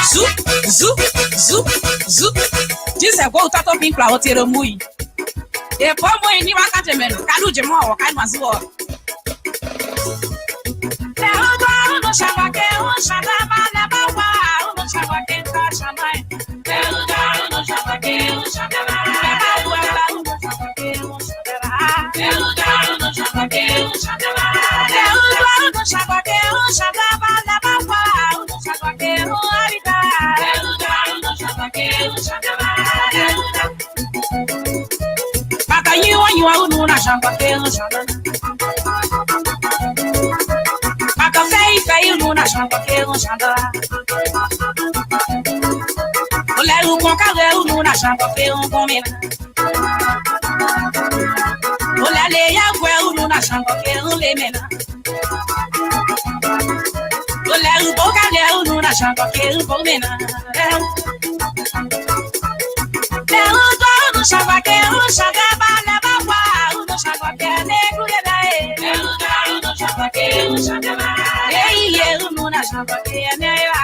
Zoop, zoop, zoop, zoop. This is what Tato Pink Flower Tero Mui. A poor boy in Niwakatemen, Kadu Jamo, Kaimazo. No Shabake, Shadaba, Nabawa, no Shabake, Shamai. No Shabake, Shadaba, no Shabake, Shadaba. You are no Shabake, Maka fei no Shabake, Shadaba. Olha o concaleu no Shabake, Comena. Olha leia o no Shabake, Lemena. Olha o bocaleu no Shabake, Comena. No Shabake, Shadaba, Nabawa, no Shabake, Negro, no Shabake, Shadaba. Ei, eu no Shabake, Neva.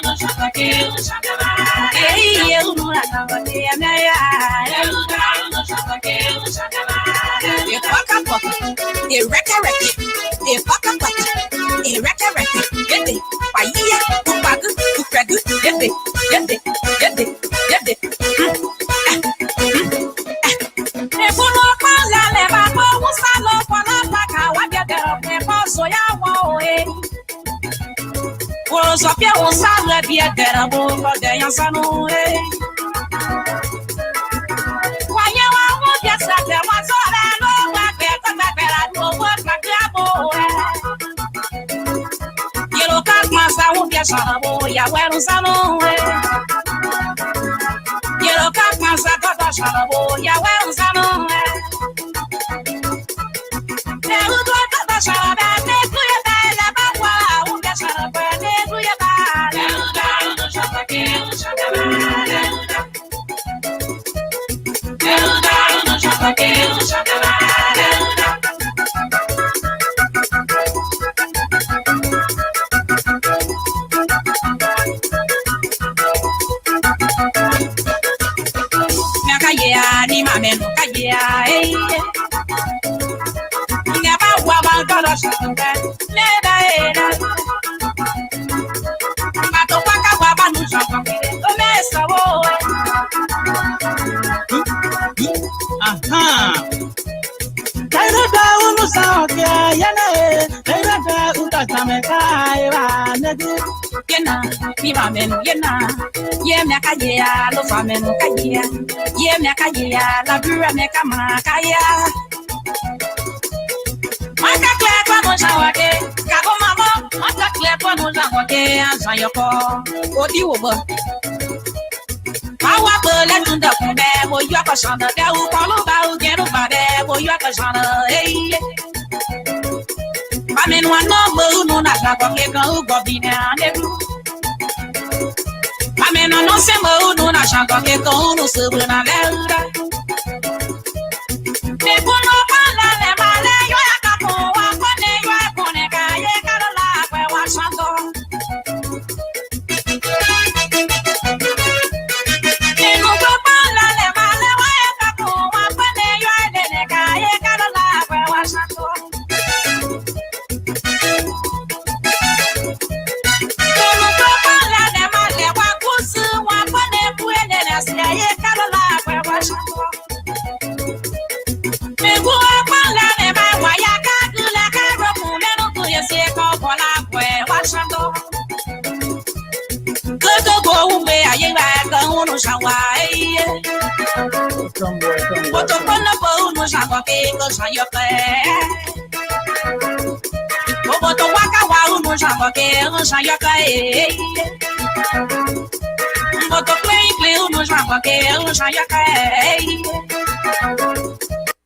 No Shabake, Shadaba. Ei, eu no Shabake, Neva. No Shabake, Shadaba. E toca toca, e reca reca, e toca toca, e reca reca. Yende, paia, o pago, o prego, yende, yende, yende, yende. Was up your own salad, be a terrible for the young son. Why you want your son? There was all I know. I get on my bed. I don't work like a boy. You look at my son, won't be a son. Ya well, son. You look at my son, got a son. Ya well, son. Never got a son.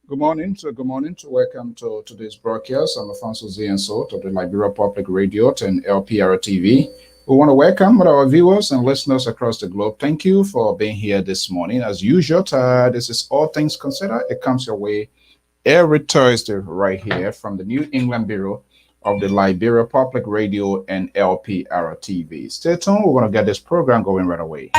Good morning. Welcome to today's broadcast. I'm Afonso Zienso of the Liberia Public Radio and LPR TV. We want to welcome our viewers and listeners across the globe. Thank you for being here this morning. As usual, this is All Things Considered. It comes your way every Thursday right here from the New England Bureau of the Liberia Public Radio and LPR TV. Stay tuned. We're going to get this program going right away.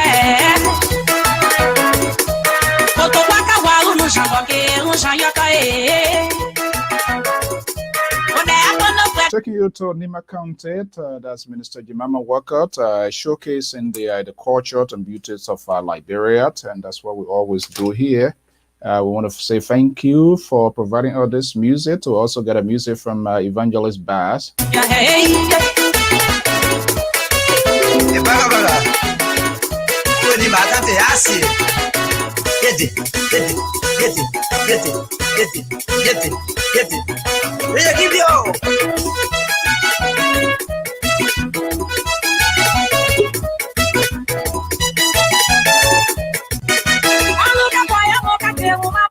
Taking you to Nima County, that's Minister Jemima Walcott, showcasing the culture and beauties of Liberia, and that's what we always do here. We want to say thank you for providing all this music. To also get a music from Evangelist Bass.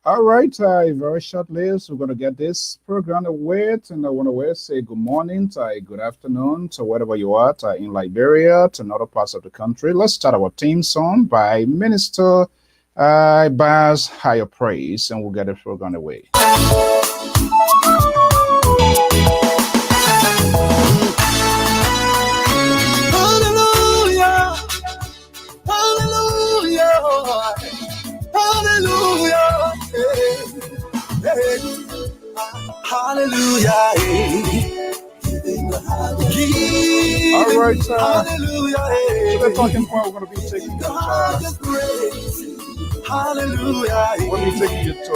All right, very shortly, so we're going to get this program away, and I want to say good morning, good afternoon to wherever you are in Liberia, to other parts of the country. Let's start our theme song by Minister Bass Higher Praise, and we'll get the program away. Hallelujah, hallelujah, hallelujah. Hallelujah. All right, hallelujah. So the talking point we're going to be taking you to. Hallelujah. We'll be taking you to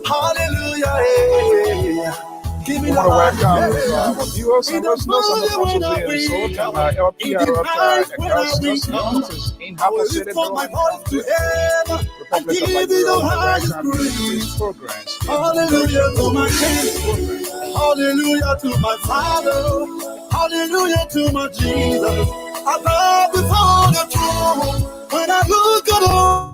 Hallelujah. We want to welcome our viewers and listeners on the Fossil and Soul and LPR Augustus Youngs in Harper City, Republic of Liberia, programs. Hallelujah to my King. Hallelujah to my Father. Hallelujah to my Jesus. I bow before the throne when I look at all.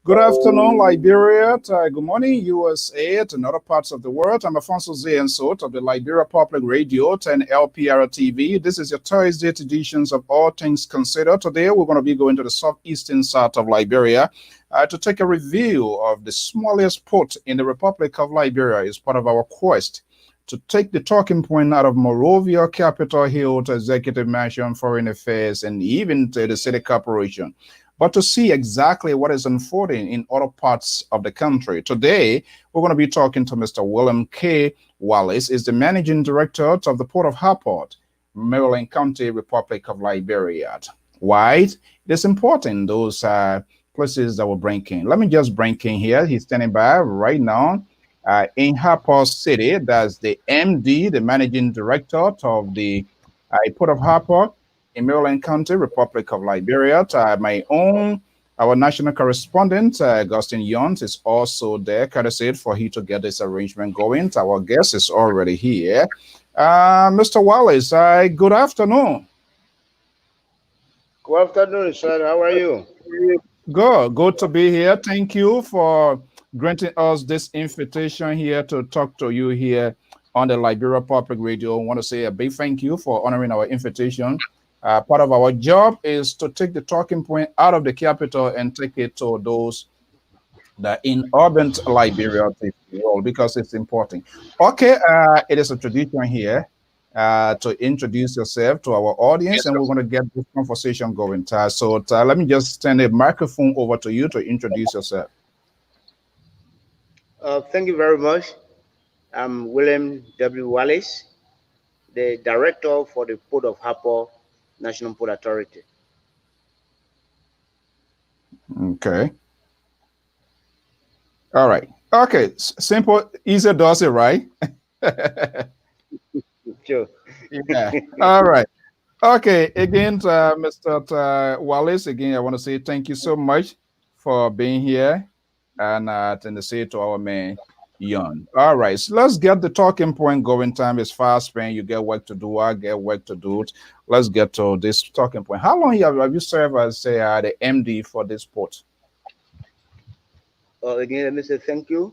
Good afternoon, Liberia. Good morning, USA, and other parts of the world. I'm Alfonso Ziensot of the Liberia Public Radio and LPR TV. This is your Thursday editions of All Things Considered. Today, we're going to be going to the southeastern south of Liberia to take a review of the smallest port in the Republic of Liberia. It's part of our quest to take the talking point out of Monrovia, Capitol Hill, to Executive Mansion, Foreign Affairs, and even to the City Corporation, but to see exactly what is unfolding in other parts of the country. Today, we're going to be talking to Mr. William K. Wallace, is the Managing Director of the Port of Harcourt, Maryland County, Republic of Liberia. Why? It is important, those places that we're bringing. Let me just bring in here. He's standing by right now in Harcourt City. That's the MD, the Managing Director of the Port of Harcourt in Maryland County, Republic of Liberia. Our national correspondent, Augustine Yuns, is also there, courtesy for he to get this arrangement going. Our guest is already here. Mr. Wallace, good afternoon. Good afternoon, sir. How are you? Good to be here. Thank you for granting us this invitation here to talk to you here on the Liberia Public Radio. I want to say a big thank you for honoring our invitation. Part of our job is to take the talking point out of the capital and take it to those that in urban Liberia because it's important. Okay, it is a tradition here to introduce yourself to our audience, yes, and we're going to get this conversation going. So let me just turn the microphone over to you to introduce yourself. Thank you very much. I'm William W. Wallace, the Director for the Port of Harcourt National Port Authority. Okay. All right. Okay. Simple, easy does it, right? Sure. Yeah. All right. Okay. Again, Mr. Wallace, again, I want to say thank you so much for being here and to say to our man, Yon. All right, so let's get the talking point going. Time is fast spent. You get work to do. I get work to do. Let's get to this talking point. How long have you served as the MD for this port? Again, let me say thank you.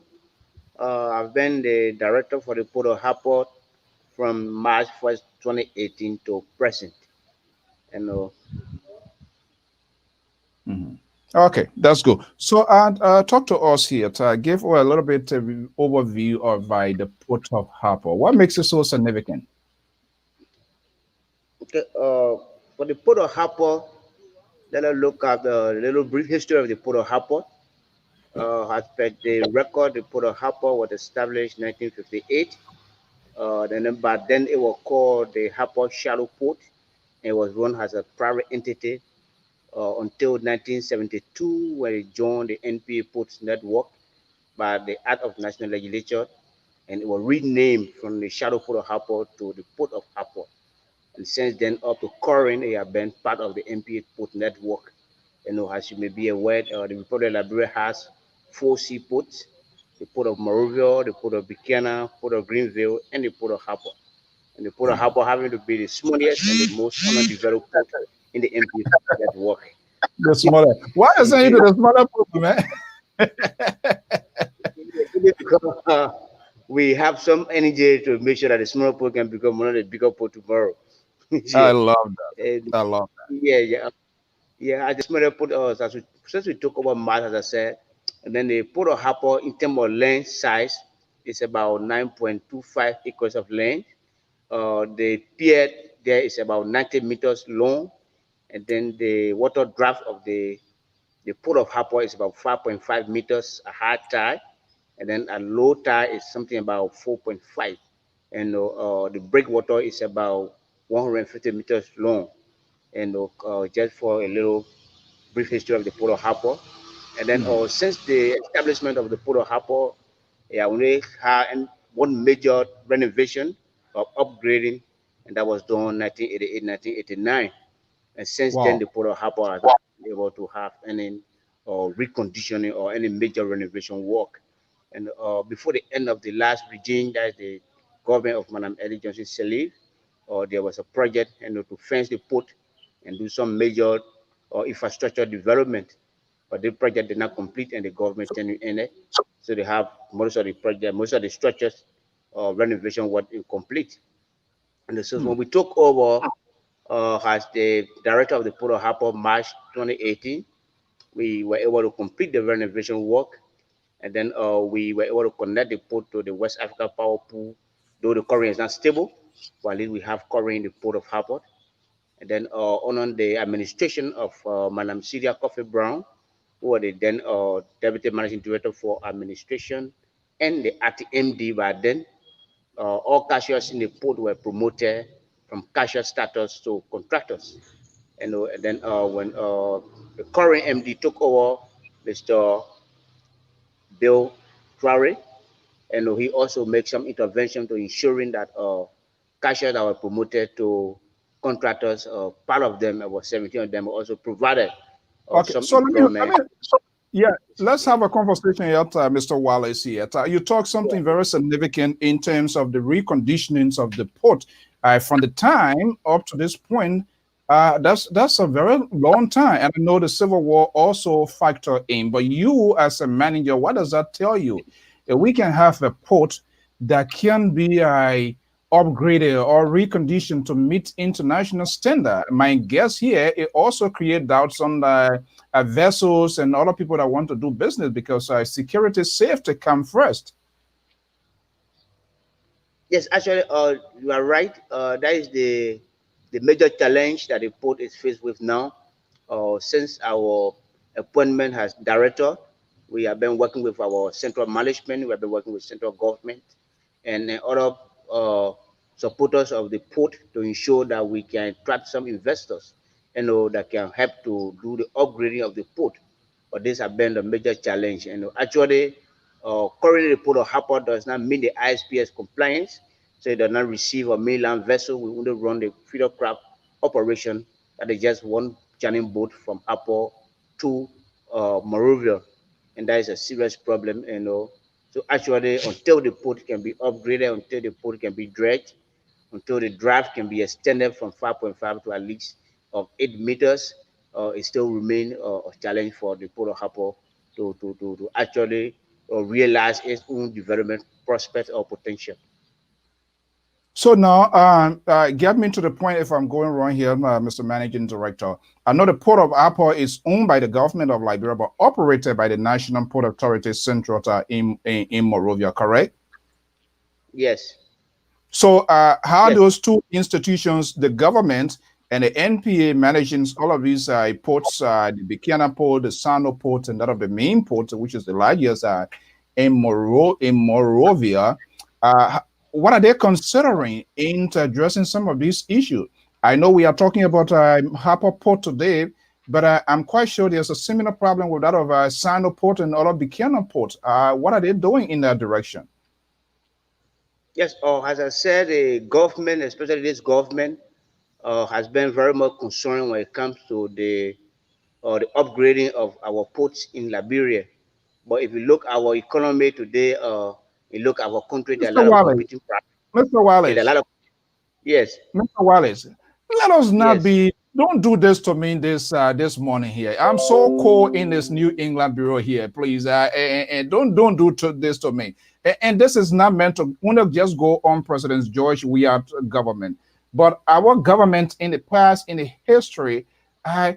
I've been the director for the Port of Harcourt from March 1st, 2018 to present. And Okay, that's good. So, talk to us here. Give a little bit of overview of the Port of Harper. What makes it so significant? okay, for the Port of Harper, let us look at the little brief history of the Port of Harper. As per the record, the Port of Harper was established in 1958. But then it was called the Harper Shallow Port. It was run as a private entity until 1972, when it joined the NPA Ports Network by the Act of National Legislature, and it was renamed from the Shadow Port of Harper to the Port of Harper. And since then, up to current, it has been part of the NPA Port Network. As you may be aware, the Republic of Liberia has 4 seaports: the Port of Monrovia, the Port of Buchanan, Port of Greenville, and the Port of Harper. And the Port of Harper having to be the smallest and the most underdeveloped port in the NPA network. The smaller. Why is it the smaller port, man? Because we have some energy to make sure that the small port can become one of the bigger port tomorrow. I Yeah. love that. And I love yeah. Yeah, I just made a put since we took over Mars, as I said, and then the Port of Harper in terms of land size is about 9.25 acres of land. The pier there is about 90 meters long, and then the water draft of the Port of Harper is about 5.5 meters a high tide, and then a low tide is something about 4.5, and the breakwater is about 150 meters long. And just for a little brief history of the Port of Harper. And then since the establishment of the Port of Harper, yeah, we had one major renovation or upgrading, and that was done 1988, 1989. And since then, Wow. the Port of Harper has not been able to have any reconditioning or any major renovation work. And before the end of the last regime, that is the government of Madam Eddie Johnson Sirleaf, there was a project to fence the port and do some major infrastructure development. But the project did not complete and the government turned in it. So they have most of the project, most of the structures renovation was incomplete. And so when we took over as the director of the Port of Harper March 2018, we were able to complete the renovation work, and then we were able to connect the port to the West Africa Power Pool, though the current is not stable, but at least we have current in the Port of Harper. And then on the administration of Madam Celia Coffee Brown, who was the then Deputy Managing Director for Administration and the at the MD by then, all cashiers in the port were promoted from cashier status to contractors. And then when the current MD took over, Mr. Bill Traore, and he also made some intervention to ensuring that cashiers that were promoted to contractors, part of them, about 17 of them, were also provided Okay. some So employment. yeah, let's have a conversation here, Mr. Wallace here. You talk something very significant in terms of the reconditionings of the port. From the time up to this point, that's a very long time. And I know the Civil War also factor in. But you, as a manager, what does that tell you? We can have a port that can be upgraded or reconditioned to meet international standard. My guess here, it also create doubts on the vessels and other people that want to do business, because security safety come first. Yes, actually, you are right. That is the major challenge that the port is faced with now. Since our appointment as director, we have been working with our central management, we have been working with central government and other uh, supporters of the port to ensure that we can attract some investors, that can help to do the upgrading of the port. But this has been the major challenge. And actually, currently the Port of Harper does not meet the ISPS compliance, so it does not receive a mainland vessel. We only run the feeder craft operation, that is just one journey boat from Harper to Monrovia, and that is a serious problem. So actually, until the port can be upgraded, until the port can be dredged, until the draft can be extended from 5.5 to at least of 8 meters, it still remains a challenge for the Port of Harper to actually realize its own development prospects or potential. So now, get me to the point if I'm going wrong here, Mr. Managing Director. I know the Port of Apple is owned by the government of Liberia, but operated by the National Port Authority Central in Monrovia, correct? Yes. So how Yes. those two institutions, the government and the NPA managing all of these ports, the Buchanan port, the Sano port, and that of the main port, which is the largest in Monrovia, uh, what are they considering in addressing some of these issues? I know we are talking about Harper Port today, but I'm quite sure there's a similar problem with that of Sano port and other Buchanan port. What are they doing in that direction? Yes. As I said, the government, especially this government, has been very much concerned when it comes to the upgrading of our ports in Liberia. But if you look at our economy today, you look at our country, there are a Mr. lot of Wallace, competing problems. Mr. Yeah, there are a Wallace, lot of, yes, Mr. Wallace, let us not yes. be. Don't do this to me this morning here. I'm so cold in this New England bureau here, please. And don't do this to me. And this is not meant to just go on President George. We are government, but our government in the past, in the history, I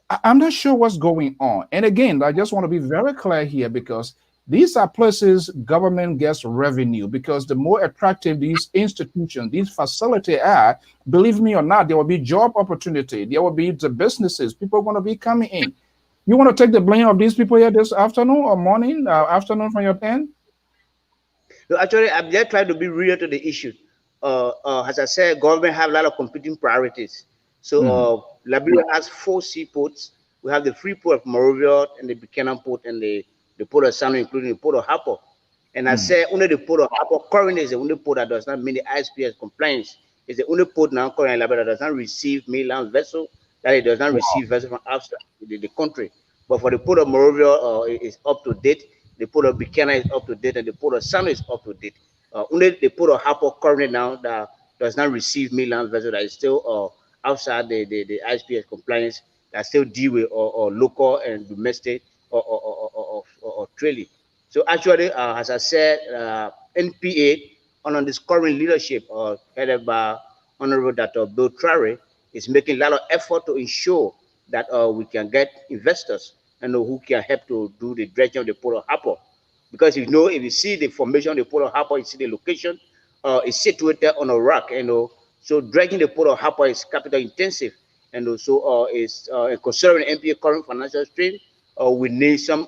I'm not sure what's going on. And again, I just want to be very clear here because these are places government gets revenue because the more attractive these institutions, these facilities are, believe me or not, there will be job opportunity. There will be the businesses. People are going to be coming in. You want to take the blame of these people here this afternoon or morning, afternoon from your end? No, actually, I'm just trying to be real to the issue. As I said, government have a lot of competing priorities. So Mm, Liberia has four seaports. We have the free port of Monrovia and the Buchanan port and the port of Sano, including the port of Harper. And I mm. say only the port of Harper currently is the only port that does not meet the ISPS compliance. It's the only port now currently in Liberia that does not receive mainland vessel, that it does not Wow. receive vessel from outside the country. But for the port of Monrovia, is up to date. The port of Buchanan is up to date, and the port of Sano is up to date. Only the port of Harper currently now that does not receive mainland vessel that is still outside the ISPS compliance that still deal with or local and domestic or trailing. So actually, as I said, NPA under this current leadership headed by Honorable Dr. Bill Trare is making a lot of effort to ensure that we can get investors and who can help to do the dredging of the Port of Harper. Because you know, if you see the formation of the Port of Harper, you see the location, it's situated on a rock, so dredging the Port of Harper is capital intensive, and also is considering NPA current financial strain, we need some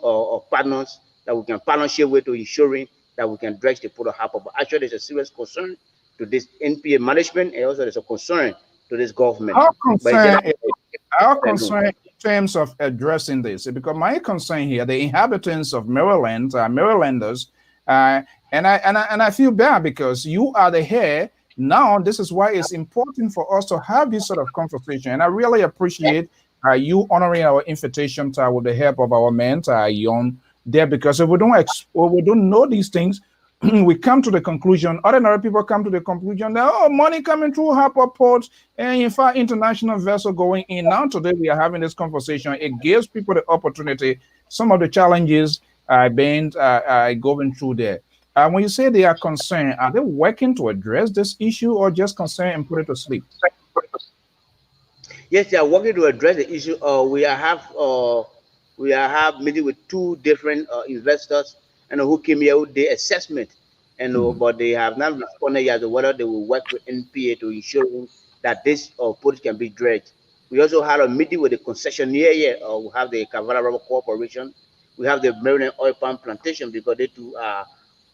partners that we can partnership with to ensuring that we can dredge the Port of Harper. But actually, there's a serious concern to this NPA management, and also there's a concern to this government. How But it's just concerned our concern in terms of addressing this, because my concern here, the inhabitants of Maryland, Marylanders, uh, and I feel bad because you are the heir. Now, this is why it's important for us to have this sort of conversation, and I really appreciate you honoring our invitation with the help of our men, Yon, there. Because if we don't, if we don't know these things, we come to the conclusion. Ordinary people come to the conclusion that money coming through Harper Port and in fact, international vessel going in. Now, today we are having this conversation. It gives people the opportunity. Some of the challenges being going through there. When you say they are concerned, are they working to address this issue or just concerned and put it to sleep? Yes, they are working to address the issue. We have meeting with two different investors and who came here who did assessment, and Mhm. but they have not responded yet to whether they will work with NPA to ensure that this project can be dredged. We also had a meeting with the concessionaire here. We have the Cavala Rubber Corporation. We have the Maryland Oil Palm Plantation because they too are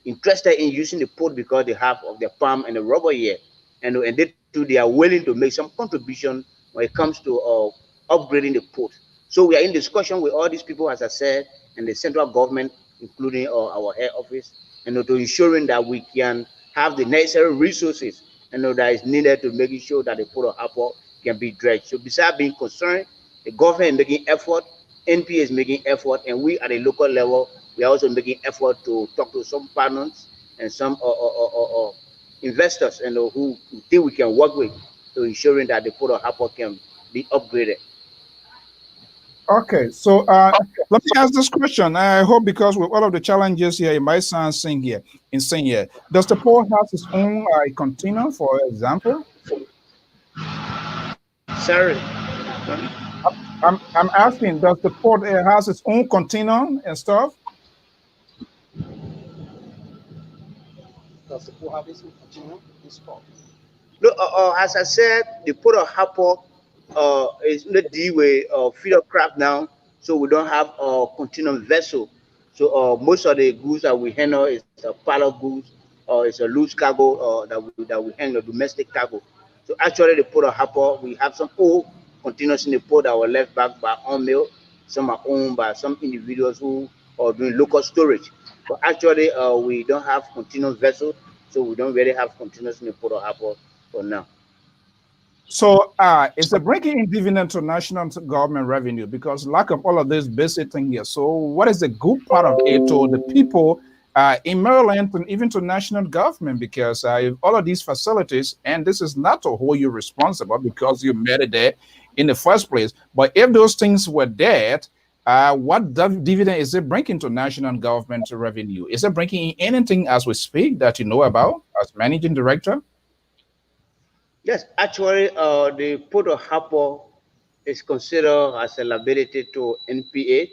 interested in using the port because they have of the palm and the rubber here, and they too they are willing to make some contribution when it comes to upgrading the port. So we are in discussion with all these people, as I said, and the central government, including our head office, to ensuring that we can have the necessary resources that is needed to making sure that the port of Harper can be dredged. So besides being concerned, the government is making effort, NPA is making effort, and we at the local level, we are also making effort to talk to some partners and some investors who think we can work with to ensuring that the port of Harper can be upgraded. Okay, so let me ask this question. I hope because with all of the challenges here, it might sound insane here. Does the port have its own container, for example? Sorry. I'm asking, does the port has its own container and stuff? Does the poor have this continue this spot? No, as I said, the port of Harper is not the way feeder craft now, so we don't have a continuum vessel. So most of the goods that we handle is a pallet goods or it's a loose cargo that we handle domestic cargo. So actually, the port of Harper, we have some old containers in the port that were left back by on mill. Some are owned by some individuals who are doing local storage. But actually, we don't have continuous vessels, so we don't really have containers in the port of Harper for now. So it's a bringing in dividend to national government revenue because lack of all of this basic thing here. So what is the good part of it to the people in Maryland and even to national government? Because all of these facilities, and this is not to hold you responsible because you made it there in the first place. But if those things were dead, what dividend is it bringing to national government revenue? Is it bringing in anything as we speak that you know about as managing director? Yes, actually, the port of Harper is considered as a liability to NPA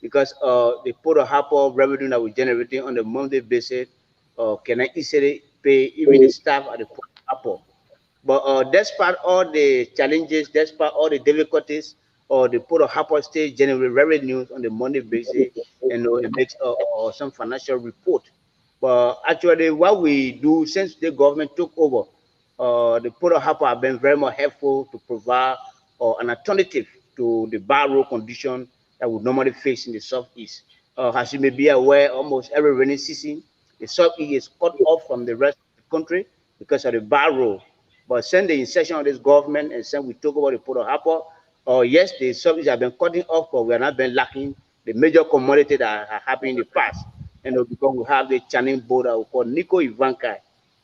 because the port of Harper revenue that we're generating on a monthly basis cannot easily pay even the staff at the port of Harper. But despite all the challenges, despite all the difficulties, the port of Harper still generate revenues on the monthly basis, and it makes some financial report. But actually, what we do since the government took over, the port of Harper have been very much helpful to provide an alternative to the bad road condition that we normally face in the southeast. As you may be aware, almost every rainy season, the southeast is cut off from the rest of the country because of the bad road. But since the inception of this government and since we took over the port of Harper, yes, the services have been cutting off, but we have not been lacking the major commodity that have happened in the past. Because we have the churning boat that we call Nico Ivanka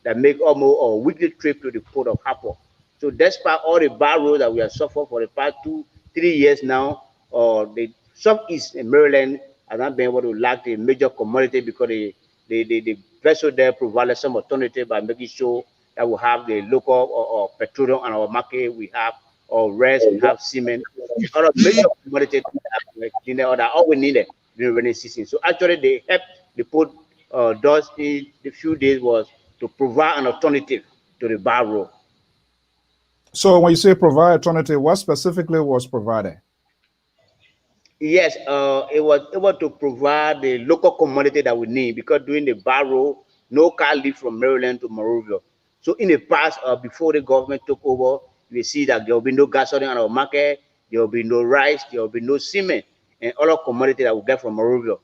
that make almost a weekly trip to the port of Harper. So despite all the bad roads that we have suffered for the past 2, 3 years now, the southeast in Maryland has not been able to lack the major commodity because the vessel there provided some alternative by making sure that we have the local petroleum on our market, we have rest, we have cement, and other major commodity that all we needed during rainy season. So actually, they helped the port does in the few days was to provide an alternative to the bar road. So when you say provide alternative, what specifically was provided? Yes, it was able to provide the local commodity that we need because during the barrow, no car leave from Maryland to Monrovia. So in the past, before the government took over, we see that there will be no gasoline on our market, there will be no rice, there will be no cement, and other commodity that we get from Monrovia.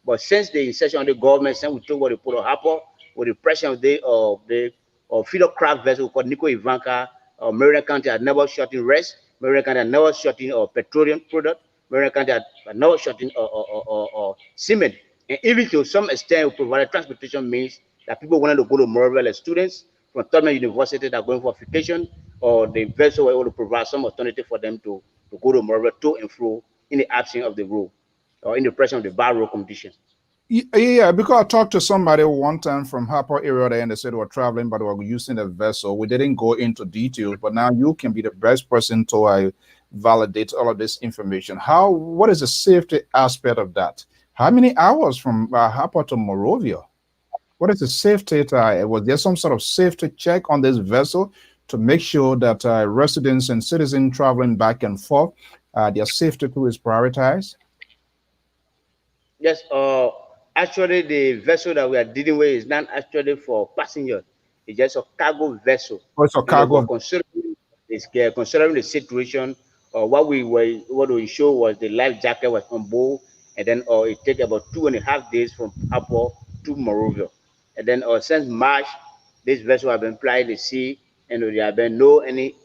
But since the inception of the government, since we took over the port of Harper, with the pressure of the feeder craft vessel called Nico Ivanka, Maryland County had never shut in rest, Maryland County had never shut in petroleum product, American that are now shutting or cement. And even to some extent, we provided transportation means that people wanted to go to Morville as students from Tubman University that are going for vacation, or the vessel were able to provide some alternative for them to go to Morville to and fro in the absence of the road or in the presence of the bad road conditions. Yeah, because I talked to somebody one time from Harper area there, and they said they were traveling, but they were using a vessel. We didn't go into details, but now you can be the best person to validate all of this information. What is the safety aspect of that? How many hours from Harper to Morovia? What is the safety? Was there some sort of safety check on this vessel to make sure that residents and citizens traveling back and forth, their safety too is prioritized? Yes, actually, the vessel that we are dealing with is not actually for passengers. It's just a cargo vessel. Also, But cargo. considering the situation, what we were able to ensure was the life jacket was on board, and then it take about 2.5 days from Harper to Morovia. And then since March, this vessel have been plying the sea, and there have been no any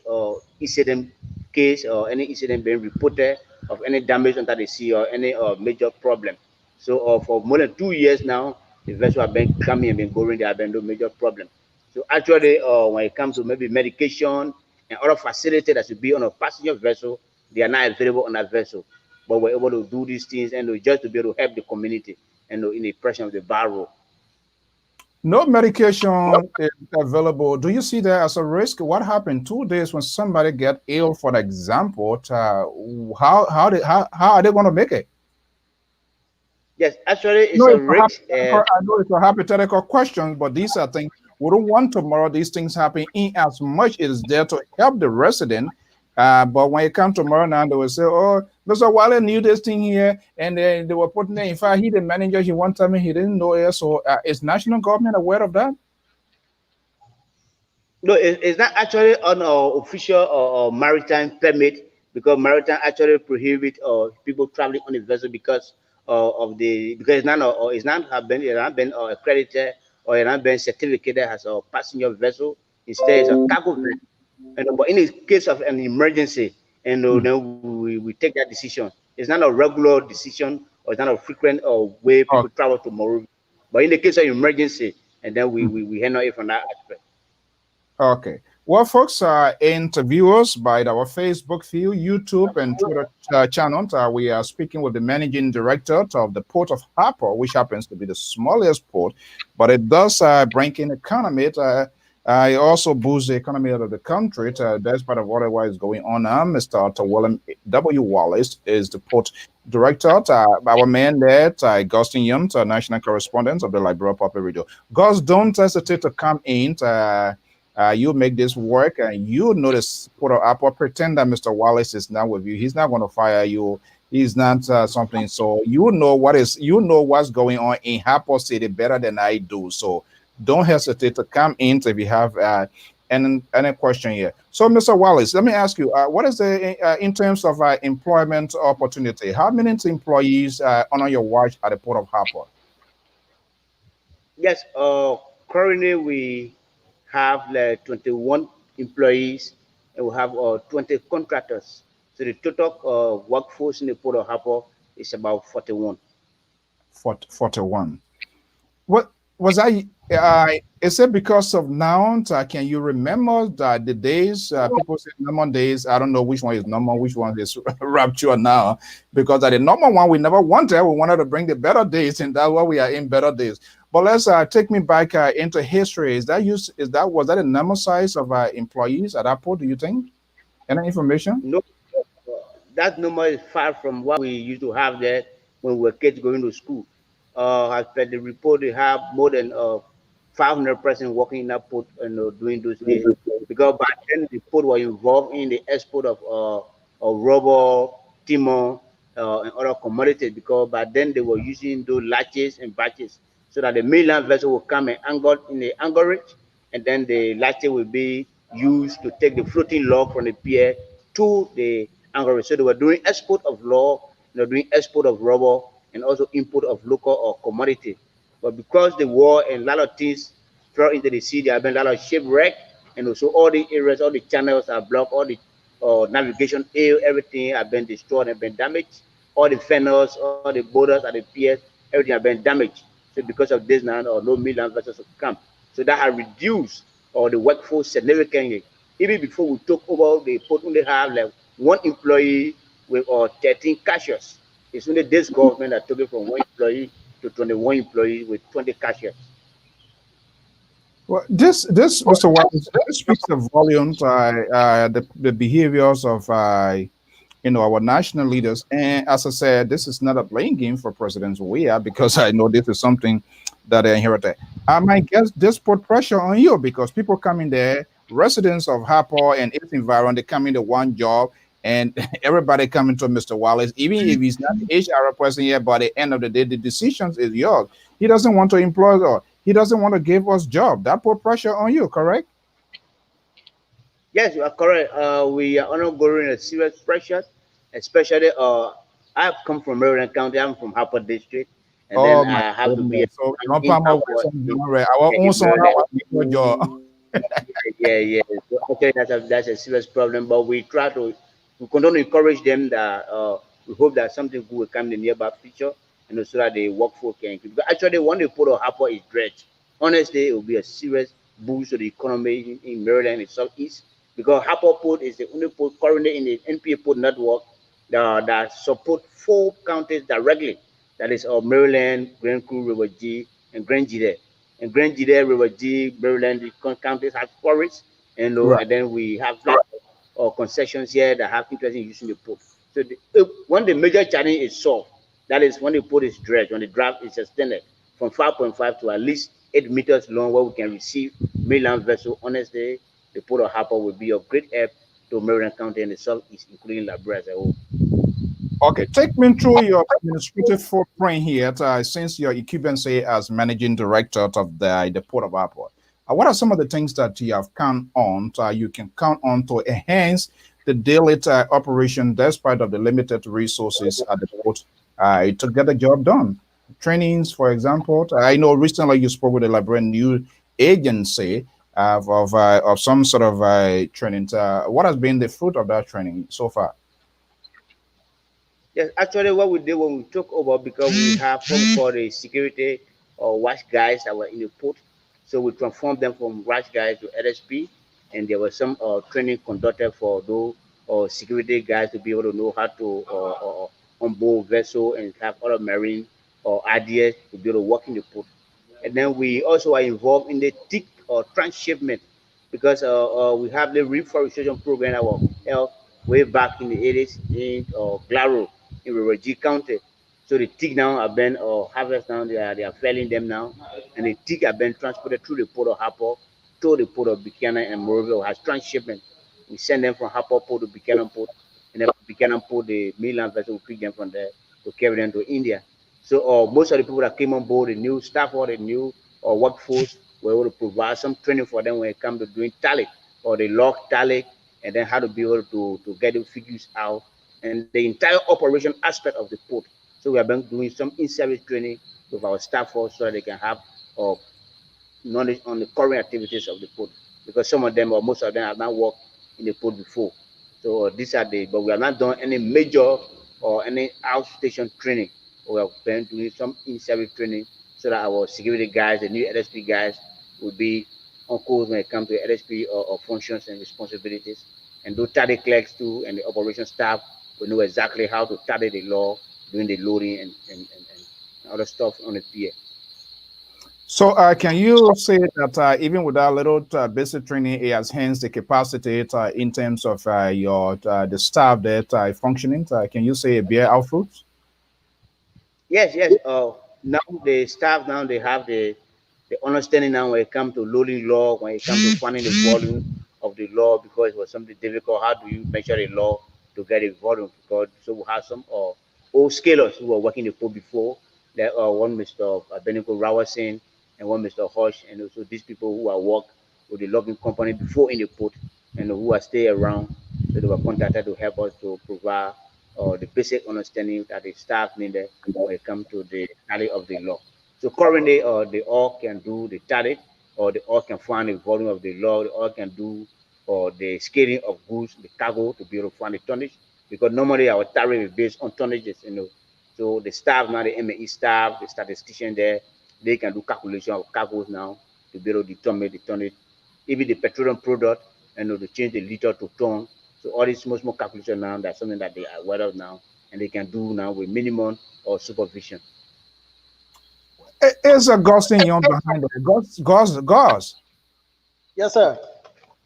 incident case or any incident being reported of any damage under the sea or any major problem. So for more than 2 years now, the vessel have been coming and been going. There have been no major problem. So actually, when it comes to maybe medication and other facility that should be on a passenger vessel, they are not available on that vessel. but we're able to do these things and just to be able to help the community and in the pressure of the barrel. No medication is available. Do you see that as a risk? What happened 2 days when somebody get ill, for example? How are they going to make it? Yes, actually, it's No, a it's a risk. I know it's a hypothetical question, but these are things we don't want tomorrow. These things happen in as much as there to help the resident. But when you come tomorrow now, they will say, "Oh, Mr. Waller knew this thing here," and then they were putting it. In fact, he the manager. He one time he didn't know it. So, is national government aware of that? No, it's not actually on our official maritime permit because maritime actually prohibit people traveling on the vessel because of the because it's not have been accredited or it's not been certificated as a passenger vessel. Instead, it's a cargo vessel. But in the case of an emergency, and Hmm. then we take that decision. It's not a regular decision or it's not a frequent way people travel to Moru. But in the case of emergency, and then we handle it from that aspect. Okay. Well, folks, interviewers by our Facebook feed, YouTube, and Twitter channels, we are speaking with the managing director of the Port of Harper, which happens to be the smallest port, but it does bring in economy. It also boosts the economy of the country. That's part of whatever is going on. Mr. William W. Wallace is the port director. Our man there, Augustine Young, national correspondent of the Liberal Public Radio. Gus, don't hesitate to come in. You make this work, and you notice put up Apple. Pretend that Mr. Wallace is not with you. He's not going to fire you. He's not something. So you know what's going on in Apple City better than I do. So don't hesitate to come in if you have any question here. So, Mr. Wallace, let me ask you, what is the in terms of employment opportunity? How many employees on your watch at the Port of Harper? Yes, currently we have like 21 employees and we have 20 contractors. So the total workforce in the Port of Harper is about 41. 41. What was I? Is it because of now? Can you remember the days? People say normal days. I don't know which one is normal, which one is rapture now. Because at the normal one, we never wanted. We wanted to bring the better days, and that's why we are in better days. But let's take me back into history. Was that a normal size of employees at Apple? Do you think? Any information? No, that number is far from what we used to have there when we were kids going to school. As per the report, they have more than 500 persons working in that port and doing those days. Because back then the port was involved in the export of rubber, timber, and other commodities. Because back then they were using those latches and batches so that the mainland vessel will come and anchor in the anchorage, and then the latches will be used to take the floating log from the pier to the anchorage. So they were doing export of log, doing export of rubber, and also import of local or commodity. But because the war and a lot of things thrown into the sea, there have been a lot of shipwreck, and also all the areas, all the channels are blocked, all the navigation, everything have been destroyed and been damaged. All the fennels, all the borders at the piers, everything have been damaged. So because of this now, or no mainland vessels have come. So that has reduced the workforce significantly. Even before we took over, the port only have like one employee with 13 cashiers. It's only this government that took it from one employee to 21 employees with 20 cashiers. Well, this, Mr. Wallace, this speaks of volumes, the behaviors of, our national leaders. And as I said, this is not a playing game for President Weah because I know this is something that they inherited. I might guess this put pressure on you because people coming there, residents of Harper and its environment, they come into one job and everybody coming to Mr. Wallace, even if he's not the HR person here, but at the end of the day, the decisions is yours. He doesn't want to employ us. He doesn't want to give us job. That put pressure on you, correct? Yes, you are correct. We are undergoing a serious pressure, especially I've come from Maryland County. I'm from Harper District, and then Oh my I have to be goodness. So you know, in Palmer Harper Wilson, in, our yeah, own in son, Maryland. our job. Yeah. So actually, that's a serious problem. But we continue to encourage them that we hope that something good will come in the nearby future, and so that the workforce can increase. Because actually, when the port of Harper is dredged, honestly, it will be a serious boost to the economy in Maryland and Southeast. Because Harper Port is the only port currently in the NPA port network that support 4 counties directly. That is Maryland, Grand Crew, River G, and Grand Gide. And Grand Gide, River G, Maryland, the counties have forests, Right. and then we have concessions here that have interest in using the port. So when the major challenge is solved, that is when the port is dredged, when the draft is extended from 5.5 to at least 8 meters long, where we can receive mainland vessel. Honestly, the port of Harper will be of great help to Maryland County and the Southeast, including Liberia as a whole. Okay, take me through your administrative footprint here, since your incumbency as managing director of the Port of Harper. What are some of the things that you have count on, you can count on to enhance the daily operation despite of the limited resources at the port to get the job done? Trainings, for example. I know recently you spoke with a Liberian new agency of some sort of training. What has been the fruit of that training so far? Yes, actually, what we did when we took over, because we have what we call the security or watch guys that were in the port, so we transformed them from watch guys to LSP, and there was some training conducted for those security guys to be able to know how to onboard vessel and have other marine or ideas to be able to work in the port. And then we also are involved in the thick or transshipment, because we have the reforestation program that was held way back in the 80s in Glaro in Rivergy County. So the teak now have been harvested now, they are felling them now, and the teak have been transported through the port of Harper to the port of Buchanan and Moroville has transshipment. We send them from Harper Port to Buchanan Port, and then from Buchanan Port, the mainland vessel will pick them from there to carry them to India. So most of the people that came on board, the new staff or the new workforce, were able to provide some training for them when it comes to doing tally or the log tally, and then how to be able to get the figures out and the entire operation aspect of the port. So we have been doing some in-service training with our staff force so that they can have uh, knowledge on the current activities of the port, because some of them or most of them have not worked in the port before. So these are but we have not done any major or any outstation training. We have been doing some in-service training so that our security guys, the new LSP guys, will be on course when it comes to LSP or functions and responsibilities. And those tally clerks too and the operation staff will know exactly how to tally the law, doing the loading and other stuff on the pier. So, can you say that even without little basic training, it has hence the capacity in terms of your the staff that functioning? Can you say bear out fruits? Yes, yes. Now the staff now they have the understanding now when it comes to loading log, when it comes to finding the volume of the log, because it was something difficult. How do you measure a log to get a volume? Because so we have some old scalers who were working the port before. That one Mr. Benico Rawasin and one Mr. Hush, and also these people who are work with the logging company before in the port and who are stay around. So they were contacted to help us to provide the basic understanding that the staff needed when it comes to the tally of the law. So currently, they all can do the tally, or they all can find the volume of the law, they all can do the scaling of goods, the cargo to be able to find the tonnage, because normally our tariff is based on tonnages. So the staff now, the MAE staff, the statistician there, they can do calculation of cargoes now to be able to determine the tonnage, even the petroleum product, and to change the liter to ton. So all these small calculation now, that's something that they are aware of now, and they can do now with minimum or supervision. Is Augustine Young behind it? Gauze. Yes, sir.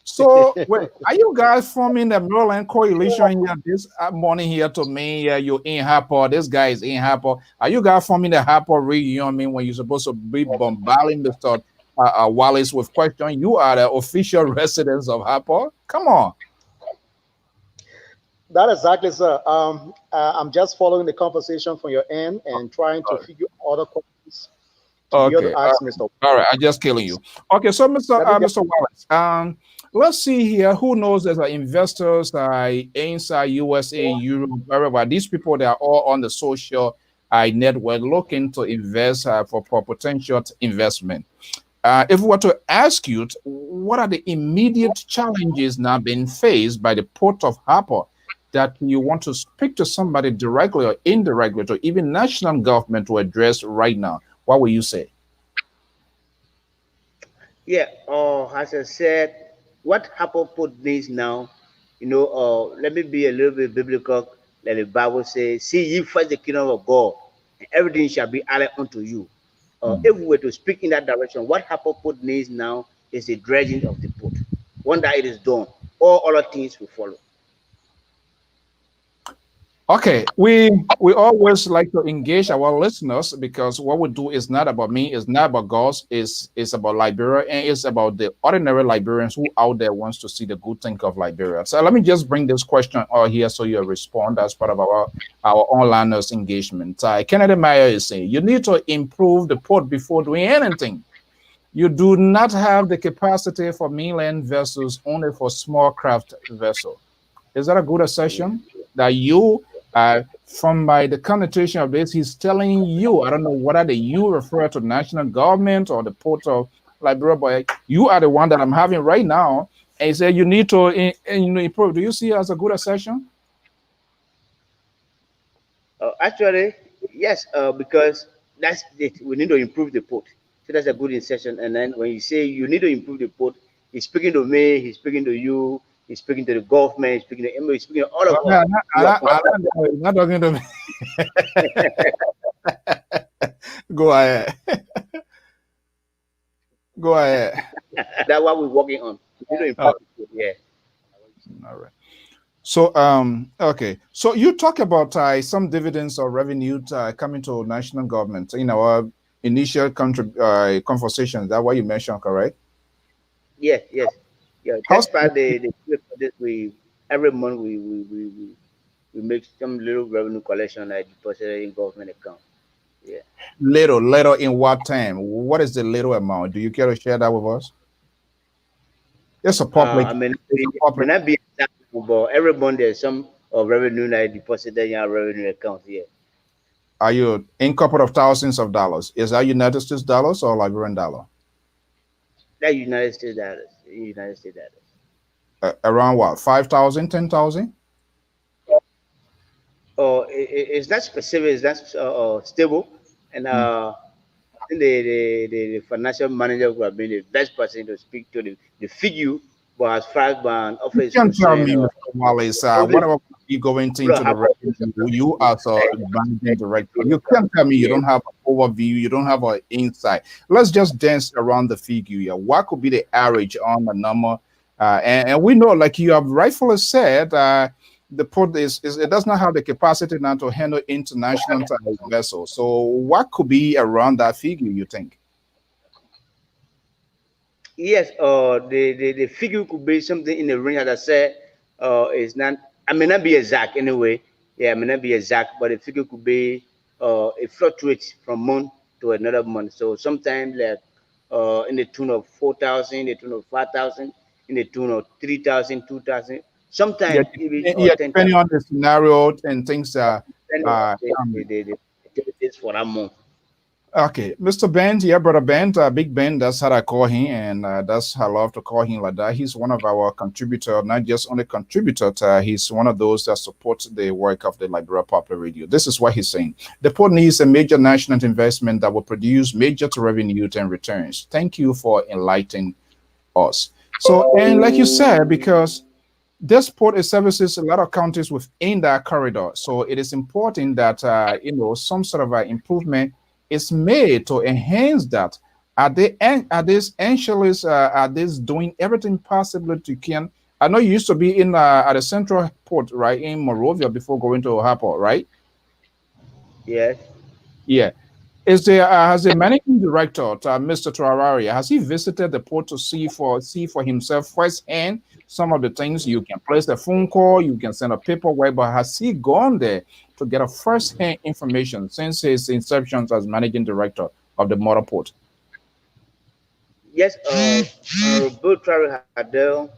So, wait, are you guys forming the Maryland coalition here this morning here to me? You're in Harper. This guy is in Harper. Are you guys forming the Harper region? I mean, when you're supposed to be bombarding Mr. Wallace with questions, you are the official residents of Harper. Come on. That exactly, sir. I'm just following the conversation from your end and trying to figure out other questions to be able Okay. to ask Mr. All right. I'm just killing you. Okay. So, Mr. Wallace, let's see here. Who knows there's investors inside USA, Europe, wherever. These people, they are all on the social network looking to invest for potential investment. If we were to ask you, what are the immediate challenges now being faced by the Port of Harper that you want to speak to somebody directly or indirectly, or even national government to address right now? What will you say? Yeah, as I said, what Harper Port needs now, let me be a little bit biblical. Like the Bible says, "See ye first the kingdom of God, and everything shall be added unto you." If we were to speak in that direction, what Harper Port needs now is the dredging of the port. Once that it is done, all other things will follow. Okay, we always like to engage our listeners because what we do is not about me, it's not about gods, it's about Liberia, and it's about the ordinary Liberians who out there wants to see the good thing of Liberia. So let me just bring this question out here so you respond as part of our onliners engagement. Kennedy Meyer is saying you need to improve the port before doing anything. You do not have the capacity for mainland vessels, only for small craft vessel. Is that a good assertion? That you, from by the connotation of this, he's telling you, I don't know whether the you refer to national government or the port of Liberia, but you are the one that I'm having right now. And he said you need to improve. Do you see it as a good assertion? Actually, yes, because that's it. We need to improve the port. So that's a good insertion. And then when you say you need to improve the port, he's speaking to me, he's speaking to you, he's speaking to the government, he's speaking to MO, he's speaking to all of us. I'm not talking to me. Go ahead. Go ahead. That's what we're working on. We need to improve the port, yeah. All right. So, okay. So you talk about some dividends or revenue coming to national government in our initial conversation. Is that what you mentioned, correct? Yes, yes. Yeah, that's part the we every month we make some little revenue collection like deposited in government account. Yeah. Little in what time? What is the little amount? Do you care to share that with us? It's a public. I mean, it may not be exact, but every month there's some revenue like deposited in our revenue account here. Are you in couple of thousands of dollars? Is that United States dollars or Liberian dollar? That United States dollars. United States dollars. Around what? 5,000, 10,000? It's not specific. It's not stable, and the financial manager who have been the best person to speak to the figure. But as far as my office, you can tell me, Mr. Wallace, whatever you go into the revenue, you as a managing director, you can't tell me you don't have an overview, you don't have an insight. Let's just dance around the figure here. What could be the average on the number? And we know, like you have rightfully said, the port it does not have the capacity now to handle international vessels. So what could be around that figure, you think? Yes, the figure could be something in the range, as I said, it's not, I may not be exact anyway. Yeah, I may not be exact, but the figure could be, it fluctuates from month to another month. So sometimes like in the tune of 4,000, in the tune of 5,000, in the tune of 3,000, 2,000. Sometimes depending on the scenario and things that activities for that month. Okay, Mr. Bent, yeah, brother Bent, Big Ben, that's how I call him, and that's how I love to call him like that. He's one of our contributors, not just only contributor, he's one of those that supports the work of the Liberia Popular Radio. This is what he's saying. The port needs a major national investment that will produce major revenue and returns. Thank you for enlightening us. So, and like you said, because this port services a lot of counties within that corridor, so it is important that, some sort of improvement is made to enhance that. Are these anxious? Are these doing everything possible to can? I know you used to be in at the central port, right, in Monrovia before going to Harper, right? Yes. Yeah. Is there has the managing director, Mr. Traoré, has he visited the port to see for himself firsthand some of the things? You can place a phone call, you can send a paperwork, but has he gone there to get a first-hand information since his inception as managing director of the motor port? Yes, Bill Traoré had done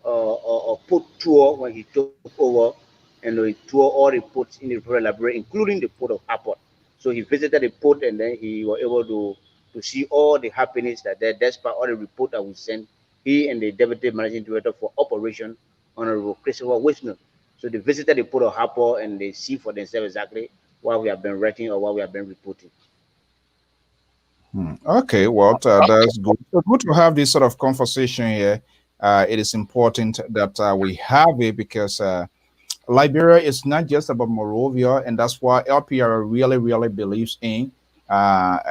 a port tour when he took over, and he toured all the ports in the Liberia, including the port of Harper. So he visited the port, and then he was able to see all the happenings that there. Despite all the report that we sent, he and the deputy managing director for operation, Honorable Christopher Wisner. So they visited the port of Harper and they see for themselves exactly what we have been writing or what we have been reporting. Okay, well, that's good. So good to have this sort of conversation here. It is important that we have it because Liberia is not just about Monrovia, and that's why LPR really, really believes in.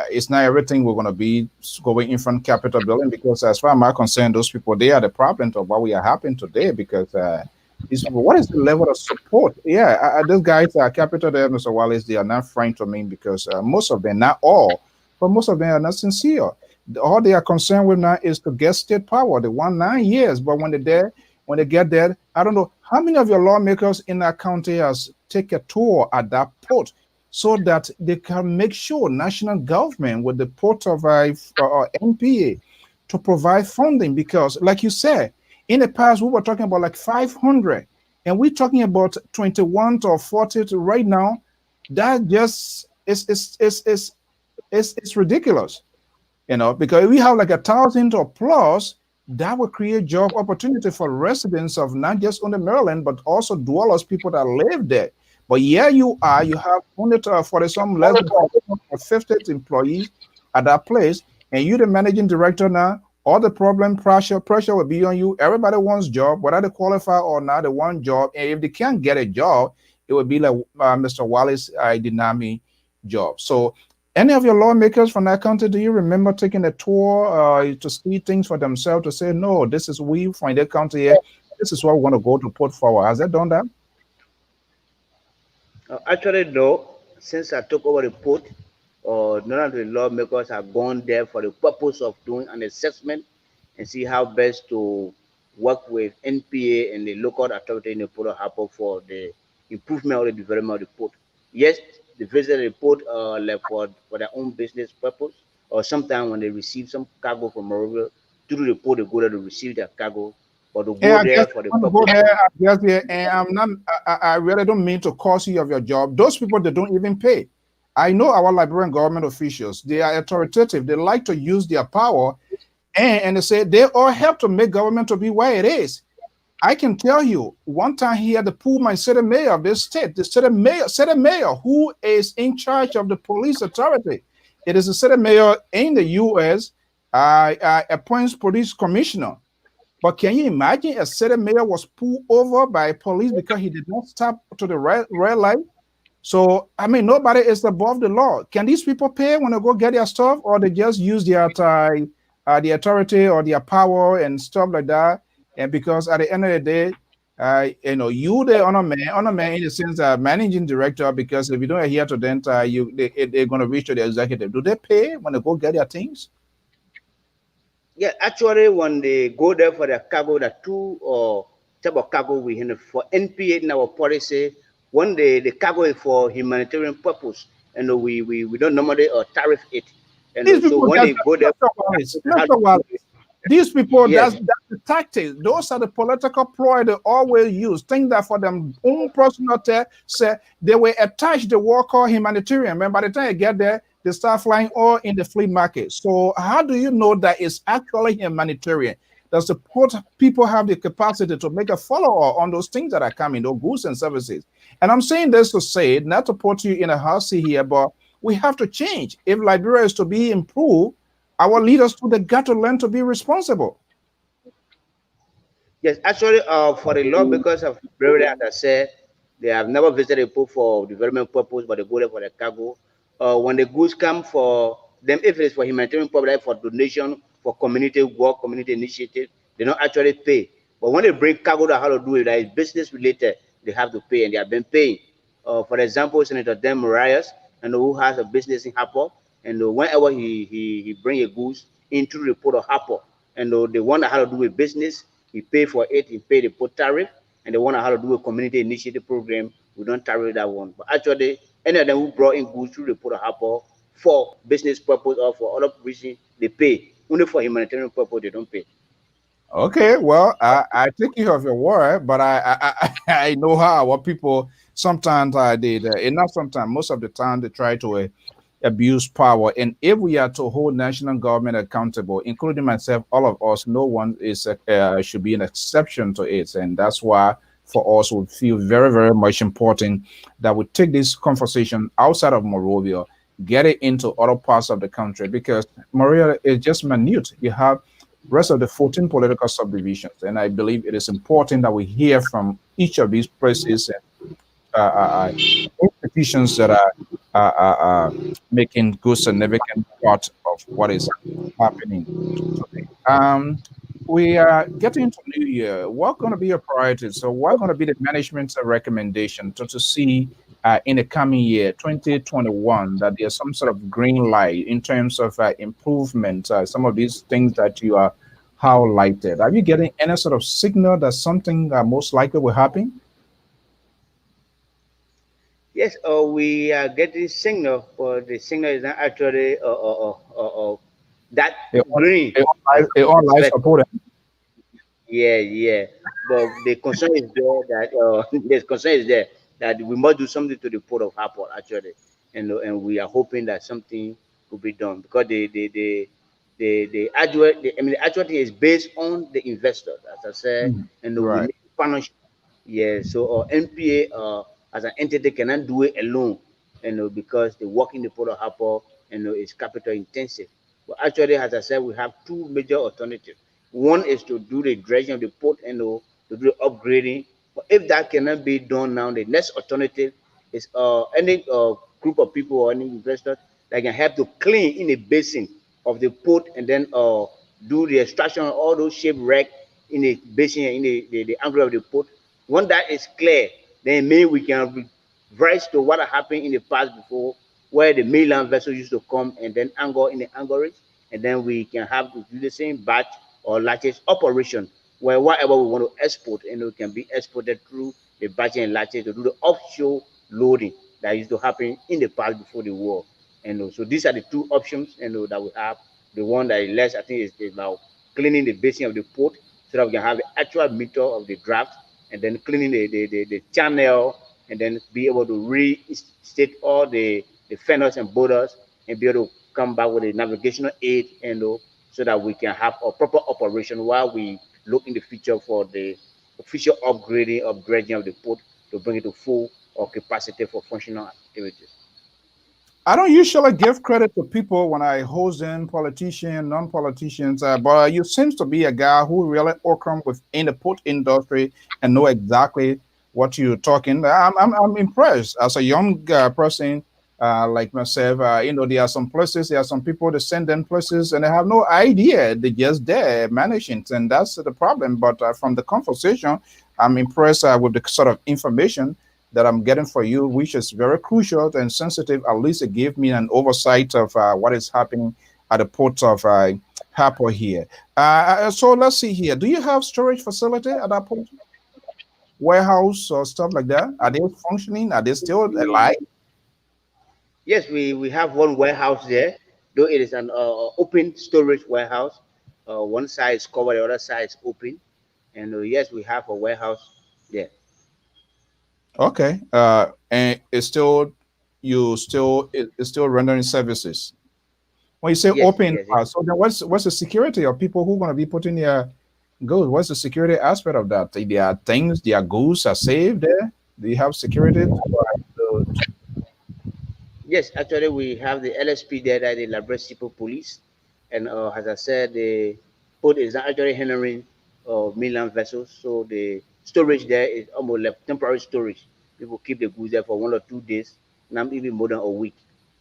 It's not everything we're going to be going in front capital building, because as far as I'm concerned, those people, they are the problem of what we are happening today, because what is the level of support? Yeah, those guys are capital there, Mr. Wallace, they are not frank to me, because most of them, not all, but most of them are not sincere. All they are concerned with now is to get state power. They want 9 years, but when they're there, when they get there, I don't know how many of your lawmakers in that county has take a tour at that port, so that they can make sure national government with the port of NPA to provide funding. Because like you said, in the past, we were talking about like 500, and we're talking about 21 to 40 to right now. That just it's ridiculous, because if we have like 1,000 or plus, that will create job opportunity for residents of not just only Maryland, but also dwellers, people that live there. But yeah, you have only 40 some less than 50 employees at that place, and you're the managing director now. All the pressure will be on you. Everybody wants job, whether they qualify or not, they want job. And if they can't get a job, it would be like Mr. Wallace denied me job. So any of your lawmakers from that country, do you remember taking a tour to see things for themselves, to say, no, this is we from that country here, this is what we want to go to put forward? Has that done that? Actually, no. Since I took over the port, none of the lawmakers have gone there for the purpose of doing an assessment and see how best to work with NPA and the local authority in the Port of Harcourt for the improvement or the development of the port. Yes, they visit the port like for their own business purpose, or sometimes when they receive some cargo from Monrovia, through the port, they go there to receive their cargo, or to go there for the purpose. And I'm not. I really don't mean to cost you of your job. Those people, they don't even pay. I know our Liberian government officials, they are authoritative. They like to use their power, and they say they all help to make government to be where it is. I can tell you, one time he had to pull my city mayor of this state, the city mayor who is in charge of the police authority. It is a city mayor in the U.S. Appoints police commissioner. But can you imagine a city mayor was pulled over by police because he did not stop to the red light? So, I mean, nobody is above the law. Can these people pay when they go get their stuff, or they just use their the authority or their power and stuff like that? And because at the end of the day, you the honor man in the sense managing director, because if you don't adhere to them, they're going to reach to the executive. Do they pay when they go get their things? Yeah, actually, when they go there for their cargo, the two type of cargo we have for NPA in our policy. One day the cargo is for humanitarian purpose, and we don't normally tariff it. And so when they go there, these people, yes, that's the tactics. Those are the political ploy they always use. Think that for them own personal say they will attach the war called humanitarian. And by the time you get there, they start flying all in the flea market. So how do you know that it's actually humanitarian? Does the port people have the capacity to make a follow-up on those things that are coming, those goods and services? And I'm saying this to say, not to put you in a house here, but we have to change. If Liberia is to be improved, our leaders to the got to learn to be responsible. Yes, actually, for the law, because of Liberia, as I said, they have never visited a port for development purpose, but they go there for the cargo. When the goods come for them, if it's for humanitarian purpose, for donation, for community work, community initiative, they don't actually pay. But when they bring cargo to how to do it, that is business related, they have to pay, and they have been paying. For example, Senator Dan Marias, and who has a business in Harcourt, and whenever he bring a goods into the port of Harcourt, and they wonder how to do a business, he pay for it, he pay the port tariff, and they wonder how to do a community initiative program, we don't tariff that one. But actually, any of them who brought in goods through the port of Harcourt for business purpose or for other reason, they pay. Only for humanitarian purpose, they don't pay. Okay, well, I take you off your word, but I know how our people sometimes not sometimes, most of the time they try to abuse power. And if we are to hold national government accountable, including myself, all of us, no one is should be an exception to it. And that's why for us we feel very, very much important that we take this conversation outside of Monrovia, get it into other parts of the country, because Monrovia is just minute. You have rest of the 14 political subdivisions. And I believe it is important that we hear from each of these places and institutions that are making good significant part of what is happening today. We are getting to New Year. What going to be your priorities? So, what going to be the management's recommendation to see in the coming year, 2021, that there's some sort of green light in terms of improvement? Some of these things that you are highlighted. Are you getting any sort of signal that something most likely will happen? Yes, we are getting signal, but the signal is not actually that A, green as a online expected. support. Yeah, yeah. But the concern is there that the concern is there that we must do something to the port of Harport actually, and we are hoping that something will be done because I mean the actual thing is based on the investors, as I said, Mhm. and we Right. need partnership. Yeah, so NPA as an entity cannot do it alone, because the work in the port of Harport, is capital intensive. But actually, as I said, we have two major alternatives. One is to do the dredging of the port and to do the upgrading. But if that cannot be done now, the next alternative is any group of people or any investors that can help to clean in the basin of the port and then do the extraction of all those shipwreck in the basin in the angle of the port. Once that is clear, then maybe we can rise to what happened in the past before, where the mainland vessel used to come and then anchor in the anchorage, and then we can have to do the same batch or latches operation where whatever we want to export, it can be exported through the batch and latches to do the offshore loading that used to happen in the past before the war. And so these are the two options that we have. The one that is less, I think, is about cleaning the basin of the port so that we can have the actual meter of the draft and then cleaning the channel and then be able to reinstate all the fenders and borders and be able to come back with a navigational aid so that we can have a proper operation while we look in the future for the official upgrading of dredging of the port to bring it to full or capacity for functional activities. I don't usually give credit to people when I host in politicians, non-politicians, but you seems to be a guy who really working within the port industry and know exactly what you're talking. I'm impressed as a young person like myself. There are some places, there are some people that send them places and they have no idea. They're just there managing, and that's the problem. But from the conversation, I'm impressed with the sort of information that I'm getting for you, which is very crucial and sensitive. At least it gave me an oversight of what is happening at the port of Harper here. So let's see here. Do you have storage facility at that port? Warehouse or stuff like that? Are they functioning? Are they still alive? Yes, we have one warehouse there, though it is an open storage warehouse. One side is covered, the other side is open. And yes, we have a warehouse there. Okay. And it's still it's still rendering services. When you say Yes, open, yes. so then what's the security of people who are going to be putting their goods? What's the security aspect of that? Their things, their goods are saved there. Do you have security? Yes, actually, we have the LSP there, that the Labresco Police, and as I said, the port is not actually handling mainland vessels, so the storage there is almost like temporary storage. People keep the goods there for 1 or 2 days, now even more than a week.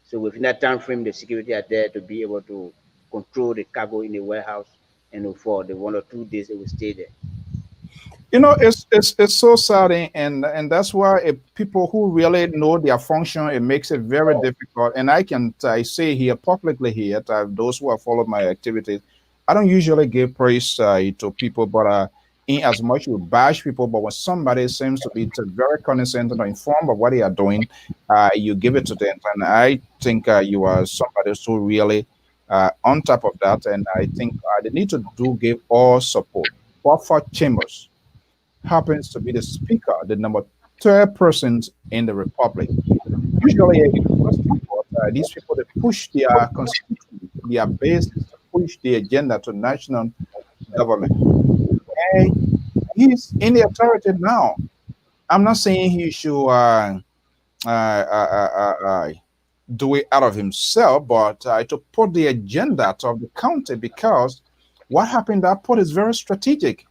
So within that time frame, the security are there to be able to control the cargo in the warehouse, and for the 1 or 2 days they will stay there. It's so sad, and that's why people who really know their function, it makes it very difficult. And I say here publicly here that those who have followed my activities, I don't usually give praise to people, but in as much you bash people, but when somebody seems to be very cognizant and informed of what they are doing, you give it to them. And I think you are somebody who really on top of that, and I think they need to do give all support. Buffer Chambers happens to be the speaker, the number third person in the republic. Usually, in most people, these people they push their constituency, their bases to push the agenda to national government. And he's in the authority now. I'm not saying he should uh, uh, uh, uh, do it out of himself, but to put the agenda of the county because What happened? That port is very strategic,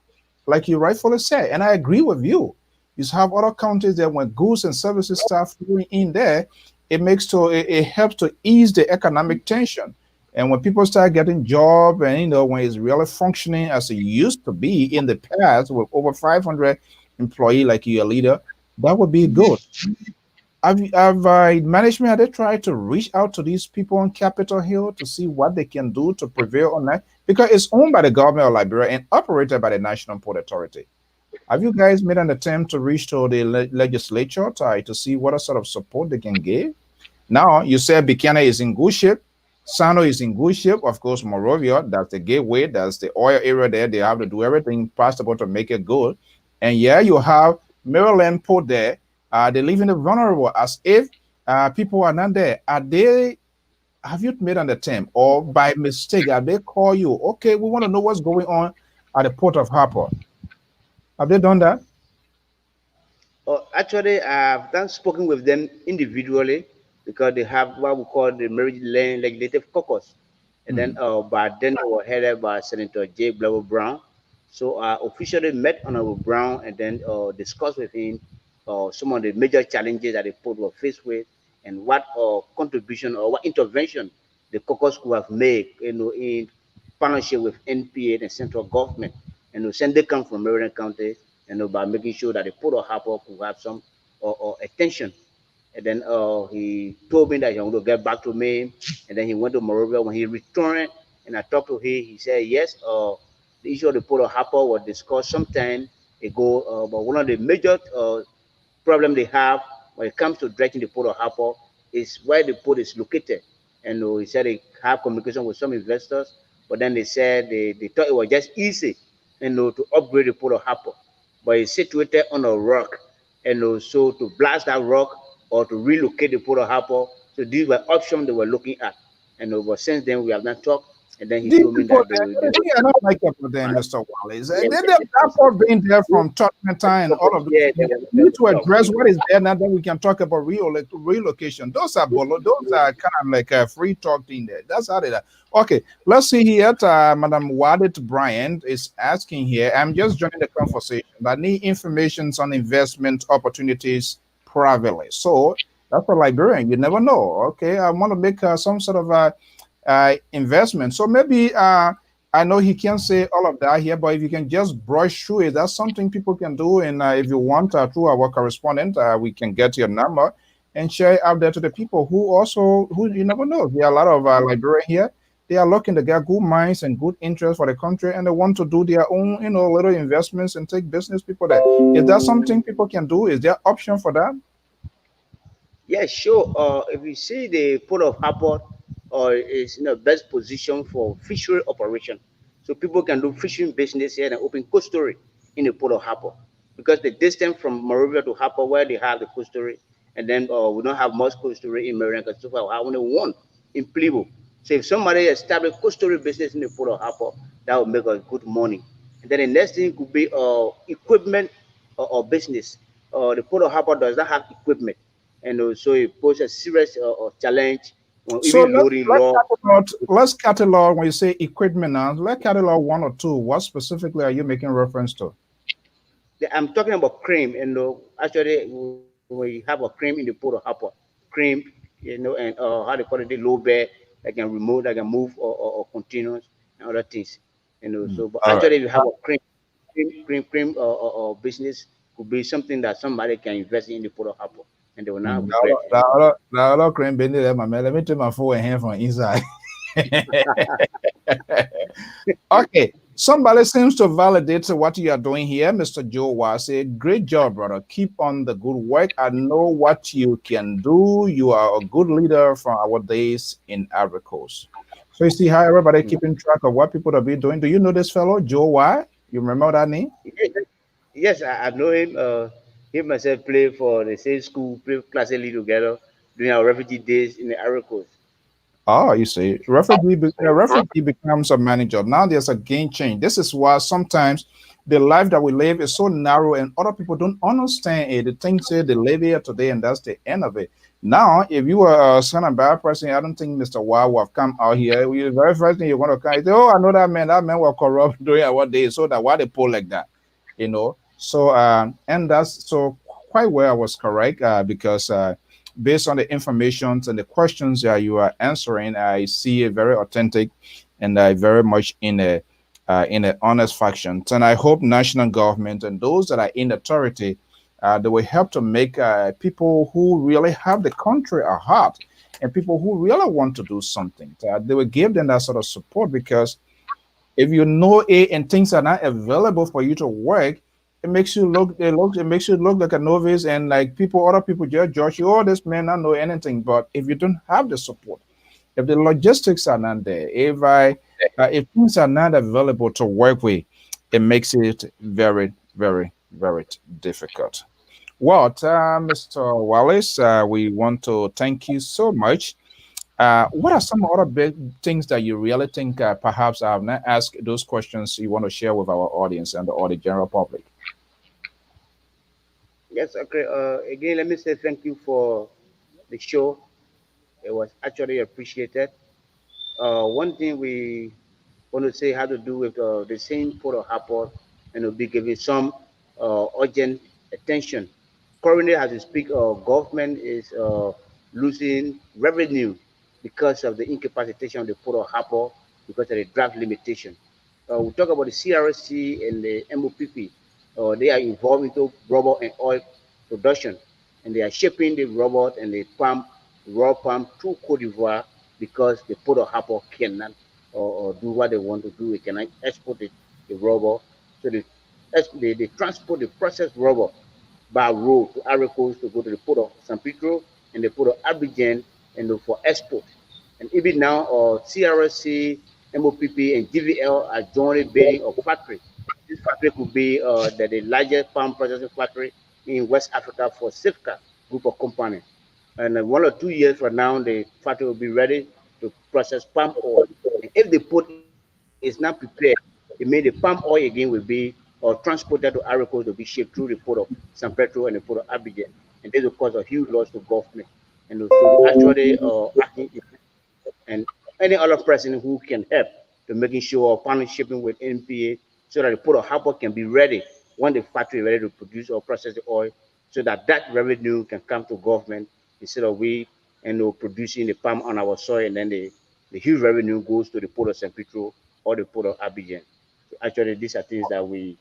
like you rightfully said, and I agree with you. You have other countries that when goods and services start flowing in there, it helps to ease the economic tension. And when people start getting job, and when it's really functioning as it used to be in the past with over 500 employee like your leader, that would be good. Have management had they tried to reach out to these people on Capitol Hill to see what they can do to prevail on that? Because it's owned by the government of Liberia and operated by the National Port Authority. Have you guys made an attempt to reach to the legislature to see what sort of support they can give? Now, you said Buchanan is in good shape. Sano is in good shape. Of course, Morovia, that's the gateway, that's the oil area there. They have to do everything possible to make it good. And yeah, you have Maryland port there. They live in the vulnerable as if people are not there. Have you made an attempt or by mistake, have they call you? Okay, we want to know what's going on at the port of Harper. Have they done that? Actually, I've done spoken with them individually because they have what we call the Maryland Legislative Caucus. And then, but then they were headed by Senator J. Blower Brown. So I officially met Honorable Brown and then discussed with him some of the major challenges that the port were faced with and what contribution or what intervention the caucus could have made, in partnership with NPA and central government. And send they come from Maryland County, by making sure that the port of Harper could have some attention. And then he told me that he wanted to get back to me. And then he went to Morovia. When he returned and I talked to him, he said, yes, the issue of the port of Harper was discussed some time ago. But one of the major problem they have when it comes to dredging the port of Harper is where the port is located. And he said they have communication with some investors, but then they said they thought it was just easy, to upgrade the port of Harper. But it's situated on a rock, and also to blast that rock or to relocate the port of Harper. So these were options they were looking at. And but since then we have not talked. And then he These told me people, that they will. I don't like it for them, Mr. Wallace. Yeah, That part being there from Tottenham and all of those yeah, things. We need to address what is there now. Then we can talk about relocation. Those are kind of like a free talk thing there. That's how they are. Okay, let's see here. Madam Wadit Bryant is asking here. I'm just joining the conversation. I need information on investment opportunities privately. So that's for Liberian. You never know. Okay, I want to make some sort of a investment. So maybe I know he can't say all of that here, but if you can just brush through it, that's something people can do. And if you want, through our correspondent, we can get your number and share it out there to the people who you never know. There are a lot of Liberians here. They are looking to get good minds and good interest for the country, and they want to do their own, little investments and take business people there. Is that something people can do? Is there option for that? Yeah, sure. If you see the port of Harport is in the best position for fishery operation. So people can do fishing business here and open coastery in the port of Harport. Because the distance from Morovia to Harport where they have the coastery, and then we don't have much coastery in Maryland because so far we have only one in Plivo. So if somebody establish coastery business in the port of Harport, that will make us good money. And then the next thing could be equipment or business. The port of Harport does not have equipment, and so it poses a serious challenge on So even loading log. let's catalog when you say equipment now. Let's catalog one or two. What specifically are you making reference to? I'm talking about cream, and actually we have a cream in the port of Harport, cream, and how they call it, the low bed that can remove, that can move or continuous and other things, So, but All right. actually, if you have a cream business, could be something that somebody can invest in the port of Harport, and they will not regret. Now, cream bend there, my man. Let me take my phone and hand from inside. Okay. Somebody seems to validate what you are doing here, Mr. Joe Wase. Great job, brother. Keep on the good work. I know what you can do. You are a good leader from our days in Ivory Coast. So you see how everybody keeping track of what people have been doing. Do you know this fellow, Joe Y? You remember that name? Yes, I know him. He myself play for the same school, play class league together during our refugee days in the Ivory Coast. Oh, you see, refugee becomes a manager. Now there's a game change. This is why sometimes the life that we live is so narrow, and other people don't understand it. They think say they live here today, and that's the end of it. Now, if you are a son of a bad person, I don't think Mr. Wow will have come out here. The very first thing you're going to come, you say, "Oh, I know that man. That man was corrupt during our days." So that why they pull like that, you know. So, and that's so quite where I was correct because. Based on the information and the questions that you are answering, I see a very authentic and very much in a honest faction. And I hope national government and those that are in authority, they will help to make people who really have the country at heart and people who really want to do something. They will give them that sort of support because if you know it and things are not available for you to work, it makes you look like a novice and like people other people just judge you, oh, this man not know anything. But if you don't have the support, if the logistics are not there, if things are not available to work with, it makes it very, very, very difficult. What, Mr. Wallace, we want to thank you so much. What are some other big things that you really think perhaps I have not asked those questions you want to share with our audience and the general public? Yes, okay. Again, let me say thank you for the show. It was actually appreciated. One thing we want to say had to do with the same Port of Harcourt and will be giving some urgent attention. Currently, as we speak, government is losing revenue because of the incapacitation of the Port of Harcourt because of the draft limitation. We talk about the CRC and the MOPP. They are involved into rubber and oil production, and they are shipping the rubber and the palm, raw palm to Cote d'Ivoire because the Port of Harcourt cannot or do what they want to do. It cannot export the rubber. So they transport the processed rubber by road to Aricos to go to the port of San Pedro and the port of Abidjan and for export. And even now, CRSC, MOPP, and GVL are jointly building a factory. This factory could be the largest palm processing factory in West Africa for Safeca group of companies. And 1 or 2 years from now, the factory will be ready to process palm oil. And if the port is not prepared, it means the palm oil again will be transported to Aricos to be shipped through the port of San Pedro and the port of Abidjan. And this will cause a huge loss to government. And so we actually acting and any other person who can help to making sure partnership with NPA so that the port of Harcourt can be ready when the factory is ready to produce or process the oil so that that revenue can come to government instead of we producing the palm on our soil and then the huge revenue goes to the port of St. Petro or the port of Abidjan. So actually, these are things that we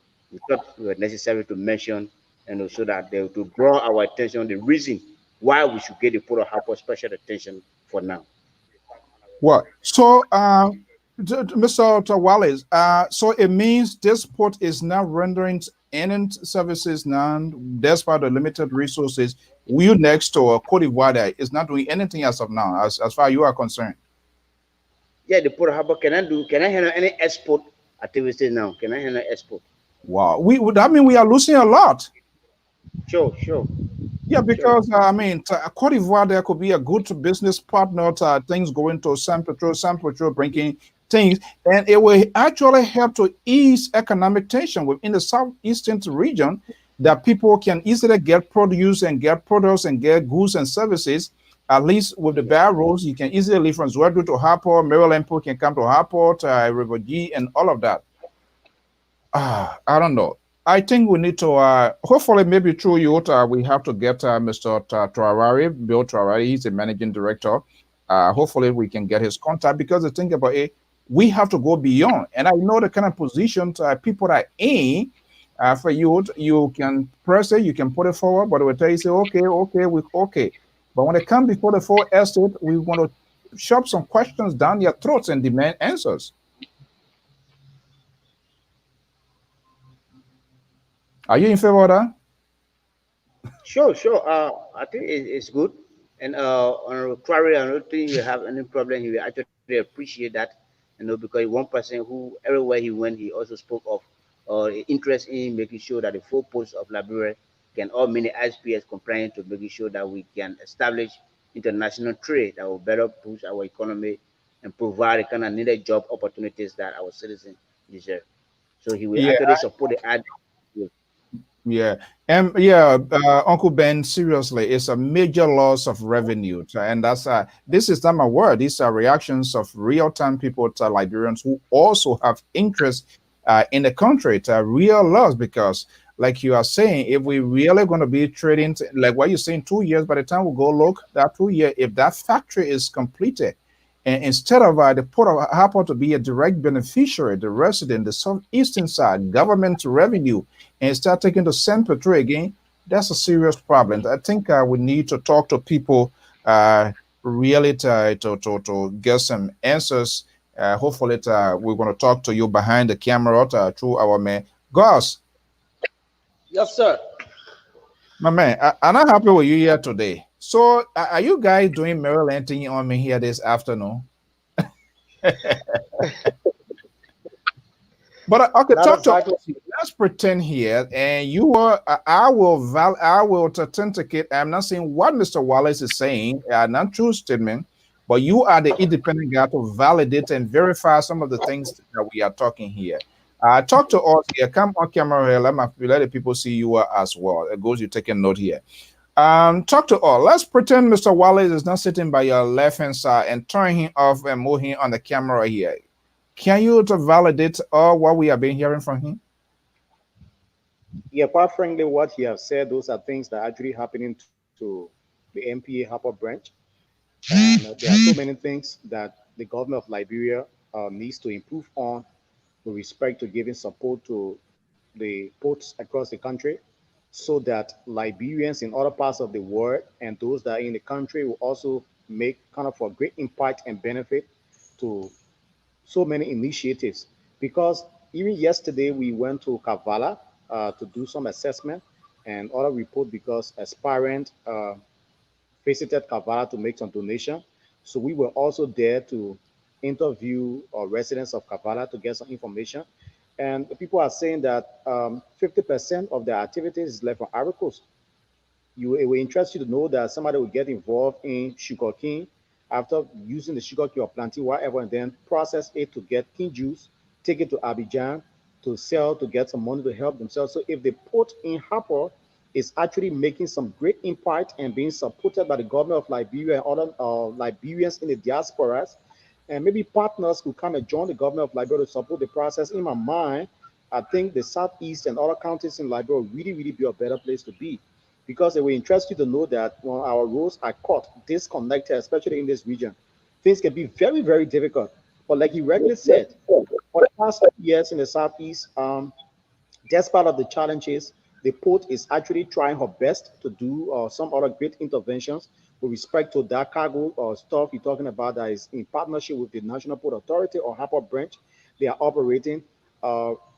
thought were necessary to mention and so that they to draw our attention the reason why we should get the port of Harcourt special attention for now. What? So, Mr. Wallace, so it means this port is now rendering any services now, despite the limited resources. We next to Cote d'Ivoire is not doing anything as of now, as far as you are concerned. Yeah, the Port Harbour can I handle any export activities now? Can I handle export? Wow, we would that mean we are losing a lot. Sure, sure, Yeah, sure. because I mean, Cote d'Ivoire, there could be a good business partner to things going to San Petro bringing things, and it will actually help to ease economic tension within the southeastern region. That people can easily get produce and get products and get goods and services. At least with the Yeah. bad roads, you can easily leave from Zwerdo to Harport, Maryland people can come to Harport, River G, and all of that. I don't know. I think we need to, hopefully, maybe through you, we have to get Mr. Traoré, Bill Traoré. He's the managing director. Hopefully, we can get his contact because the thing about it, we have to go beyond. And I know the kind of positions people are in. For you, you can press it, you can put it forward, but it will tell you, say, okay, okay, okay. But when it comes before the full estate, we want to shove some questions down your throats and demand answers. Are you in favor of that? Sure, sure. I think it's good. And on Quarry, I don't think you have any problem. He will actually appreciate that, because one person who everywhere he went, he also spoke of interest in making sure that the four posts of Liberia can all many SPS compliant to making sure that we can establish international trade that will better push our economy and provide the kind of needed job opportunities that our citizens deserve. So he will Yeah, actually support the ad. yeah, and yeah, Uncle Ben. Seriously, it's a major loss of revenue, and that's this is not my word. These are reactions of real-time people, to Liberians who also have interest in the country. It's a real loss because, like you are saying, if we really going to be trading, like what you're saying, 2 years. By the time we go look, that 2 year, if that factory is completed, and instead of the Port of Harcourt to be a direct beneficiary, the resident, the southeastern side, government revenue, and start taking the St. Petro again, that's a serious problem. I think we need to talk to people really to get some answers. Hopefully, we're going to talk to you behind the camera through our man. Gus, Yes, sir. my man, I'm not happy with you here today. So, are you guys doing Maryland thing on me here this afternoon? But okay, Not talk to us. exactly. Let's pretend here, and you are. I will authenticate. I'm not saying what Mr. Wallace is saying, not true statement, but you are the independent guy to validate and verify some of the things that we are talking here. Talk to us here. Come on camera here. Let the people see you as well. It goes. You taking note here. Talk to all. Let's pretend Mr. Wallace is not sitting by your left hand side and turn him off and move him on the camera here. Can you to validate all what we have been hearing from him? Yeah, quite frankly, what you have said, those are things that are actually happening to the MPA Harper branch. And there are so many things that the government of Liberia needs to improve on with respect to giving support to the ports across the country so that Liberians in other parts of the world and those that are in the country will also make kind of a great impact and benefit to so many initiatives. Because even yesterday we went to Kavala to do some assessment and other report because as parent visited Kavala to make some donation. So we were also there to interview residents of Kavala to get some information. And people are saying that 50% of their activities is left on Ivory Coast. It will interest you to know that somebody will get involved in sugarcane after using the sugarcane or plantain, whatever, and then process it to get cane juice, take it to Abidjan to sell to get some money to help themselves. So if they put in Harper is actually making some great impact and being supported by the government of Liberia and other Liberians in the diasporas, and maybe partners who come and join the government of Liberia to support the process. In my mind, I think the Southeast and other counties in Liberia will really, really be a better place to be because it will interest you to know that when our roads are caught, disconnected, especially in this region, things can be very, very difficult. But like you regularly said, for the past 2 years in the Southeast, despite of the challenges, the port is actually trying her best to do some other great interventions with respect to that cargo or stuff you're talking about that is in partnership with the National Port Authority or Harper Branch. They are operating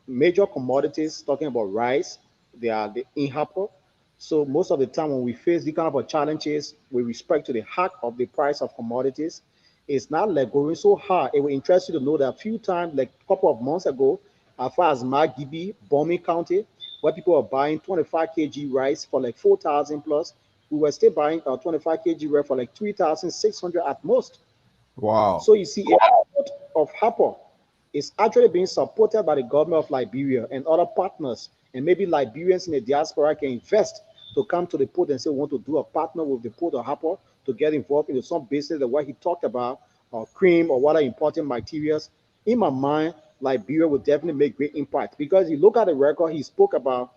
major commodities, talking about rice. They are in Harper. So most of the time when we face the kind of challenges with respect to the hike of the price of commodities, it's not like going so hard. It will interest you to know that a few times, like a couple of months ago, as far as Margibi, Bombay County, where people are buying 25 kg rice for like 4,000 plus, we were still buying 25 kg rice for like 3,600 at most. Wow. So you see, a port of Harper is actually being supported by the government of Liberia and other partners, and maybe Liberians in the diaspora can invest to come to the port and say we want to do a partner with the port of Harper to get involved in some business that what he talked about, or cream or what are important materials. In my mind, Liberia will definitely make great impact because you look at the record he spoke about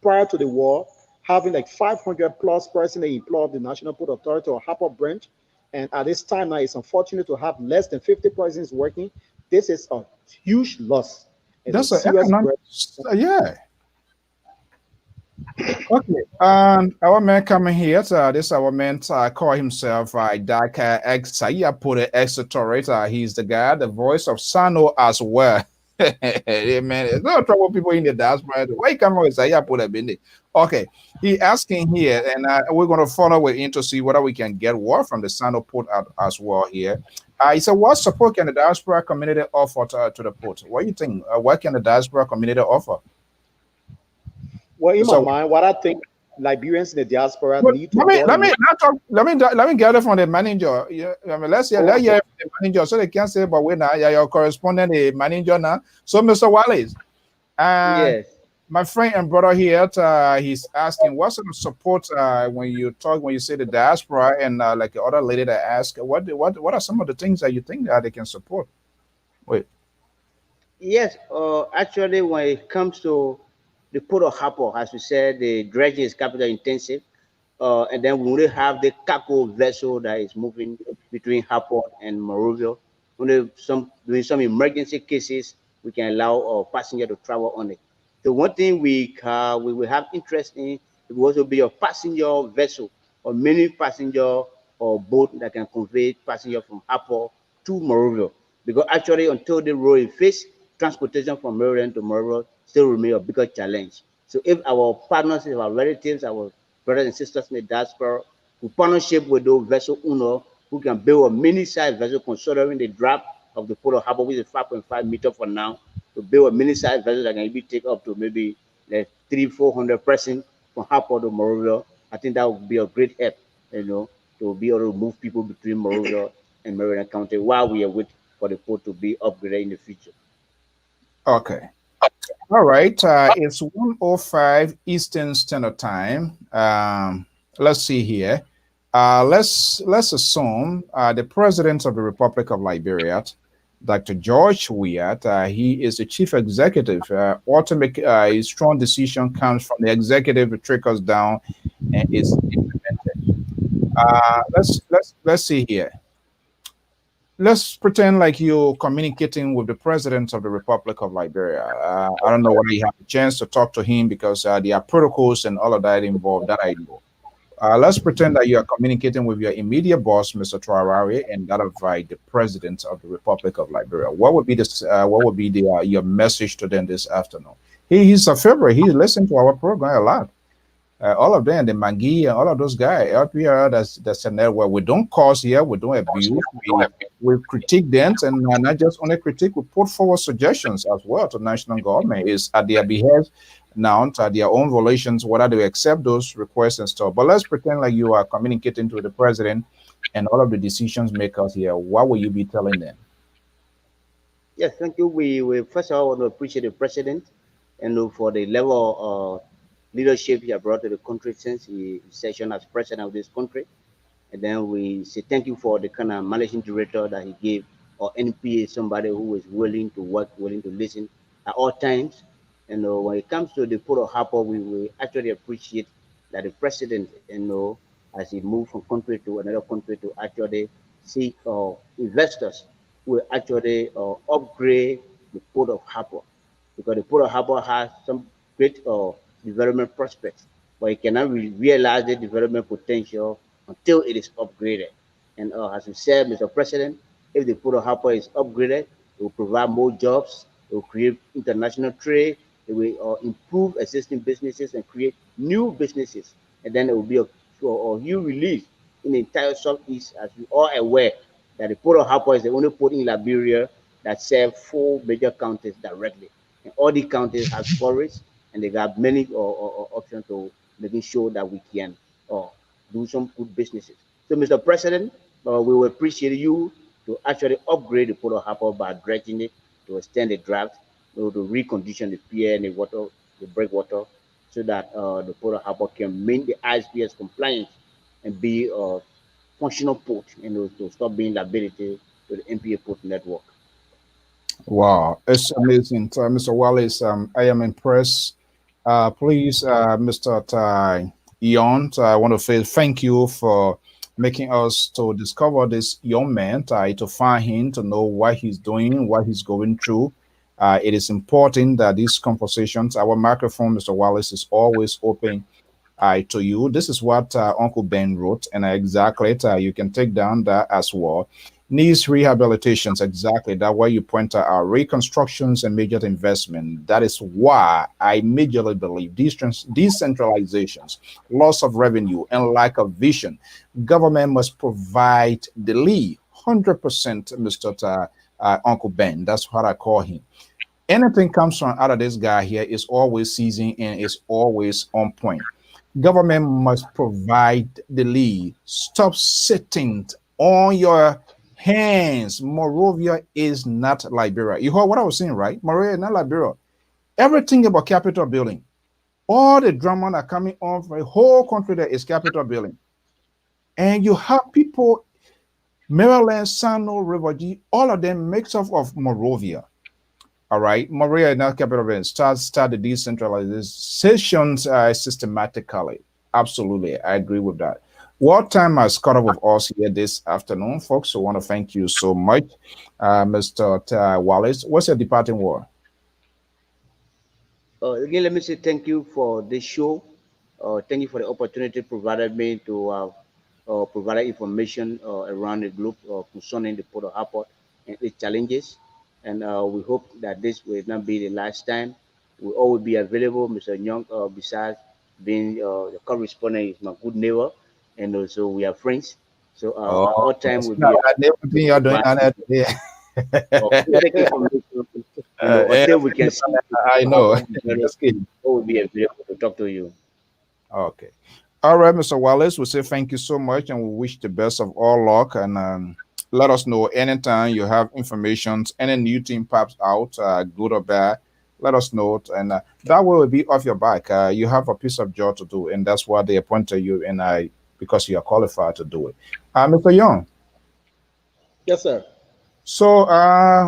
prior to the war, having like 500 plus person employed the National Port Authority or Harper branch. And at this time now, it's unfortunate to have less than 50 persons working. This is a huge loss. It's a That's an serious economic. Yeah. Okay. Our man coming here. This our man call himself Daka X Saya put it etc. He's the guy, the voice of Sano as well. Yeah, man, there's no trouble people in the diaspora. Why you come with Saya put a bindi? Okay. He asking here, and we're gonna follow with him to see whether we can get word from the Sano port out as well here. He said, what support can the diaspora community offer to the port? What do you think? What can the diaspora community offer? Well, in my mind, what I think Liberians in the diaspora But need to fall in love. let me get it from the manager. Yeah, I mean, let's Oh, hear okay. from the manager so they can say, but we're now your correspondent, the manager now. So, Mr. Wallace, and Yes. my friend and brother here, he's asking what sort of support when you say the diaspora and like the other lady that asked, what are some of the things that you think that they can support? Wait, Yes, actually, when it comes to the port of Harper, as we said, the dredging is capital intensive. And then we only have the cargo vessel that is moving between Harper and Monrovia. Only some during some emergency cases, we can allow a passenger to travel on it. The one thing we will have interest in, it will also be a passenger vessel or mini passenger or boat that can convey passenger from Harper to Monrovia. Because actually, until the road is fixed, transportation from Maryland to Monrovia still remain a bigger challenge. So if our partners, if our relatives, our brothers and sisters in the diaspora who partnership with those vessel owner who can build a mini-sized vessel considering the draft of the Port of Harbor, which is 5.5 meter for now, to build a mini-sized vessel that can maybe take up to maybe like 300-400 persons from Harbor to Monrovia. I think that would be a great help, to be able to move people between Monrovia and Maryland County while we are waiting for the port to be upgraded in the future. okay. All right, it's 1:05 Eastern Standard Time. Let's see here. Let's assume the President of the Republic of Liberia, Dr. George Weah, he is the chief executive. Ultimate, a strong decision comes from the executive, it trickles down, and is implemented. Let's see here. Let's pretend like you're communicating with the president of the Republic of Liberia. I don't know whether you have a chance to talk to him because there are protocols and all of that involved that I know. Let's pretend that you are communicating with your immediate boss, Mr. Traoré, and that of the president of the Republic of Liberia. What would be this? What would be the your message to them this afternoon? He's a favorite. He listened to our program a lot. All of them, the Mangi and all of those guys, LPR, that's a network. We don't cause here, we don't abuse, we critique them, and not just only critique, we put forward suggestions as well to national government. Is at their behest now, at their own volitions, whether they accept those requests and stuff. But let's pretend like you are communicating to the president and all of the decisions makers here. What will you be telling them? Yes, thank you. We first of all want to appreciate the president and for the level of leadership he has brought to the country since he session as president of this country. And then we say thank you for the kind of managing director that he gave, or NPA, somebody who is willing to work, willing to listen at all times. And when it comes to the Port of Harper, we actually appreciate that the president, as he moved from country to another country to actually seek investors will actually upgrade the Port of Harper, because the Port of Harper has some great development prospects, but it cannot realize the development potential until it is upgraded. And as you said, Mr. President, if the Port of Harper is upgraded, it will provide more jobs, it will create international trade, it will improve existing businesses and create new businesses. And then it will be a huge relief in the entire Southeast, as we are aware that the Port of Harper is the only port in Liberia that serves 4 major counties directly. And all the counties have forests, and they got many options to making sure that we can do some good businesses. So, Mr. President, we will appreciate you to actually upgrade the Port of Harper by dredging it to extend the draft, to recondition the pier and the water, the breakwater, so that the Port of Harper can meet the ISPS compliance and be a functional port, to stop being liability to the MPA port network. Wow, it's amazing, Mr. Wallace. I am impressed. Please, Mr. Ion, I want to say thank you for making us to discover this young man, to find him, to know what he's doing, what he's going through. It is important that these conversations, our microphone, Mr. Wallace, is always open to you. This is what Uncle Ben wrote, and exactly, you can take down that as well. Needs rehabilitations, exactly. That way you point out our reconstructions and major investment. That is why I majorly believe these decentralizations, loss of revenue, and lack of vision. Government must provide the lead, 100%, Mr. Uncle Ben. That's what I call him. Anything comes from out of this guy here is always seasoned and is always on point. Government must provide the lead. Stop sitting on your hands. Morovia is not Liberia. You heard what I was saying, right? Morovia is not Liberia. Everything about capital building. All the drama that coming on from the whole country there is capital building. And you have people, Maryland, Sano, Rivergy, all of them mix up of Morovia. All right, Morovia is not capital building. Start the decentralization systematically. Absolutely, I agree with that. What time has caught up with us here this afternoon, folks? So I want to thank you so much, Mr. Wallace. What's your departing word? Again, let me say thank you for this show. Thank you for the opportunity provided me to provide information around the globe concerning the Port of Harcourt and its challenges. And we hope that this will not be the last time. We will always be available, Mr. Young, besides being the correspondent, is my good neighbor, and also we are friends. So at all time will be everything you're doing on that. Yeah. until we can see. I know. Just kidding. Will be available to talk to you. Okay. All right, Mr. Wallace, we say thank you so much and we wish the best of all luck. And let us know anytime you have information, any new team pops out, good or bad, let us know. And that will be off your back. You have a piece of job to do, and that's why they appointed you and because you are qualified to do it. Mr. Young. Yes, sir. So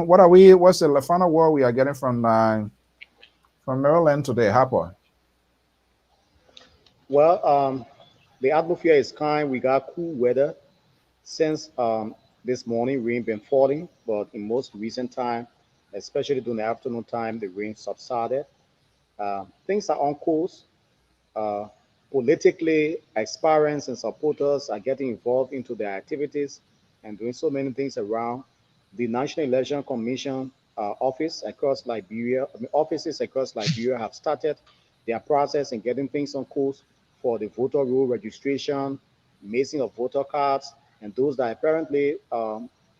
what's the final word we are getting from Maryland today, Harper? Well, the atmosphere is kind. We got cool weather since this morning. Rain been falling, but in most recent time, especially during the afternoon time, the rain subsided. Things are on course. Politically, aspirants and supporters are getting involved into their activities and doing so many things around. The National Election Commission offices across Liberia have started their process in getting things on course for the voter roll registration, missing of voter cards, and those that apparently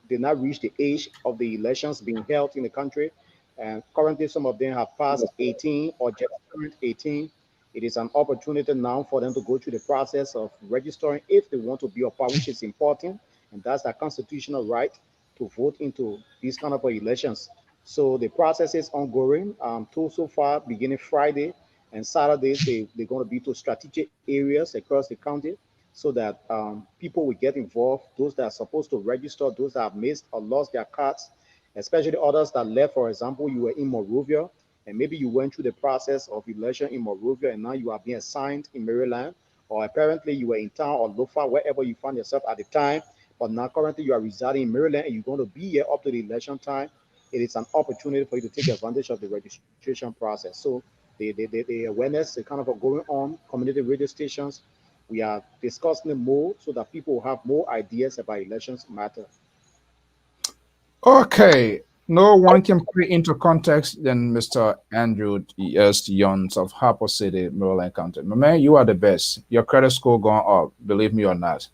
did not reach the age of the elections being held in the country. And currently, some of them have passed 18 or just turned 18. It is an opportunity now for them to go through the process of registering if they want to be a part, which is important, and that's their constitutional right to vote into these kind of elections. So the process is ongoing. Till so far, beginning Friday and Saturdays, they're going to be to strategic areas across the county so that people will get involved, those that are supposed to register, those that have missed or lost their cards, especially others that left. For example, you were in Morovia, and maybe you went through the process of election in Morovia, and now you are being assigned in Maryland, or apparently you were in town or Lofa, wherever you found yourself at the time, but now currently you are residing in Maryland and you're going to be here up to the election time. It is an opportunity for you to take advantage of the registration process. So the awareness is kind of going on, community radio stations. We are discussing it more so that people will have more ideas about elections matter. Okay. No one can put it into context than Mr. Andrew S. Youngs of Harper City, Maryland County. My man, you are the best. Your credit score gone up, believe me or not.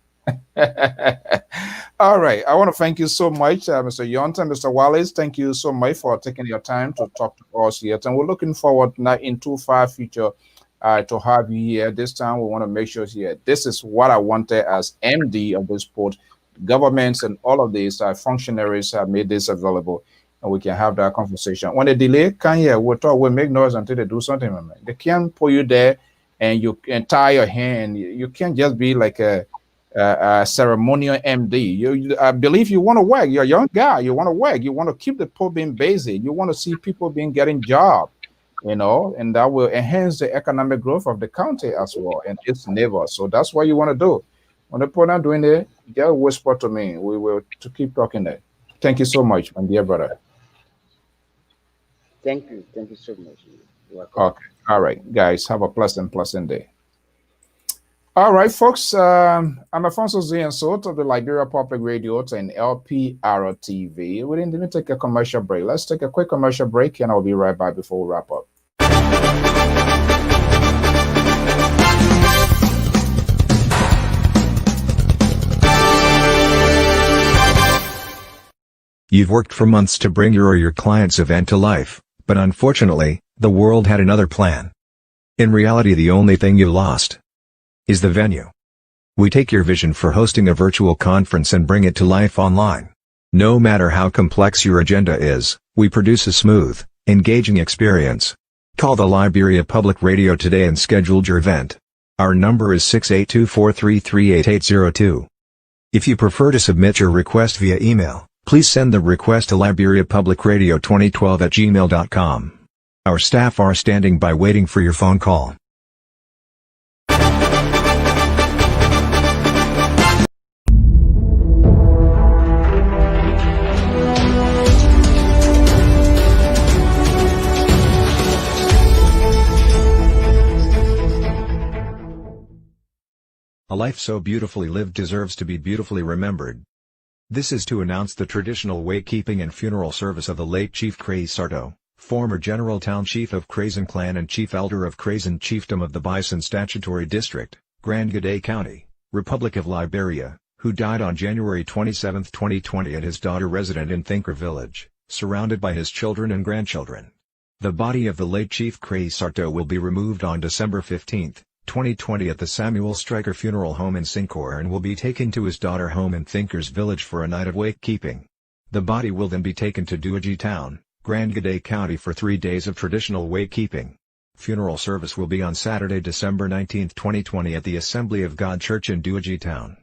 All right. I want to thank you so much, Mr. Youngs and Mr. Wallace. Thank you so much for taking your time to talk to us here. And we're looking forward now in too far future to have you here. This time we want to make sure here, this is what I wanted as MD of this port. Governments and all of these functionaries have made this available. And we can have that conversation. When they delay, we'll make noise until they do something. Man. They can't put you there and you can tie your hand. You can't just be like a ceremonial MD. I believe you want to work. You're a young guy. You want to work. You want to keep the poor being busy. You want to see people getting jobs, and that will enhance the economic growth of the county as well and its neighbors. So that's what you want to do. When the people not doing it, just whisper to me. We will to keep talking there. Thank you so much, my dear brother. Thank you. Thank you so much. Okay. All right, guys. Have a pleasant day. All right, folks. I'm Alfonso Zienso of the Liberia Public Radio and LPR TV. We didn't even take a commercial break. Let's take a quick commercial break, and I'll be right back before we wrap up. You've worked for months to bring your or your client's event to life, but unfortunately, the world had another plan. In reality, the only thing you lost is the venue. We take your vision for hosting a virtual conference and bring it to life online. No matter how complex your agenda is, we produce a smooth, engaging experience. Call the Liberia Public Radio today and schedule your event. Our number is 682-433-8802. If you prefer to submit your request via email, please send the request to liberiapublicradio2012@gmail.com. Our staff are standing by waiting for your phone call. A life so beautifully lived deserves to be beautifully remembered. This is to announce the traditional wake-keeping and funeral service of the late Chief Crazy Sarto, former General Town Chief of Crazon Clan and Chief Elder of Crazon Chiefdom of the Bison Statutory District, Grand Gade County, Republic of Liberia, who died on January 27, 2020 at his daughter resident in Thinker Village, surrounded by his children and grandchildren. The body of the late Chief Crazy Sarto will be removed on December 15, 2020 at the Samuel Stryker Funeral Home in Sincor and will be taken to his daughter home in Thinkers Village for a night of wake-keeping. The body will then be taken to Duaji Town, Grand Gade County for 3 days of traditional wake-keeping. Funeral service will be on Saturday, December 19, 2020 at the Assembly of God Church in Duaji Town.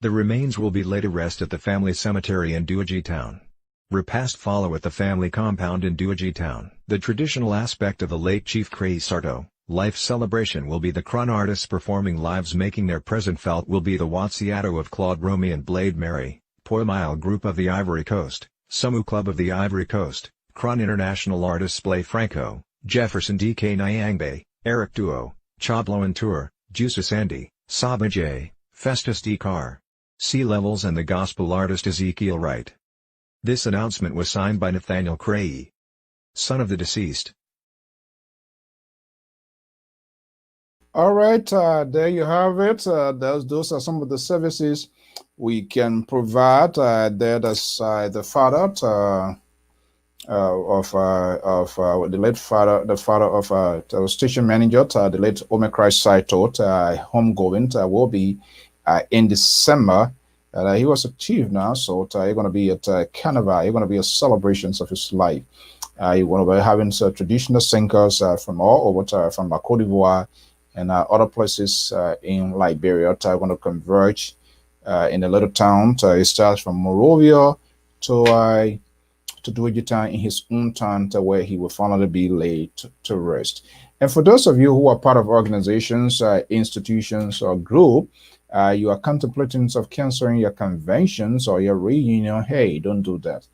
The remains will be laid to rest at the family cemetery in Duaji Town. Repast follow at the family compound in Duaji Town. The traditional aspect of the late Chief Crazy Sarto life celebration will be the Kron artists performing lives making their present felt will be the Watsiato of Claude Romy and Blade Mary, Poimile Group of the Ivory Coast, Sumu Club of the Ivory Coast, Kron International Artists Blay Franco, Jefferson DK Nyangbe, Eric Duo, Chablo and Tour, Juice Sandy, Saba J, Festus D. Carr, Sea Levels and the gospel artist Ezekiel Wright. This announcement was signed by Nathaniel Crazy, son of the deceased. All right, there you have it. Those are some of the services we can provide. There's the father of the late father, the father of the station manager, the late Omicron Saito, homegoing will be in December. He was a chief now, so you're going to be at Carnival. You're going to be a celebrations of his life. You're going to be having traditional singers from all over, from Côte d'Ivoire and other places in Liberia. Are going to converge in a little town. It starts from Monrovia to Duaji Town in his own town, where he will finally be laid to rest. And for those of you who are part of organizations, institutions, or group, you are contemplating of canceling your conventions or your reunion, hey, don't do that.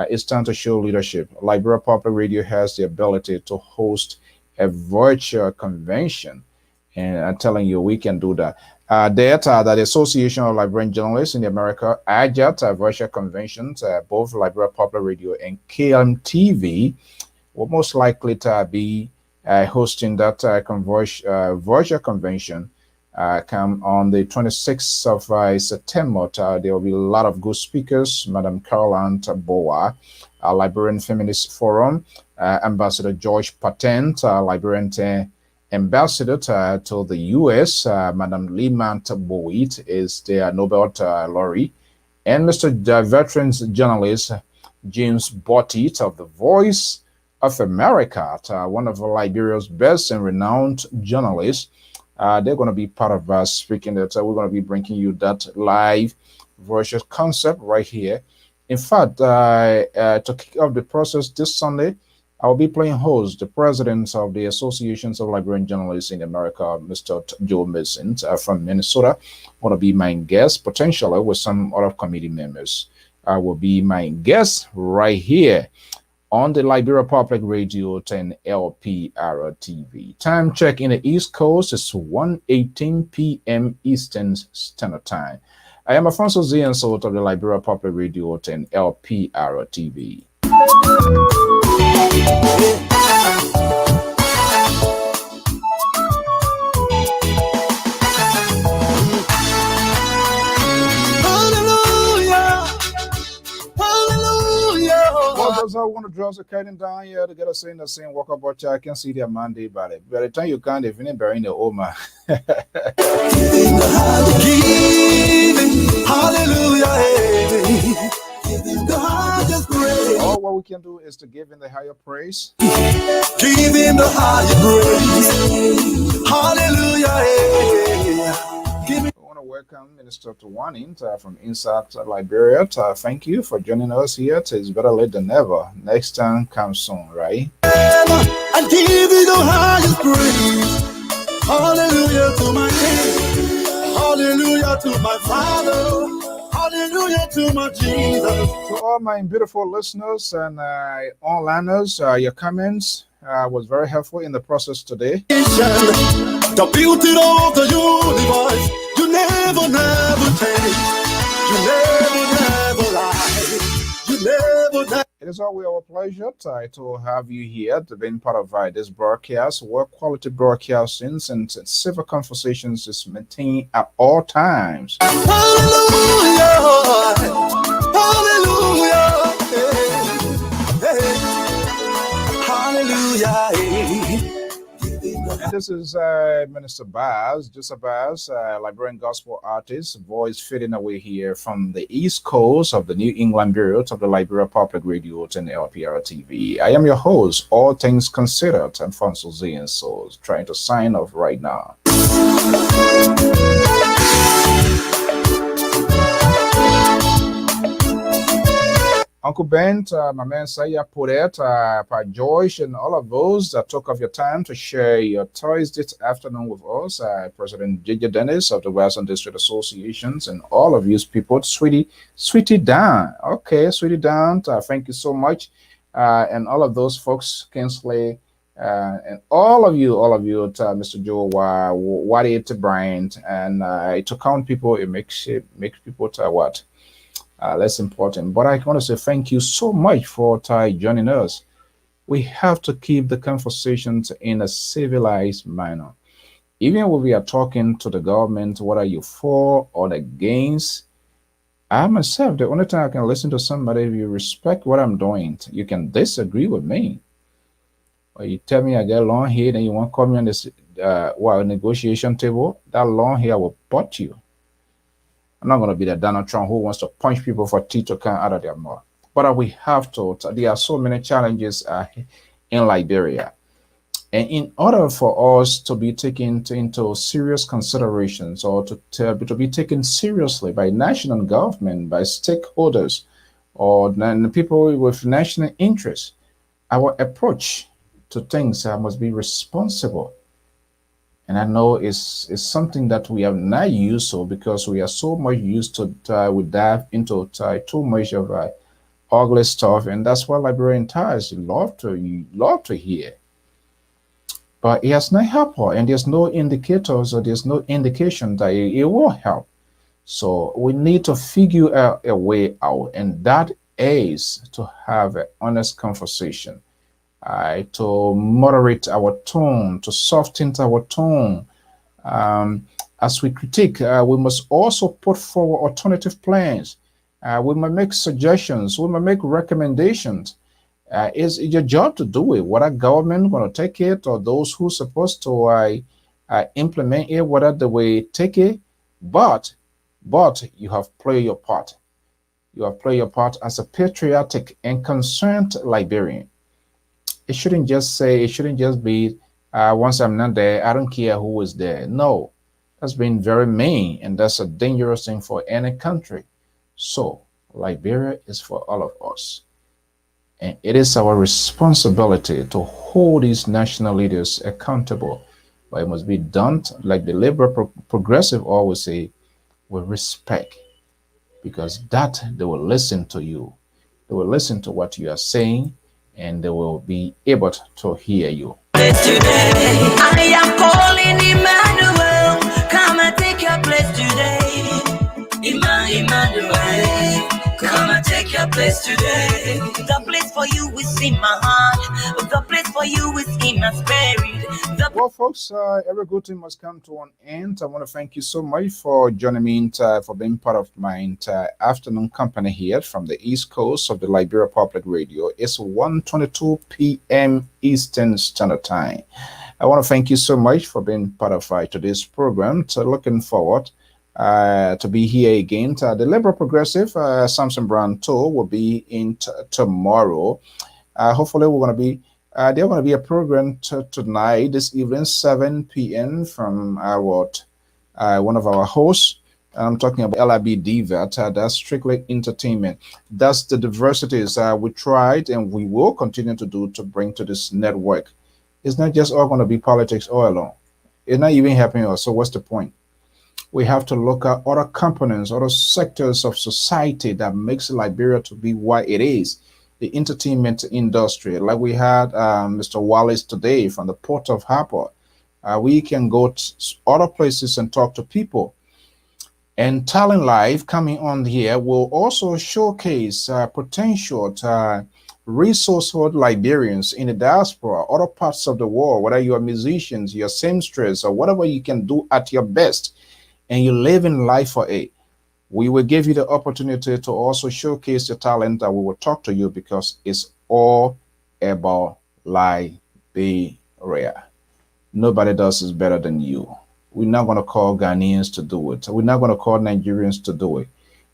It's time to show leadership. Liberia Public Radio has the ability to host a virtual convention, and I'm telling you, we can do that. That the Association of Liberian Journalists in America, AJAT, virtual conventions, both Liberia Public Radio and KMTV will most likely to be hosting that virtual convention come on the 26th of September. There will be a lot of good speakers. Madam Caroline Boa, Liberian Feminist Forum, Ambassador George Patent, Liberian Ambassador to the U.S., Madam Limant Boit is their Nobel laureate, and Mr. Veterans journalist James Bottit of The Voice of America, one of Liberia's best and renowned journalists. They're going to be part of us speaking that. We're going to be bringing you that live virtual concept right here. In fact, to kick off the process this Sunday, I'll be playing host, the president of the Associations of Liberian Journalists in America, Mr. Joe Mason from Minnesota, will be my guest, potentially with some other committee members. Will be my guest right here on the Liberia Public Radio 10 LPR TV. Time check in the East Coast is 1:18 p.m. Eastern Standard Time. I am Alfonso Zienso of the Liberia Public Radio 10 LPR TV. Hallelujah, hallelujah. For those who want to draw the curtain down here to get us in the same walk about I can see their Monday by the time you can't even bury in the Oma. Hallelujah. The highest praise. All what we can do is to give in the higher praise. Give him the highest praise. Hallelujah. Give I want to welcome Minister Tawanin from inside Liberia. Thank you for joining us here. It's better late than never. Next time comes soon, right? I give you the highest praise. Hallelujah to my King. Hallelujah to my Father. Hallelujah to my Jesus. To all my beautiful listeners and onliners, your comments was very helpful in the process today. The beauty of the universe, you never change. You never lie. You never. It is always our pleasure to have you here to be part of this broadcast, where quality broadcasting and civil conversations is maintained at all times. Hallelujah! Hallelujah! Hey, hey. Hallelujah! Hey. And this is Minister Baz, Joseph Baz, Liberian gospel artist, voice fading away here from the East Coast of the New England Bureau of the Liberia Public Radio and LPR TV. I am your host, all things considered, and Alfonso Z and Souls, trying to sign off right now. Uncle Bent, my man Saya Puret, Pa Joyce, and all of those that took off your time to share your toys this afternoon with us, President J.J. Dennis of the Western District Associations, and all of you people, Sweetie Dan. Okay, Sweetie Dan, thank you so much. And all of those folks, Kinsley, and all of you, Mr. Joe, Wadi to Brian, and to count people, it makes people what? Less important. But I want to say thank you so much for joining us. We have to keep the conversations in a civilized manner. Even when we are talking to the government, what are you for or against? I myself, the only time I can listen to somebody, if you respect what I'm doing, you can disagree with me. Or you tell me I get long hair, then you want to call me on this negotiation table, that long hair will butt you. I'm not going to be the Donald Trump who wants to punch people for teeth to come out of their mouth. But we have to. There are so many challenges in Liberia. And in order for us to be taken into serious considerations or to be taken seriously by national government, by stakeholders, or then people with national interest, our approach to things must be responsible. And I know it's something that we have not used so because we are so much used to we dive into too much of ugly stuff, and that's what Liberian ties love to hear. But it has not helped her, and there's no indicators or there's no indication that it will help. So we need to figure out a way out, and that is to have an honest conversation. To moderate our tone, to soften our tone. As we critique, we must also put forward alternative plans. We might make suggestions, we might make recommendations. It's your job to do it. Whether government going to take it or those who are supposed to implement it, whether they will take it, but you have played your part. You have played your part as a patriotic and concerned Liberian. It shouldn't just be, once I'm not there, I don't care who is there. No, that's been very mean, and that's a dangerous thing for any country. So, Liberia is for all of us. And it is our responsibility to hold these national leaders accountable. But it must be done, like the Liberal Progressive always say, with respect. Because that, they will listen to you. They will listen to what you are saying, and they will be able to hear you. Today, I am calling Emmanuel, come and take your place today. Emmanuel, come and take your the place today. The place for you is in my heart. The place for you is in my spirit. Well, folks, every good thing must come to an end. I want to thank you so much for joining me, for being part of my afternoon company here from the East Coast of the Liberia Public Radio. It's 1:22 p.m. Eastern Standard Time. I want to thank you so much for being part of today's program. So looking forward to be here again. The Liberal Progressive Samson Brown tour will be in tomorrow. Hopefully, we're going to be. There's going to be a program tonight, this evening, 7 p.m. from one of our hosts. I'm talking about LIB Diva. That's strictly entertainment. That's the diversities we tried and we will continue to do to bring to this network. It's not just all going to be politics all along. It's not even happening. So what's the point? We have to look at other components, other sectors of society that makes Liberia to be what it is. The entertainment industry, like we had Mr. Wallace today from the Port of Harper. We can go to other places and talk to people. And Talent Live coming on here will also showcase potential resourceful Liberians in the diaspora, other parts of the world, whether you are musicians, you're seamstress, or whatever you can do at your best, and you live in life for it. We will give you the opportunity to also showcase your talent that we will talk to you because it's all about Liberia. Nobody does it better than you. We're not going to call Ghanaians to do it. We're not going to call Nigerians to do it.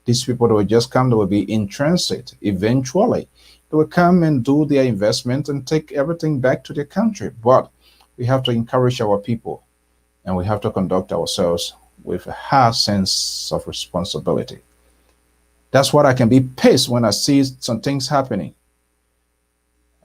These people that will just come, they will be in transit. Eventually, they will come and do their investment and take everything back to their country. But we have to encourage our people and we have to conduct ourselves with a high sense of responsibility. That's what I can be pissed when I see some things happening.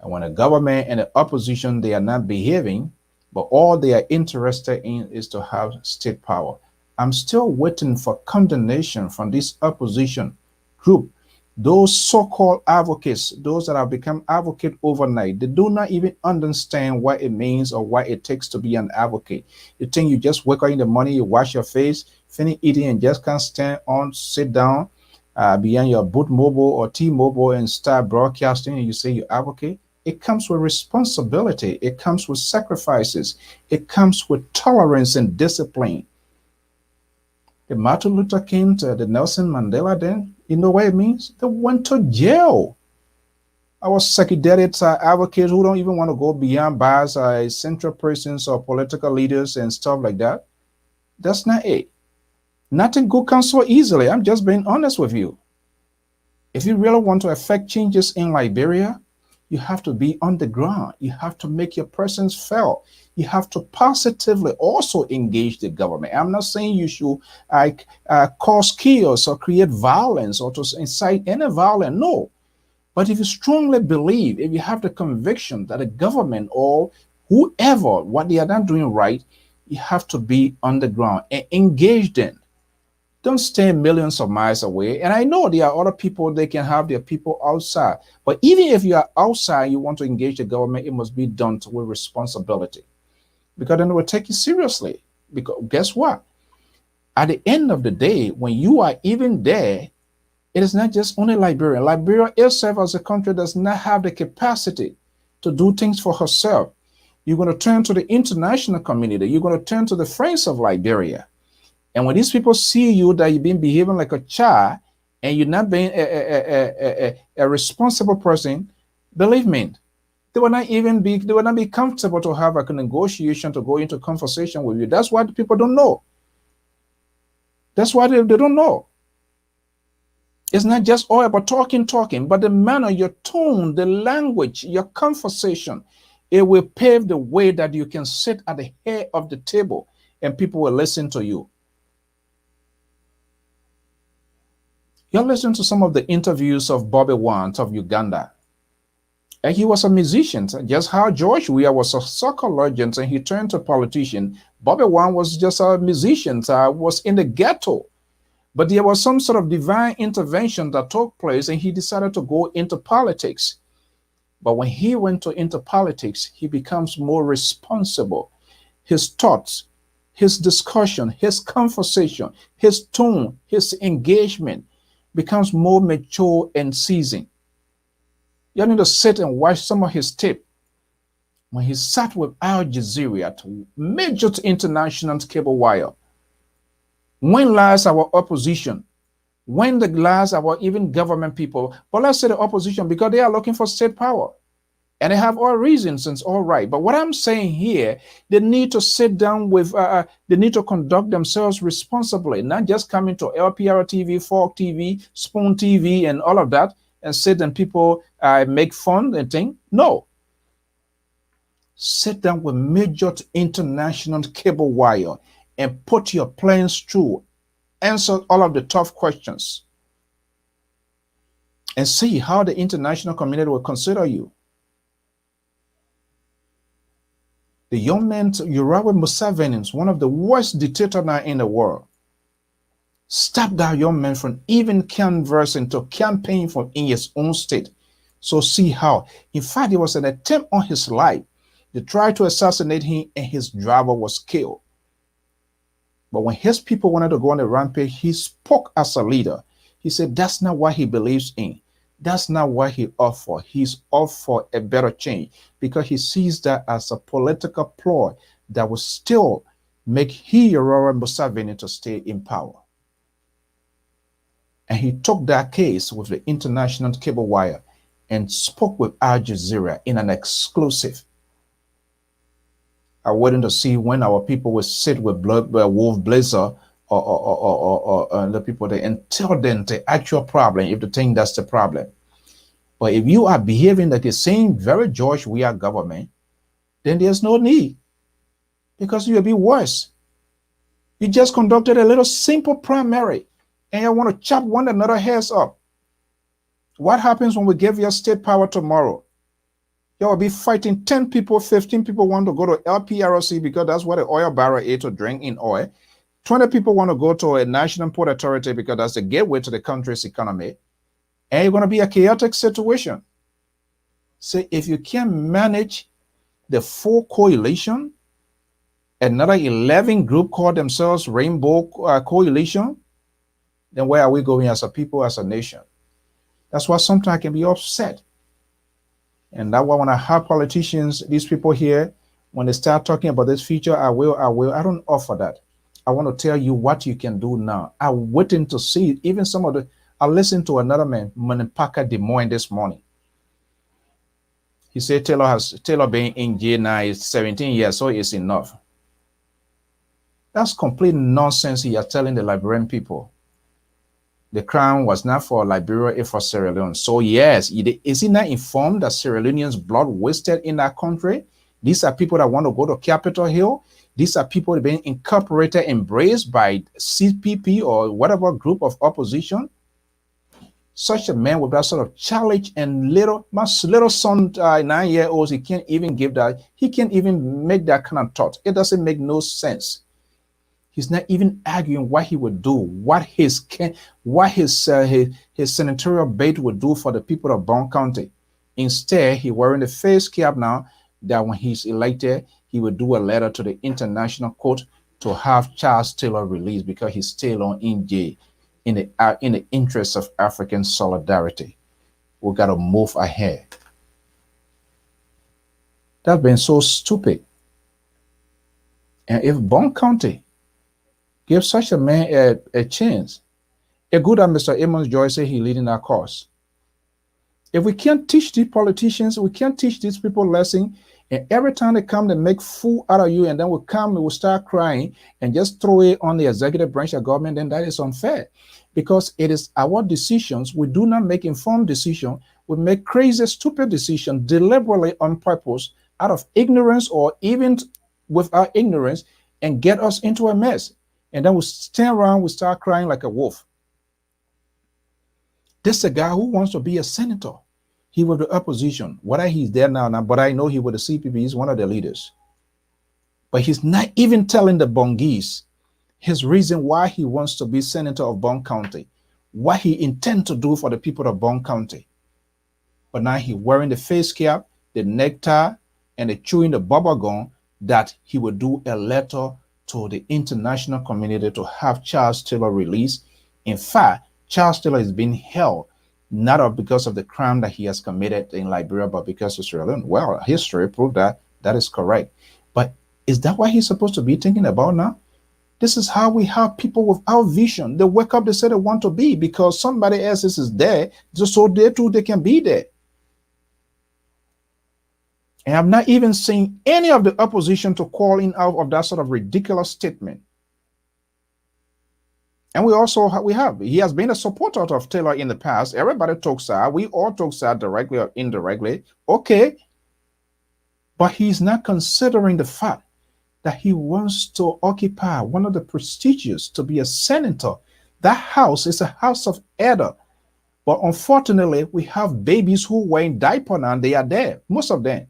And when the government and the opposition, they are not behaving, but all they are interested in is to have state power. I'm still waiting for condemnation from this opposition group. Those so-called advocates, those that have become advocate overnight, they do not even understand what it means or what it takes to be an advocate. You think you just wake up in the morning, you wash your face, finish eating, and just can't sit down behind your Boot Mobile or T-Mobile and start broadcasting and you say you advocate? It comes with responsibility. It comes with sacrifices. It comes with tolerance and discipline. The Martin Luther King, the Nelson Mandela, then, you know what it means? They went to jail. Our psychedelic advocates who don't even want to go beyond bars, central persons or political leaders and stuff like that. That's not it. Nothing good comes so easily. I'm just being honest with you. If you really want to affect changes in Liberia, you have to be on the ground. You have to make your presence felt. You have to positively also engage the government. I'm not saying you should cause chaos or create violence or to incite any violence. No. But if you strongly believe, if you have the conviction that the government or whoever, what they are not doing right, you have to be on the ground and engage them. Don't stay millions of miles away. And I know there are other people, they can have their people outside. But even if you are outside, you want to engage the government, it must be done with responsibility. Because then they will take you seriously. Because guess what? At the end of the day, when you are even there, it is not just only Liberia. Liberia itself as a country does not have the capacity to do things for herself. You're going to turn to the international community. You're going to turn to the friends of Liberia. And when these people see you that you've been behaving like a child and you're not being a responsible person, believe me, they will not be comfortable to have a negotiation, to go into conversation with you. That's why people don't know. That's why they don't know. It's not just all about talking, but the manner, your tone, the language, your conversation, it will pave the way that you can sit at the head of the table and people will listen to you. You're listening to some of the interviews of Bobby Wine of Uganda. And he was a musician, just how George Weah was a soccer legend and he turned to politician. Bobby Wine was just a musician, was in the ghetto. But there was some sort of divine intervention that took place and he decided to go into politics. But when he went into politics, he becomes more responsible. His thoughts, his discussion, his conversation, his tone, his engagement becomes more mature and seasoned. You need to sit and watch some of his tape when he sat with Al Jazeera, major international cable wire. When last our opposition, when the last our even government people, but let's say the opposition, because they are looking for state power. And they have all reasons, and it's all right. But what I'm saying here, they need to sit down with, they need to conduct themselves responsibly, not just coming to LPR TV, Fork TV, Spoon TV, and all of that, and sit and people make fun and think. No. Sit down with major international cable wire and put your plans through. Answer all of the tough questions. And see how the international community will consider you. The young man, Yoweri Museveni, is one of the worst dictators now in the world. Stop that young man from even conversing to campaign for in his own state. So see how. In fact, there was an attempt on his life. They tried to assassinate him and his driver was killed. But when his people wanted to go on a rampage, he spoke as a leader. He said that's not what he believes in. That's not what he offered. He's offered a better change because he sees that as a political ploy that will still make Yoweri Museveni to stay in power. And he took that case with the international cable wire and spoke with Al Jazeera in an exclusive. I'm waiting to see when our people will sit with Wolf Blazer or the people there and tell them the actual problem if they think that's the problem. But if you are behaving like the same very George we are government, then there's no need because you'll be worse. You just conducted a little simple primary and you want to chop one another heads up. What happens when we give you state power tomorrow? You will be fighting 10 people, 15 people want to go to LPRC because that's what the oil barrel is to drink in oil. 20 people want to go to a national port authority because that's the gateway to the country's economy. And you're going to be a chaotic situation. So if you can't manage the full coalition, another 11 group call themselves Rainbow Coalition, then where are we going as a people, as a nation? That's why sometimes I can be upset. And that's why when I have politicians, these people here, when they start talking about this future, I will. I don't offer that. I want to tell you what you can do now. I'm waiting to see it. Even some of the, I listened to another man, Manipaka Des Moines this morning. He said Taylor being in jail now is 17 years, so it's enough. That's complete nonsense he is telling the Liberian people. The crown was not for Liberia, it's for Sierra Leone. So yes, is he not informed that Sierra Leoneans' blood wasted in that country? These are people that want to go to Capitol Hill. These are people being incorporated, embraced by CPP or whatever group of opposition. Such a man with that sort of challenge and my little son, 9-year-olds, he can't even give that. He can't even make that kind of thought. It doesn't make no sense. He's not even arguing what he would do, what his senatorial bid would do for the people of Bond County. Instead, he wearing the face cap now that when he's elected, he would do a letter to the international court to have Charles Taylor released because he's still on in jail in the interest of African solidarity. We got to move ahead. That's been so stupid. And if Bond County give such a man a chance, a good as Mr. Amos Joyce said, he leading our cause. If we can't teach these politicians, we can't teach these people lesson, and every time they come, they make fool out of you, and then we come and we start crying and just throw it on the executive branch of government, then that is unfair. Because it is our decisions. We do not make informed decisions. We make crazy, stupid decisions deliberately on purpose, out of ignorance or even without ignorance, and get us into a mess. And then we stand around, we start crying like a wolf. This is a guy who wants to be a senator. He was the opposition. Whether he's there now, but I know he was the CPP. He's one of the leaders. But he's not even telling the Bongese his reason why he wants to be senator of Bond County, what he intends to do for the people of Bond County. But now he's wearing the face cap, the necktie, and the chewing the bubble gum that he would do a letter to the international community to have Charles Taylor released. In fact, Charles Taylor is being held not because of the crime that he has committed in Liberia, but because of Sierra Leone. Well, history proved that that is correct. But is that what he's supposed to be thinking about now? This is how we have people without vision. They wake up, they say they want to be because somebody else is there, just so they too they can be there. And I've not even seen any of the opposition to calling out of that sort of ridiculous statement. And he has been a supporter of Taylor in the past. Everybody talks that. We all talk that directly or indirectly. Okay. But he's not considering the fact that he wants to occupy one of the prestigious to be a senator. That house is a house of Edda. But unfortunately, we have babies who were in diaper now and they are there, most of them.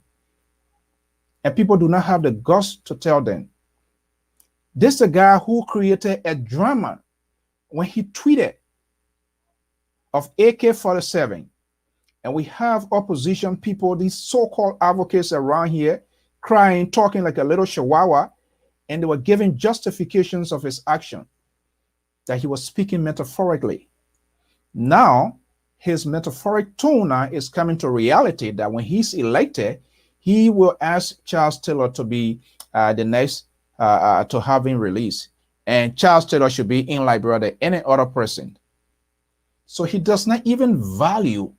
And people do not have the guts to tell them. This is a guy who created a drama when he tweeted of AK-47. And we have opposition people, these so-called advocates around here, crying, talking like a little chihuahua, and they were giving justifications of his action, that he was speaking metaphorically. Now, his metaphoric tone now is coming to reality that when he's elected, he will ask Charles Taylor to be the next to have him released. And Charles Taylor should be in Liberia than any other person. So he does not even value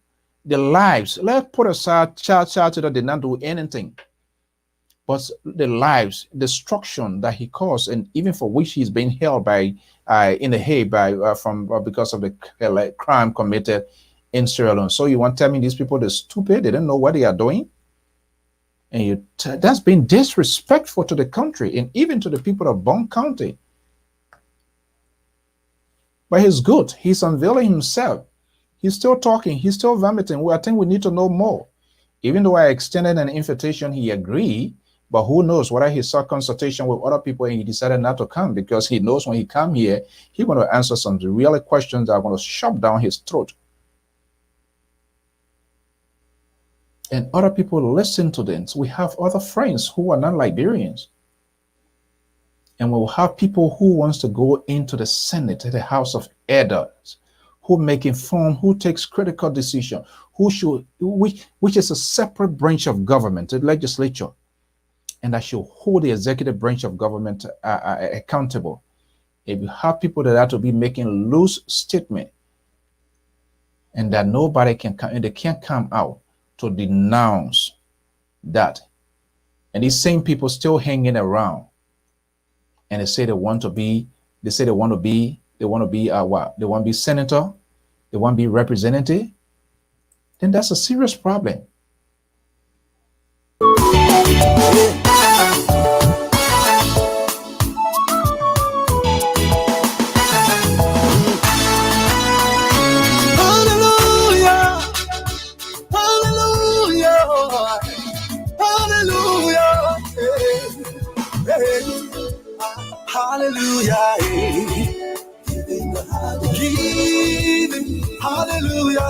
the lives. Let's put aside Charles Taylor did not do anything. But the lives, destruction that he caused, and even for which he's being held by in the Hague because of the crime committed in Sierra Leone. So you want to tell me these people, they're stupid, they don't know what they are doing? And that's been disrespectful to the country and even to the people of Bond County. But he's good. He's unveiling himself. He's still talking. He's still vomiting. Well, I think we need to know more. Even though I extended an invitation, he agreed. But who knows whether he sought consultation with other people and he decided not to come, because he knows when he come here, he's going to answer some real questions that are going to shove down his throat. And other people listen to them. So we have other friends who are not Liberians. And we'll have people who wants to go into the Senate, the House of Elders, who make informed, who takes critical decision, which is a separate branch of government, the legislature, and that should hold the executive branch of government accountable. If you have people that have to be making loose statement, and that nobody can come, and they can't come out to denounce that, and these same people still hanging around, and they say they want to be what? They want to be senator, they want to be representative, then that's a serious problem. Hallelujah, giving, hallelujah,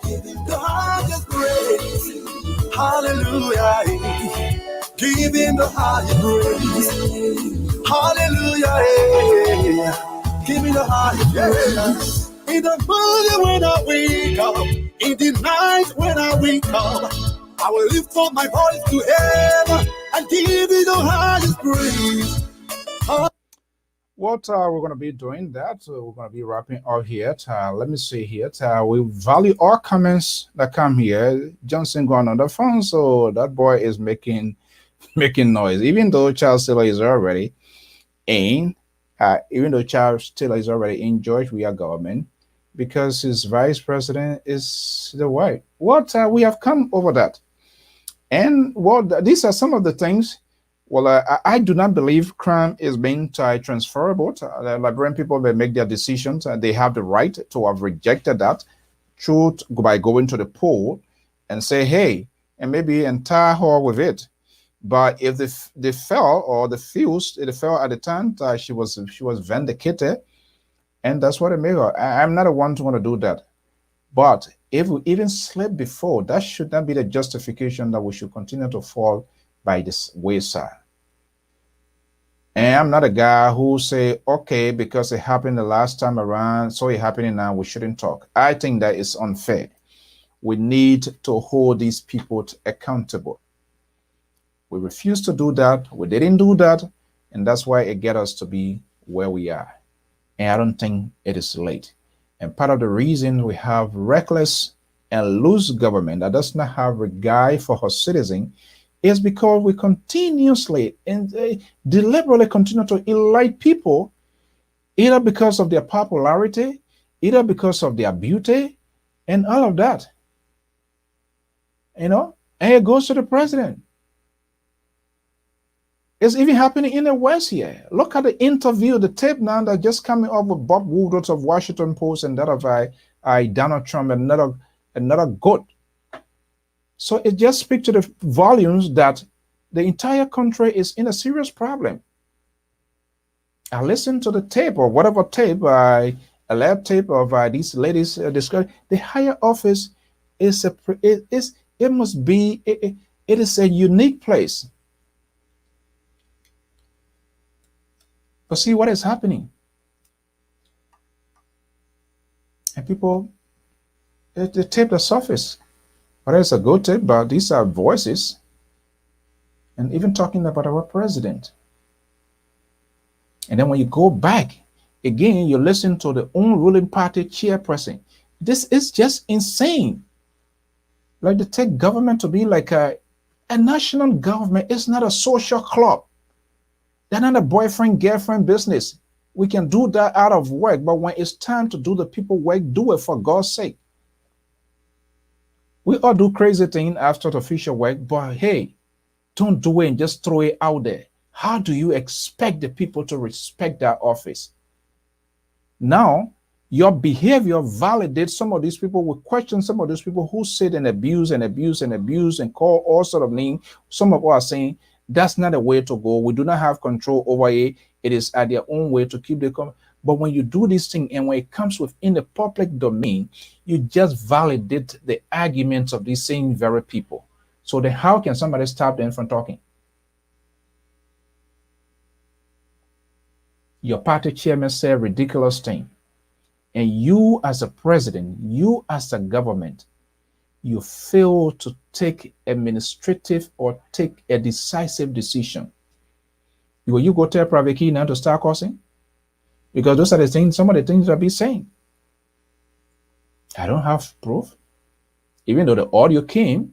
giving the highest praise, hallelujah, giving the highest praise, hallelujah, giving the highest praise. In the morning when I wake up, in the night when I wake up, I will lift up my voice to heaven and give you the highest praise. What we're going to be doing that, we're going to be wrapping up here. Let me see here. We value all comments that come here. Johnson going on the phone, so that boy is making noise. Even though Charles Taylor is already in, George Weah government, because his vice president is the white. We have come over that, and these are some of the things. Well, I do not believe crime is being transferable. The Liberian people may make their decisions, and they have the right to have rejected that by going to the poll and say, hey, and maybe entire her with it. But if they fell or they fell at the time, she was vindicated, and that's what it made her. I'm not the one to want to do that. But if we even slept before, that should not be the justification that we should continue to fall by this wayside. And I'm not a guy who say, okay, because it happened the last time around, so it happening now, we shouldn't talk. I think that is unfair. We need to hold these people accountable. We refuse to do that. We didn't do that. And that's why it get us to be where we are. And I don't think it is late. And part of the reason we have reckless and loose government that does not have regard for her citizen is because we continuously and deliberately continue to elect people, either because of their popularity, either because of their beauty, and all of that. And it goes to the president. It's even happening in the West here. Look at the interview, the tape now that just coming up with Bob Woodward of Washington Post and that of Donald Trump, another goat. So it just speaks to the volumes that the entire country is in a serious problem. I listened to the tape or whatever tape, a lab tape of these ladies describe the higher office is it must be it is a unique place. But see what is happening. And people, the tape the surface. But it's a good tape, but these are voices. And even talking about our president. And then when you go back, again, you listen to the own ruling party chairperson. This is just insane. Like to take government to be like a national government. It's not a social club. They're not a boyfriend-girlfriend business. We can do that out of work, but when it's time to do the people work, do it for God's sake. We all do crazy things after the official work, but hey, don't do it and just throw it out there. How do you expect the people to respect that office? Now, your behavior validates some of these people. Will question some of those people who sit and abuse and abuse and abuse and call all sort of names. Some of us are saying that's not a way to go. We do not have control over it. It is at their own way to keep the. But when you do this thing and when it comes within the public domain, you just validate the arguments of these same very people. So then how can somebody stop them from talking? Your party chairman said ridiculous thing. And you as a president, you as a government, you fail to take administrative or take a decisive decision. Will you go tell Private Key now to start cursing? Because those are the things, some of the things I'll be saying. I don't have proof. Even though the audio came,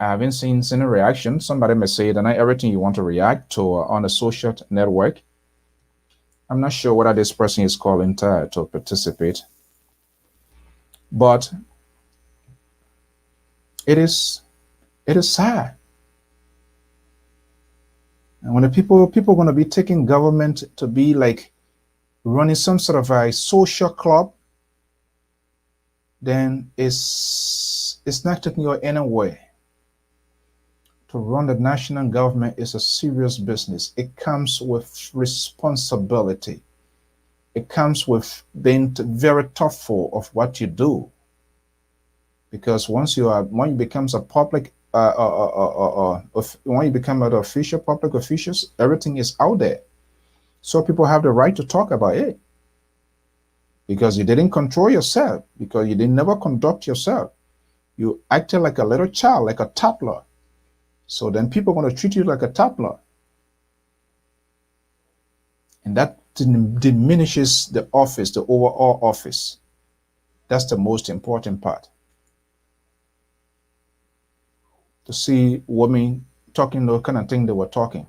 I haven't seen any reaction. Somebody may say that not everything you want to react to on a social network. I'm not sure whether this person is calling to participate. But it is sad. And when the people are going to be taking government to be like running some sort of a social club, then it's not taking you anywhere. To run the national government is a serious business. It comes with responsibility. It comes with being very thoughtful of what you do. Because when you becomes a public, when you become an official, public officials, everything is out there. So people have the right to talk about it. Because you didn't control yourself, because you didn't never conduct yourself. You acted like a little child, like a toddler. So then people are going to treat you like a toddler. And that diminishes the office, the overall office. That's the most important part. To see women talking the kind of thing they were talking.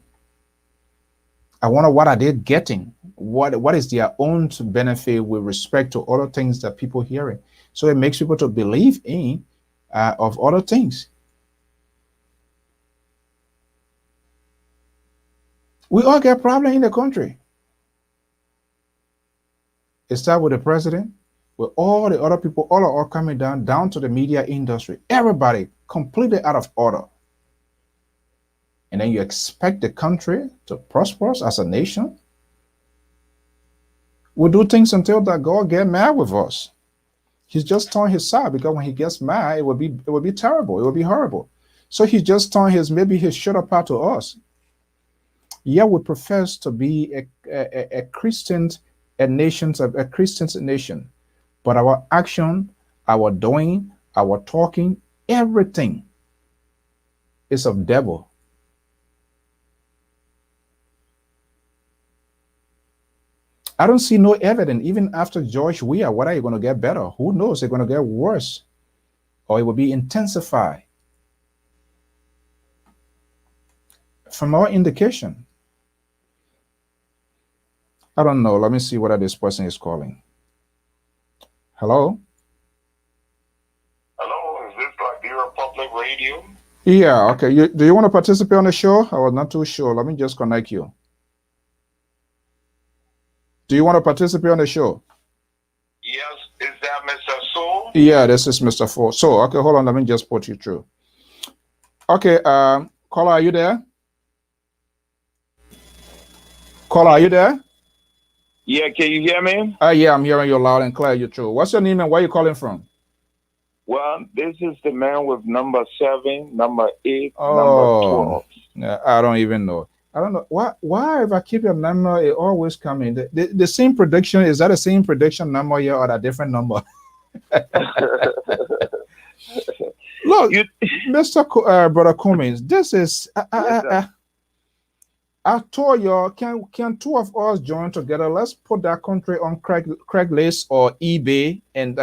I wonder what are they getting? What is their own benefit with respect to other things that people hearing? So it makes people to believe in of other things. We all get problems in the country. It starts with the president, with all the other people, all are all coming down to the media industry. Everybody completely out of order. And then you expect the country to prosper as a nation? We'll do things until that God get mad with us. He's just on his side, because when he gets mad, it will be terrible. It will be horrible. So he's just throwing maybe his shoulder part to us. Yeah, we profess to be a Christian, a Christian nation, but our action, our doing, our talking, everything is of devil. I don't see no evidence, even after George Weah, whether you're going to get better. Who knows? They're going to get worse or it will be intensified. From our indication, I don't know. Let me see whether this person is calling. Hello? Hello, is this Liberia Public Radio? Yeah, okay. Do you want to participate on the show? I was not too sure. Let me just connect you. Do you want to participate on the show? Yes, is that Mr. Soul? Yeah, this is Mr. Ford. So, okay, hold on. Let me just put you through. Okay, caller, are you there? Caller, are you there? Yeah, can you hear me? Yeah, I'm hearing you loud and clear. You through. What's your name and where are you calling from? Well, this is the man with number 7, number 8, Oh, number 12. Yeah, I don't even know. I don't know why if I keep your number, it always come in. The same prediction, is that the same prediction number here or a different number? Look, Mr. Brother Cummings, this is I told you, can two of us join together? Let's put that country on Craigslist or eBay and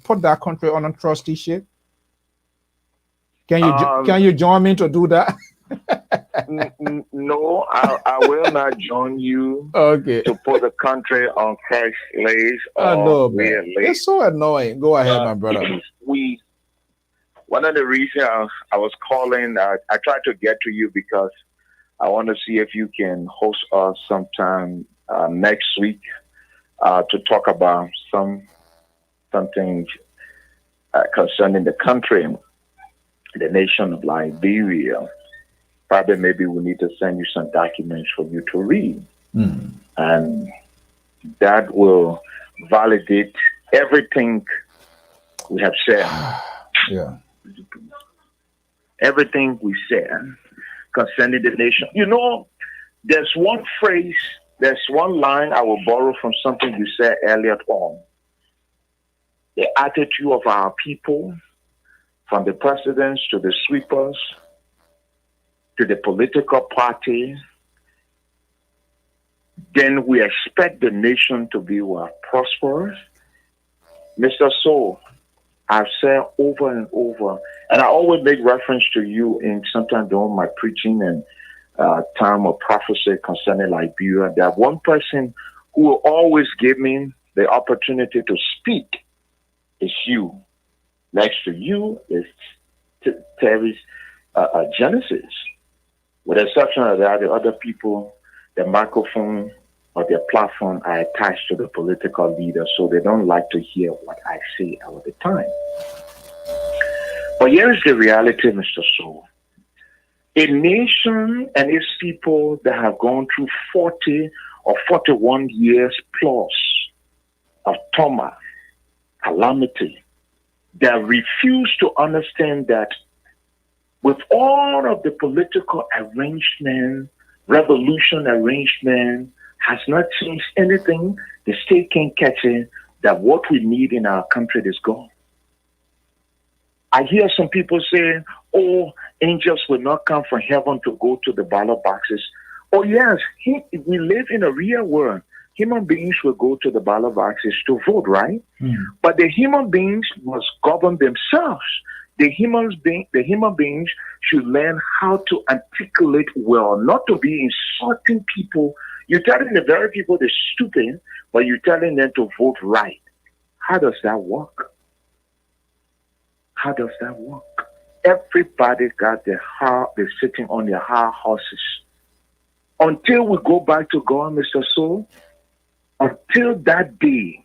put that country on a trusteeship. Can you join me to do that? No, I will not join you. Okay. To put the country on Craigslist. I know, man. It's so annoying. Go ahead, my brother. One of the reasons I was calling, I tried to get to you because I want to see if you can host us sometime next week to talk about something concerning the country, the nation of Liberia. Probably maybe we need to send you some documents for you to read. And that will validate everything we have said. Yeah. Everything we said concerning the nation. You know, there's one phrase, there's one line I will borrow from something you said earlier on. The attitude of our people, from the presidents to the sweepers, to the political party, then we expect the nation to be prosperous. Mr. Soul, I've said over and over, and I always make reference to you in sometimes during my preaching and time of prophecy concerning Liberia, that one person who will always give me the opportunity to speak is you. Next to you is Terry's Genesis. With the exception of that, the other people, the microphone or their platform are attached to the political leader, so they don't like to hear what I say all the time. But here is the reality, Mr. Soul. A nation and its people that have gone through 40 or 41 years plus of trauma, calamity, that refuse to understand that with all of the political arrangement, revolution arrangement, has not changed anything. The state can't catch it, that what we need in our country is gone. I hear some people saying, oh, angels will not come from heaven to go to the ballot boxes. Oh, yes, we live in a real world. Human beings will go to the ballot boxes to vote, right? But the human beings must govern themselves. The human beings should learn how to articulate well, not to be insulting people. You're telling the very people they're stupid, but you're telling them to vote right. How does that work? How does that work? Everybody got they're sitting on their high horses. Until we go back to God, Mr. Soul, until that day,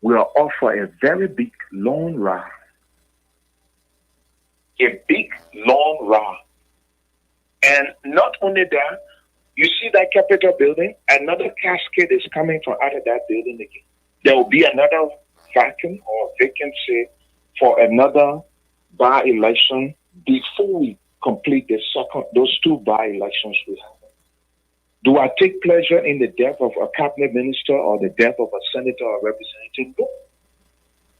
we are offered a very big long ride. A big long ride. And not only that, you see that Capitol building, another cascade is coming from out of that building again. There will be another vacuum or vacancy for another by-election before we complete those two by-elections we have. Do I take pleasure in the death of a cabinet minister or the death of a senator or representative? No.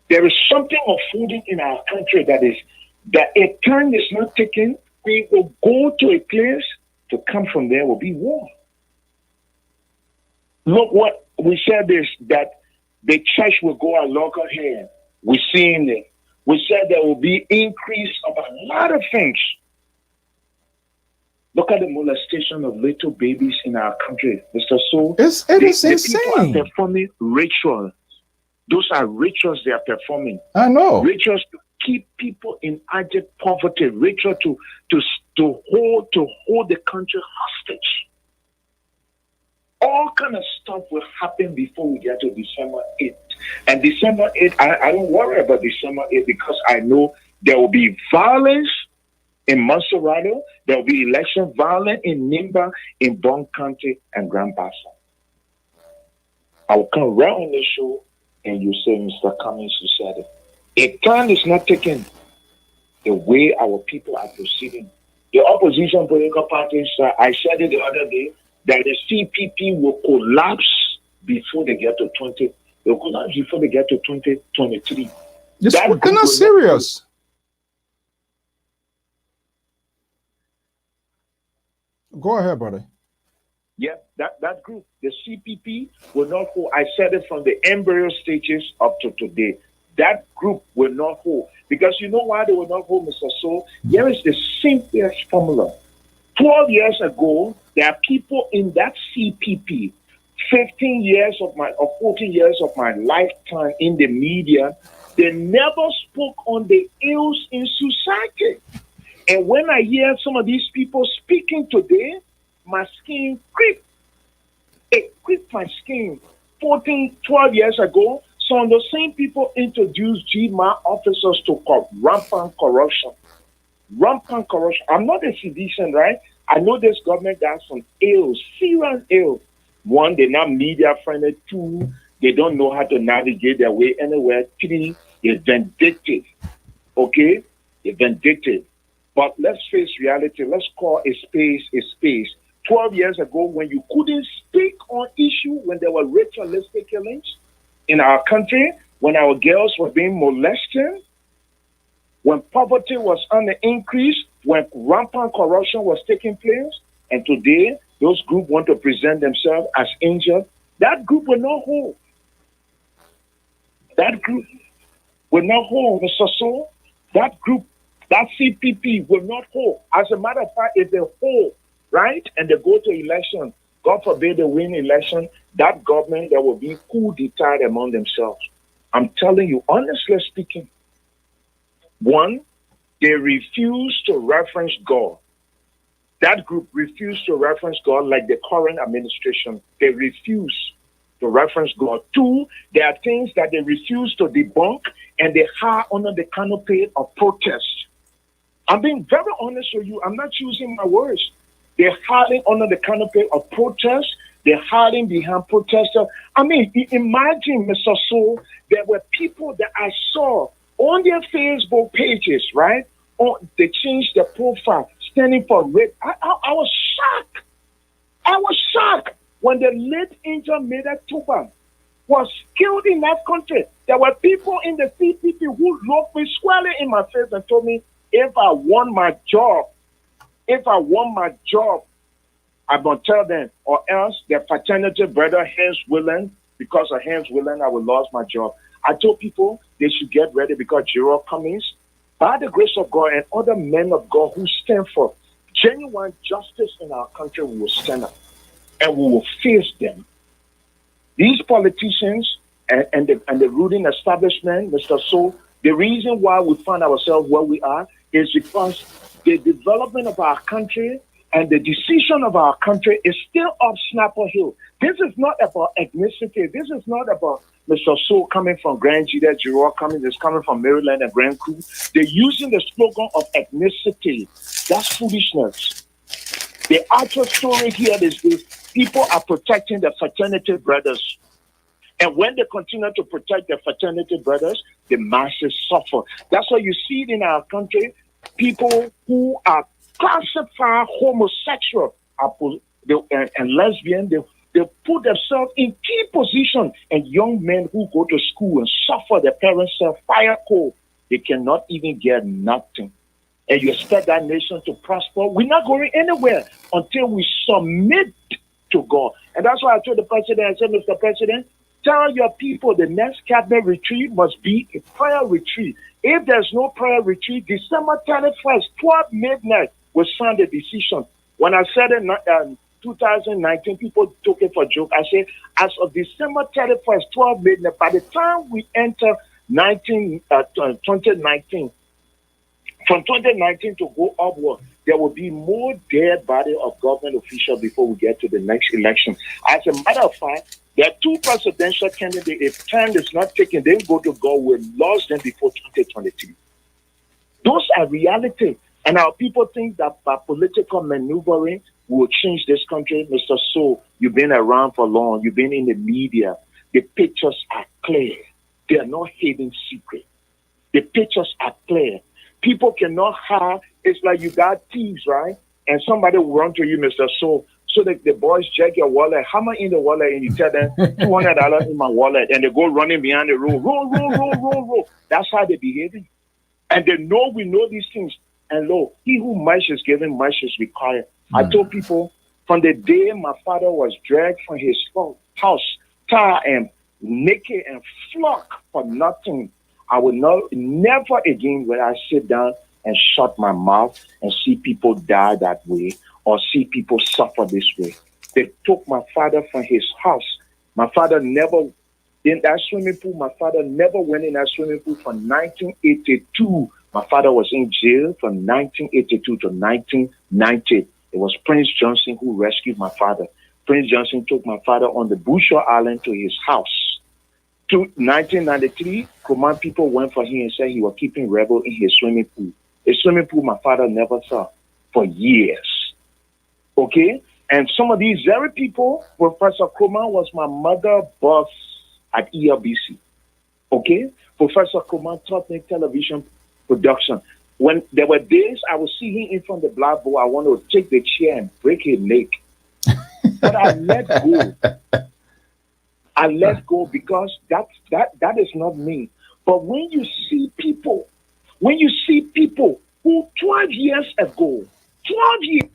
There is something unfolding in our country that a turn is not taken. We will go to a place, to come from there will be war. Look what we said is that the church will go a local here. We're seeing it. We said there will be increase of a lot of things. Look at the molestation of little babies in our country, Mr. So. It is the insane. people are performing rituals. Those are rituals they are performing. I know. Rituals to keep people in abject poverty. Ritual to hold the country hostage. All kind of stuff will happen before we get to December 8th. And December 8th, I don't worry about December 8th because I know there will be violence in Monserrato. There will be election violence in Nimba, in Bon County, and Grand Bassa. I will come right on the show and you say, Mr. Cummings, you said it. A turn is not taken the way our people are proceeding. The opposition political parties, I said it the other day, that the CPP will collapse before they get to 2023. They're not serious. Go ahead, brother. Yeah, that group, the CPP, will not hold. I said it from the embryo stages up to today. That group will not hold. Because you know why they will not hold, Mr. So? Here is the simplest formula. 12 years ago, there are people in that CPP, 14 years of my lifetime in the media, they never spoke on the ills in society. And when I hear some of these people speaking today, my skin creep. It creeped my skin. 14, 12 years ago, some of the same people introduced GMA officers to rampant corruption. Rampant corruption. I'm not a physician, right? I know this government got some ills, serious ills. One, they're not media friendly. Two, they don't know how to navigate their way anywhere. Three, they're vindictive. Okay? They're vindictive. But let's face reality. Let's call a space a space. 12 years ago, when you couldn't speak on issue, when there were ritualistic killings in our country, when our girls were being molested, when poverty was on the increase, when rampant corruption was taking place, and today those groups want to present themselves as angels, that group will not hold. That group will not hold, Mr. Soul. That group, that CPP will not hold. As a matter of fact, if they hold, right, and they go to election, God forbid they win election, that government, there will be coup d'etat among themselves. I'm telling you, honestly speaking, one, they refuse to reference God. That group refused to reference God like the current administration. They refuse to reference God. Two, there are things that they refuse to debunk and they hide under the canopy of protest. I'm being very honest with you. I'm not choosing my words. They're hiding under the canopy of protest. They're hiding behind protesters. I mean, imagine, Mr. Soul, there were people that I saw on their Facebook pages, right? They changed their profile, standing for rape. I was shocked. I was shocked when the late angel Meda Tuba was killed in that country. There were people in the CPP who looked me squarely in my face and told me, if I won my job, I'm going to tell them, or else their fraternity brother, Hans Willen, because of Hans Willen, I will lose my job. I told people they should get ready because Gerald Cummings, by the grace of God and other men of God who stand for genuine justice in our country, we will stand up and we will face them. These politicians and the ruling establishment, Mr. So, the reason why we find ourselves where we are is because the development of our country and the decision of our country is still up Snapper Hill. This is not about ethnicity. This is not about Mr. So coming from Grand Judah, Gerard Cummings is coming from Maryland and Grand Coup. They're using the slogan of ethnicity. That's foolishness. The actual story here is this. People are protecting the fraternity brothers. And when they continue to protect their fraternity brothers, the masses suffer. That's why you see it in our country. People who are classified homosexual, and lesbian, they put themselves in key position, and young men who go to school and suffer their parents fire cold, they cannot even get nothing. And you expect that nation to prosper? We're not going anywhere until we submit to God. And that's why I told the president, I said, Mr. President, tell your people the next cabinet retreat must be a prayer retreat. If there's no prayer retreat, December 31st, 12 midnight, we'll sign the decision. When I said it in 2019, people took it for a joke. I said, as of December 31st, 12 midnight, by the time we enter 2019, from 2019 to go upward, there will be more dead body of government officials before we get to the next election. As a matter of fact, there are two presidential candidates. If time is not taken, they go to God. We lost them before 2023. Those are reality. And our people think that by political maneuvering, we will change this country. Mr. So, you've been around for long. You've been in the media. The pictures are clear. They are not hidden secret. The pictures are clear. People cannot hide. It's like you got thieves, right? And somebody will run to you, Mr. So that the boys check your wallet, hammer in the wallet, and you tell them $200 in my wallet, and they go running behind the road, roll. That's how they're behaving. And they know we know these things. And lo, he who much is given, much is required. I told people from the day my father was dragged from his house, tired and naked and flogged for nothing, I will never again will I sit down and shut my mouth and see people die that way or see people suffer this way. They took my father from his house. My father never in that swimming pool. My father never went in that swimming pool from 1982. My father was in jail from 1982 to 1990. It was Prince Johnson who rescued my father. Prince Johnson took my father on the Bushel Island to his house. To 1993, command people went for him and said he was keeping rebel in his swimming pool. A swimming pool my father never saw for years. Okay? And some of these very people, Professor Koman was my mother boss at ELBC. Okay? Professor Koman taught me television production. When there were days I would see him in front of the blackboard, I wanted to take the chair and break his leg. But I let go. I let go because that is not me. But when you see people who 12 years ago, 12 years,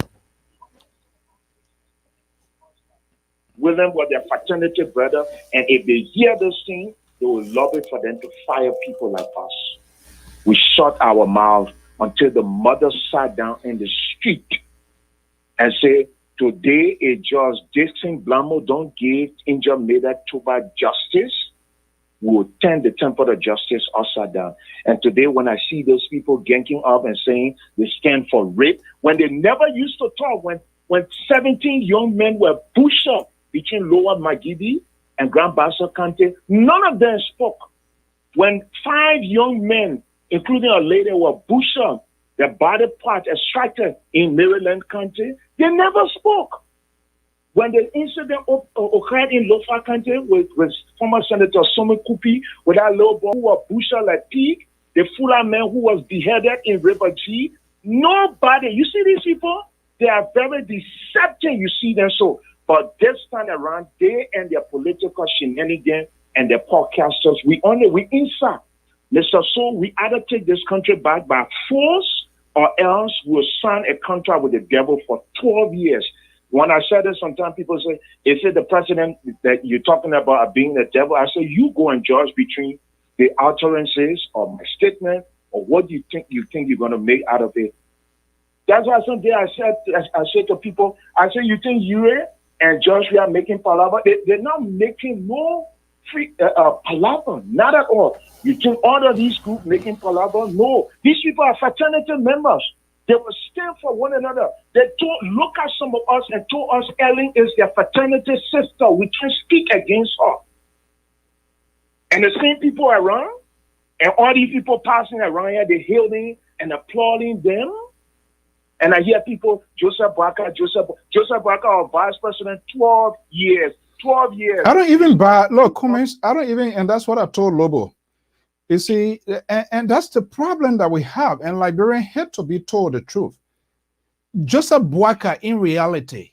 William was their fraternity brother, and if they hear this thing, they will love it for them to fire people like us. We shut our mouths until the mother sat down in the street and said, today a judge, Dixon Blamo, don't give injured Meda Tuba justice. We will turn the temple of justice upside down. And today when I see those people ganking up and saying they stand for rape, when they never used to talk, when 17 young men were pushed up between Lower Magidi and Grand Bassa Kante, none of them spoke. When 5 young men, including a lady, were pushed up, their body part extracted in Maryland County, they never spoke. When the incident occurred in Lofa County with former Senator Somi Kupi, with that little boy who was pushed like pig, the Fula man who was beheaded in River G, nobody, you see these people? They are very deceptive, you see them so. But this time around, they and their political shenanigans and their podcasters, we inside. Mr. So we either take this country back by force or else we'll sign a contract with the devil for 12 years. When I said this, sometimes people say, is it the president that you're talking about being the devil? I say, you go and judge between the utterances of my statement or what you think you're going to make out of it. That's why someday I said to people, I say, you think you and Joshua are making palaver? They're not making no free palaver, not at all. You think all of these groups making palaver? No. These people are fraternity members. They will stand for one another. They look at some of us and told us Ellen is their fraternity sister. We can't speak against her. And the same people around, and all these people passing around here, they're hailing and applauding them. And I hear people, Joseph Barker, our vice president, 12 years. I don't even buy, look, Cummins, and that's what I told Lobo. You see, and that's the problem that we have. And Liberians had to be told the truth. Joseph Boaka, in reality,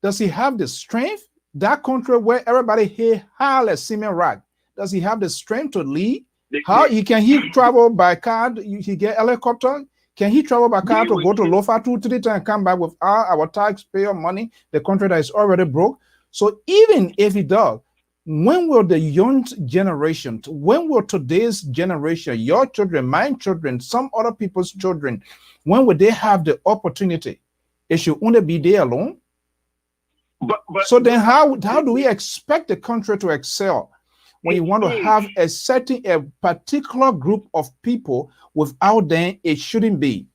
Does he have the strength? That country where everybody here hail a cement rag. Does he have the strength to lead? How can he travel by car? He get helicopter? Can he travel by car to go to Lofa 2-3 times and come back with all our taxpayer money, the country that is already broke? So even if he does, when will the young generation, when will today's generation, your children, my children, some other people's children, when will they have the opportunity? It should only be there alone. So then how do we expect the country to excel when you want to have a particular group of people without them? It shouldn't be.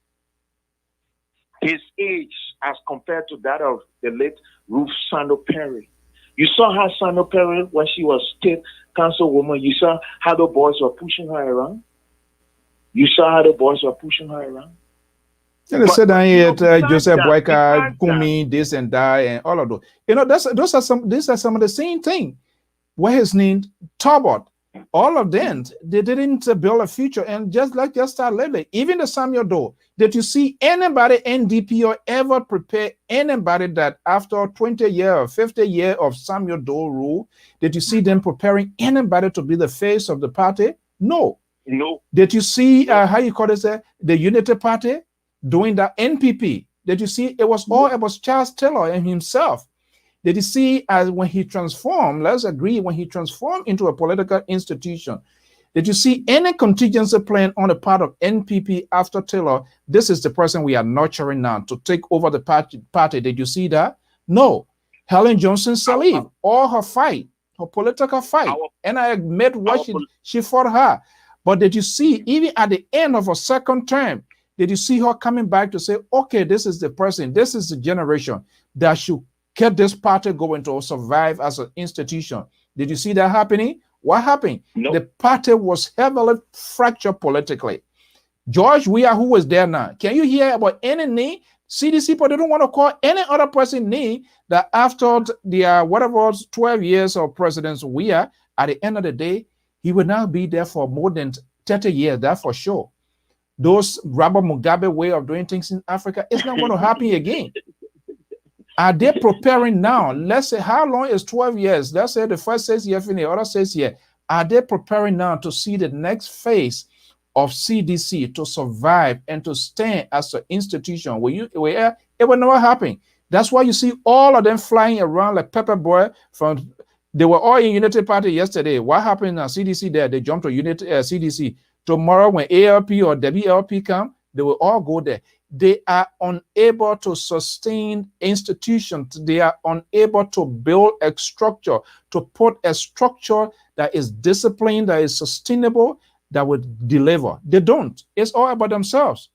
His age as compared to that of the late Ruth Sando Perry. You saw how Sando Perry, when she was state councilwoman, you saw how the boys were pushing her around. You saw how the boys were pushing her around. And they said Joseph Boyka, Kumi, this and that, and all of those. You know, these are some of the same thing. What his name, Talbot, all of them, they didn't build a future. And just start lately, even the Samuel Doe, did you see anybody NDP or ever prepare anybody that after 20 years or 50 years of Samuel Doe rule, did you see them preparing anybody to be the face of the party? No. Did you see how you call it, the Unity Party doing that? NPP? Did you see it was Charles Taylor and himself? Did you see when he transformed, let's agree, when he transformed into a political institution, did you see any contingency plan on the part of NPP after Taylor? This is the person we are nurturing now to take over the party. Did you see that? No. Helen Johnson Sirleaf, all her fight, her political fight, and I admit what she fought her. But did you see, even at the end of her second term, did you see her coming back to say, okay, this is the person, this is the generation that should get this party going to survive as an institution? Did you see that happening? What happened? The party was heavily fractured politically. George Weah, who was there now, can you hear about any name? CDC people, they don't want to call any other person name that after the whatever 12 years of President Weah, at the end of the day, he will now be there for more than 30 years, that for sure. Those Robert Mugabe way of doing things in Africa, it's not going to happen again. Are they preparing now? Let's say, how long is 12 years? Let's say the first 6 years, the other 6 years. Are they preparing now to see the next phase of CDC to survive and to stand as an institution where it will never happen? That's why you see all of them flying around like pepper boy. They were all in Unity Party yesterday. What happened at CDC there? They jumped to Unity CDC. Tomorrow when ALP or WLP come, they will all go there. They are unable to sustain institutions. They are unable to build a structure, to put a structure that is disciplined, that is sustainable, that would deliver. They don't. It's all about themselves.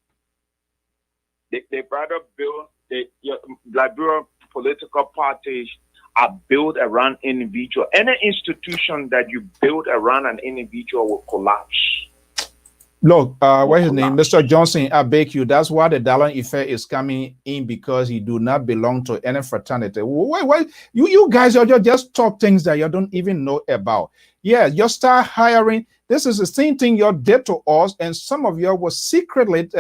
They rather build Liberian political parties are built around individual. Any institution that you build around an individual will collapse. Look, what's his name? Mr. Johnson, I beg you. That's why the Dallin effect is coming in, because he do not belong to any fraternity. Why you guys are just talk things that you don't even know about. Yeah, you start hiring. This is the same thing you did to us, and some of you were secretly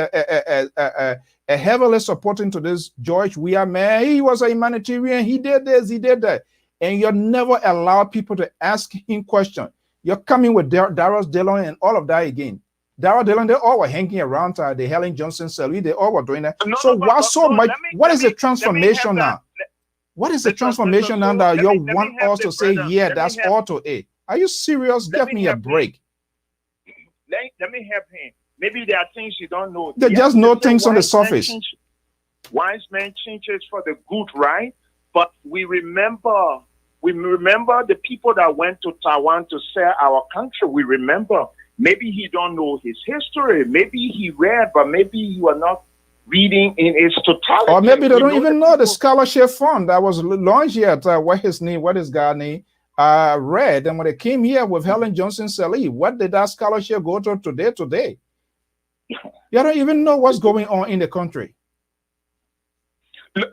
heavily supporting to this George Weah man. He was a humanitarian. He did this, he did that, and you never allow people to ask him questions. You're coming with Darius Dillon and all of that again. Darrell Dillon, they all were hanging around the Helen Johnson Sirleaf. They all were doing that. What is the transformation now? What is the transformation now that you want us to say, yeah, that's auto A? Are you serious? Give me a break. Let me help him. Maybe there are things you don't know. They just know things on the surface. Wise men changes for the good, right? But we remember the people that went to Taiwan to sell our country. We remember. Maybe he don't know his history. Maybe he read, but maybe you are not reading in its totality. Or maybe they don't even know the scholarship fund that was launched here. What his guy name? Read. And when they came here with Helen Johnson Sirleaf, what did that scholarship go to today? You don't even know what's going on in the country. There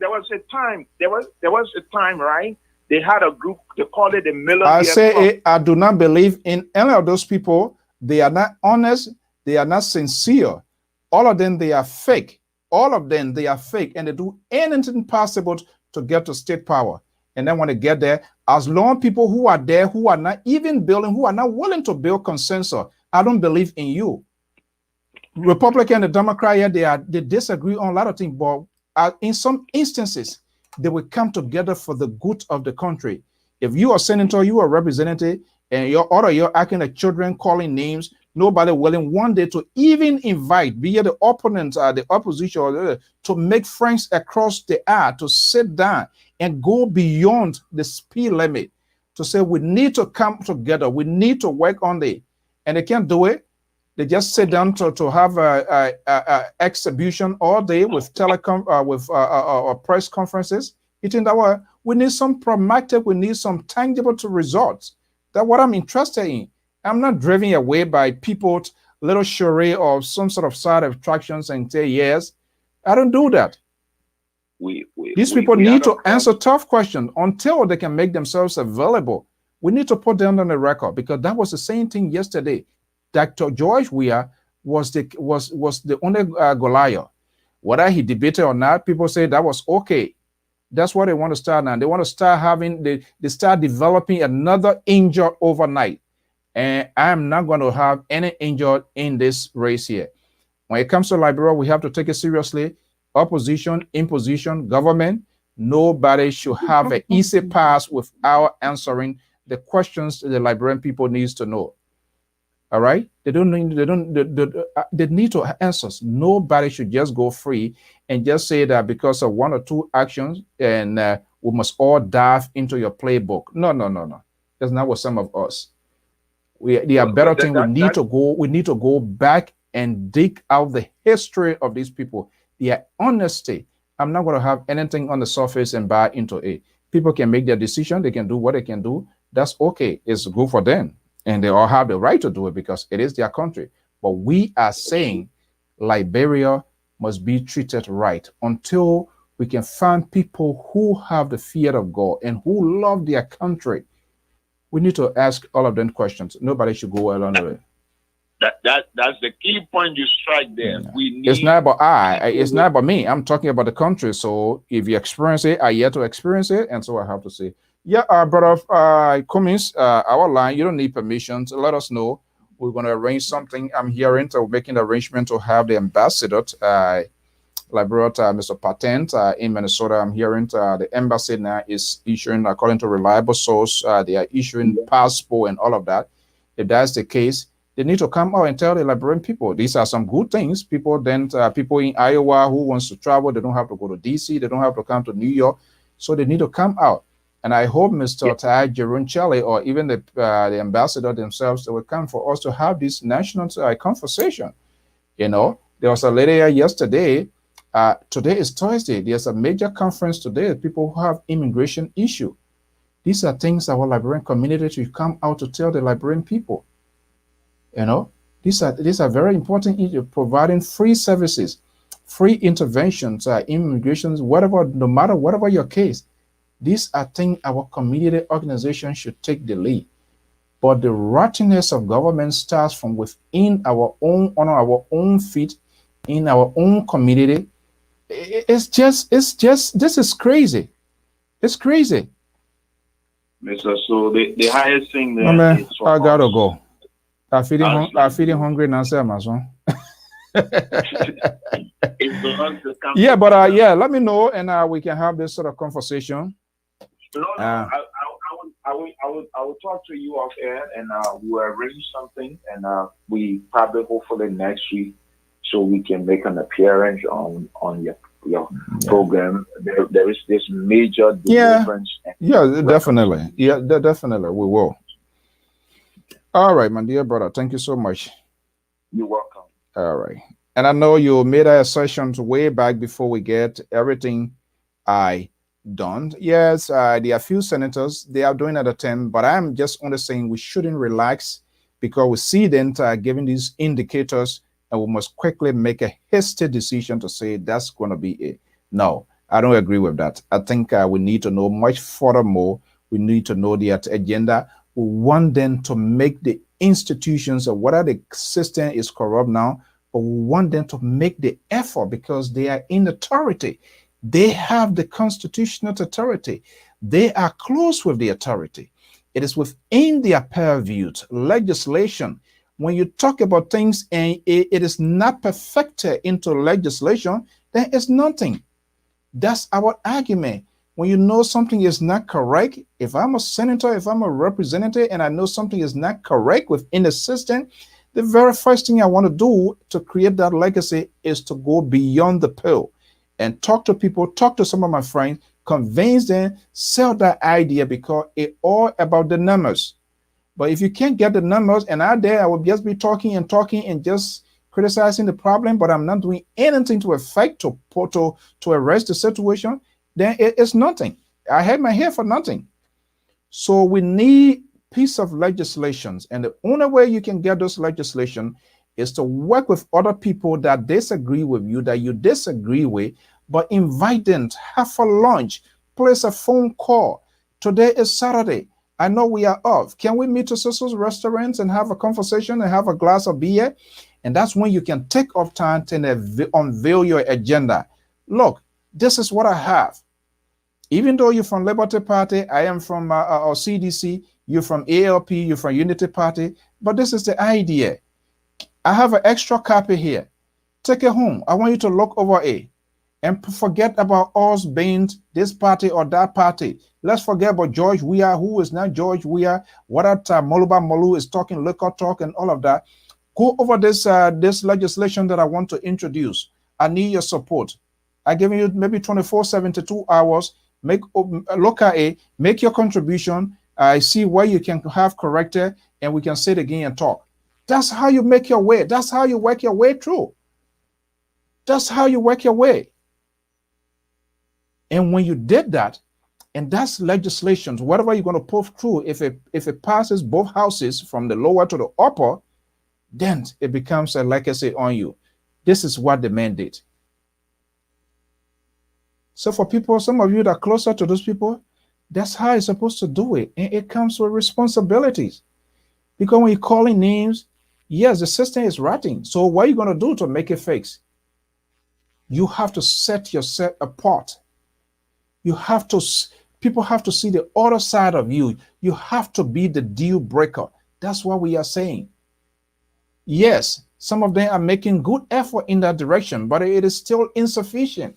was a time, right? They had a group, they call it the Miller. I do not believe in any of those people. They are not honest. They are not sincere. All of them, they are fake. All of them, they are fake, and they do anything possible to get to state power. And then when they get there, as long people who are there, who are not even building, who are not willing to build consensus, I don't believe in you. Republican and Democrat, yeah, they disagree on a lot of things, but in some instances, they will come together for the good of the country. If you are senator, you are representative, and you're acting like children, calling names, nobody willing one day to even invite, be it the opponent, the opposition, or to make friends across the aisle, to sit down and go beyond the speed limit, to say we need to come together, we need to work on it, and they can't do it. They just sit down to have a exhibition all day with press conferences. You think that we need some pragmatic, we need some tangible results. That's what I'm interested in. I'm not driven away by people's little charade or some sort of side attractions and say yes. I don't do that. These people need to answer tough questions until they can make themselves available. We need to put them on the record, because that was the same thing yesterday. Dr. George Weah was the only Goliath. Whether he debated or not, people say that was okay. That's what they want to start now. They want to start having, they start developing another angel overnight. And I'm not going to have any angel in this race here. When it comes to Liberia, we have to take it seriously. Opposition, imposition, government, nobody should have an easy pass without answering the questions the Liberian people needs to know. All right, they need to answers. Nobody should just go free and just say that because of one or two actions and we must all dive into your playbook. No. That's not what some of us. There are better things. We need to go back and dig out the history of these people. Their honesty. I'm not going to have anything on the surface and buy into it. People can make their decision. They can do what they can do. That's okay. It's good for them. And they all have the right to do it because it is their country. But we are saying Liberia must be treated right until we can find people who have the fear of God and who love their country. We need to ask all of them questions. Nobody should go along with it. That's the key point you strike there. Yeah. We need, it's not about it's not about me. I'm talking about the country. So if you experience it, I yet to experience it, and so I have to say. Yeah, brother Cummins, our line, you don't need permission to let us know. We're going to arrange something. I'm hearing to making an arrangement to have the ambassador, Liberia, Mr. Patent in Minnesota. I'm hearing the embassy now is issuing, according to reliable source, they are issuing passport and all of that. If that's the case, they need to come out and tell the Liberian people. These are some good things. People people in Iowa who wants to travel, they don't have to go to DC, they don't have to come to New York. So they need to come out. And I hope Mr. Sayegbor Yarlee or even the ambassador themselves, they will come for us to have this national conversation. You know, there was a lady yesterday. Today is Thursday. There's a major conference today. People who have immigration issue. These are things our Liberian community should come out to tell the Liberian people. You know, these are very important issues. Providing free services, free interventions, immigrations, whatever, no matter whatever your case. These are things our community organization should take the lead. But the rottenness of government starts from within our own, on our own feet, in our own community. It's just, this is crazy. It's crazy. Mr. So the highest thing there is I gotta go. I'm feeling hungry now, my son. Yeah, but yeah, let me know and we can have this sort of conversation. No, I will talk to you off air and we'll arrange something and we probably hopefully next week so we can make an appearance on your program. There is this major difference. Yeah, definitely. Yeah, definitely we will. All right, my dear brother. Thank you so much. You're welcome. All right. And I know you made a session way back before we get everything I done. Yes, there are a few senators, they are doing an attempt, but I'm just only saying we shouldn't relax because we see them giving these indicators and we must quickly make a hasty decision to say that's going to be it. No, I don't agree with that. I think we need to know much furthermore. We need to know the agenda. We want them to make the institutions or whether the system is corrupt now, but but we want them to make the effort because they are in authority. They have the constitutional authority. They are close with the authority. It is within their purview. Legislation, when you talk about things and it is not perfected into legislation, then it's nothing. That's our argument. When you know something is not correct, if I'm a senator, if I'm a representative, and I know something is not correct within the system, the very first thing I want to do to create that legacy is to go beyond the pale and talk to people, talk to some of my friends, convince them, sell that idea, because it's all about the numbers. But if you can't get the numbers, and out there I will just be talking and just criticizing the problem, but I'm not doing anything to affect to arrest the situation, then it's nothing. I had my hair for nothing. So we need piece of legislations, and the only way you can get those legislation is to work with other people that disagree with you, that you disagree with, but invite them, have a lunch, place a phone call. Today is Saturday. I know we are off. Can we meet at Cecil's restaurants and have a conversation and have a glass of beer? And that's when you can take off time to unveil your agenda. Look, this is what I have. Even though you're from Liberty Party, I am from CDC, you're from ALP, you're from Unity Party, but this is the idea. I have an extra copy here. Take it home. I want you to look over it and forget about us being this party or that party. Let's forget about George Weah, who is not George Weah, what Moluba Molu is talking, liquor talk and all of that. Go over this legislation that I want to introduce. I need your support. I give you maybe 24, 72 hours. Look at it, make your contribution. I see where you can have corrected, and we can sit again and talk. That's how you make your way. That's how you work your way through. That's how you work your way. And when you did that, and that's legislation, whatever you're going to pull through, if it passes both houses from the lower to the upper, then it becomes a legacy on you. This is what the man did. So for people, some of you that are closer to those people, that's how you're supposed to do it. And it comes with responsibilities. Because when you're calling names, yes, the system is rotting. So what are you going to do to make it fix? You have to set yourself apart. People have to see the other side of you. You have to be the deal breaker. That's what we are saying. Yes, some of them are making good effort in that direction, but it is still insufficient.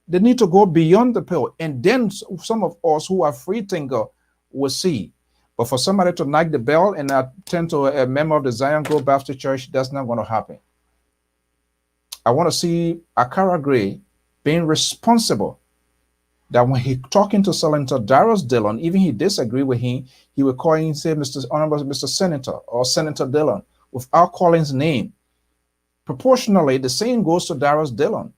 They need to go beyond the pale, and then some of us who are free thinker will see. But for somebody to knock the bell and attend to a member of the Zion Grove Baptist Church, that's not going to happen. I want to see Akara Gray being responsible. That when he talking to Senator Darius Dillon, even he disagree with him, he will call him and say, Mr. Honorable Mr. Senator or Senator Dillon, without calling his name. Proportionally, the same goes to Darius Dillon.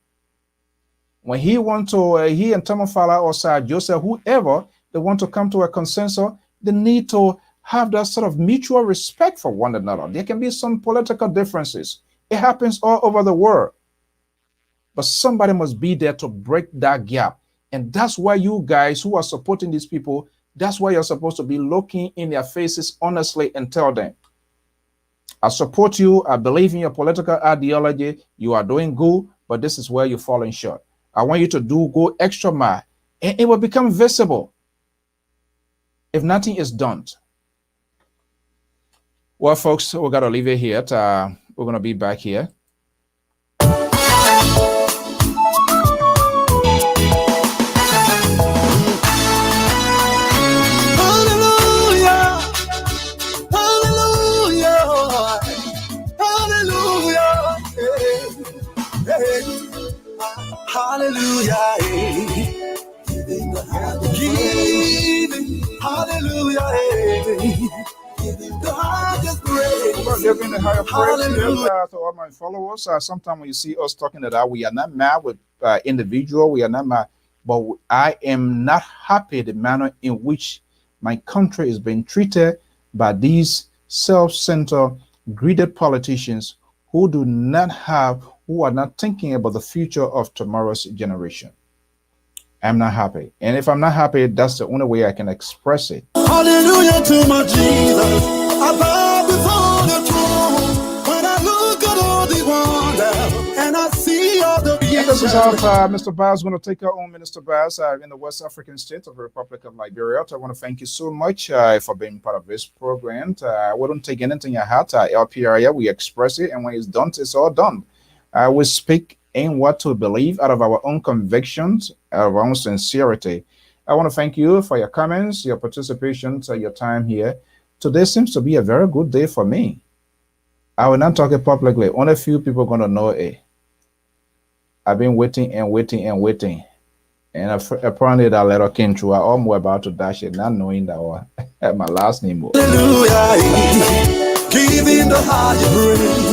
When he want to, he and Tamafala or Sir Joseph, whoever, they want to come to a consensus, they need to have that sort of mutual respect for one another. There can be some political differences. It happens all over the world. But somebody must be there to break that gap. And that's why you guys who are supporting these people, that's why you're supposed to be looking in their faces honestly and tell them, I support you, I believe in your political ideology, you are doing good, but this is where you're falling short. I want you to go extra mile, and it will become visible if nothing is done. Well, folks, we got to leave it here. We're going to be back here. Hallelujah, giving hallelujah, giving the highest praise. We're giving the higher praise to all my followers. Sometimes when you see us talking that we are not mad with individual, we are not mad, but I am not happy the manner in which my country is being treated by these self-centered, greedy politicians who are not thinking about the future of tomorrow's generation. I'm not happy. And if I'm not happy, that's the only way I can express it. Hallelujah to my Jesus. I bow before the throne. When I look at all the one this is how Mr. Baz going to take our own Minister Baz in the West African state of the Republic of Liberia. I want to thank you so much for being part of this program. We don't take anything in your heart. LP area, we express it, and when it's done, it's all done. We speak in what we believe out of our own convictions, out of our own sincerity. I want to thank you for your comments, your participation, your time here. Today seems to be a very good day for me. I will not talk it publicly. Only a few people are going to know it. I've been waiting and waiting and waiting. And apparently that letter came through. I'm almost about to dash it, not knowing that my last name was. Hallelujah. Give him the high praise.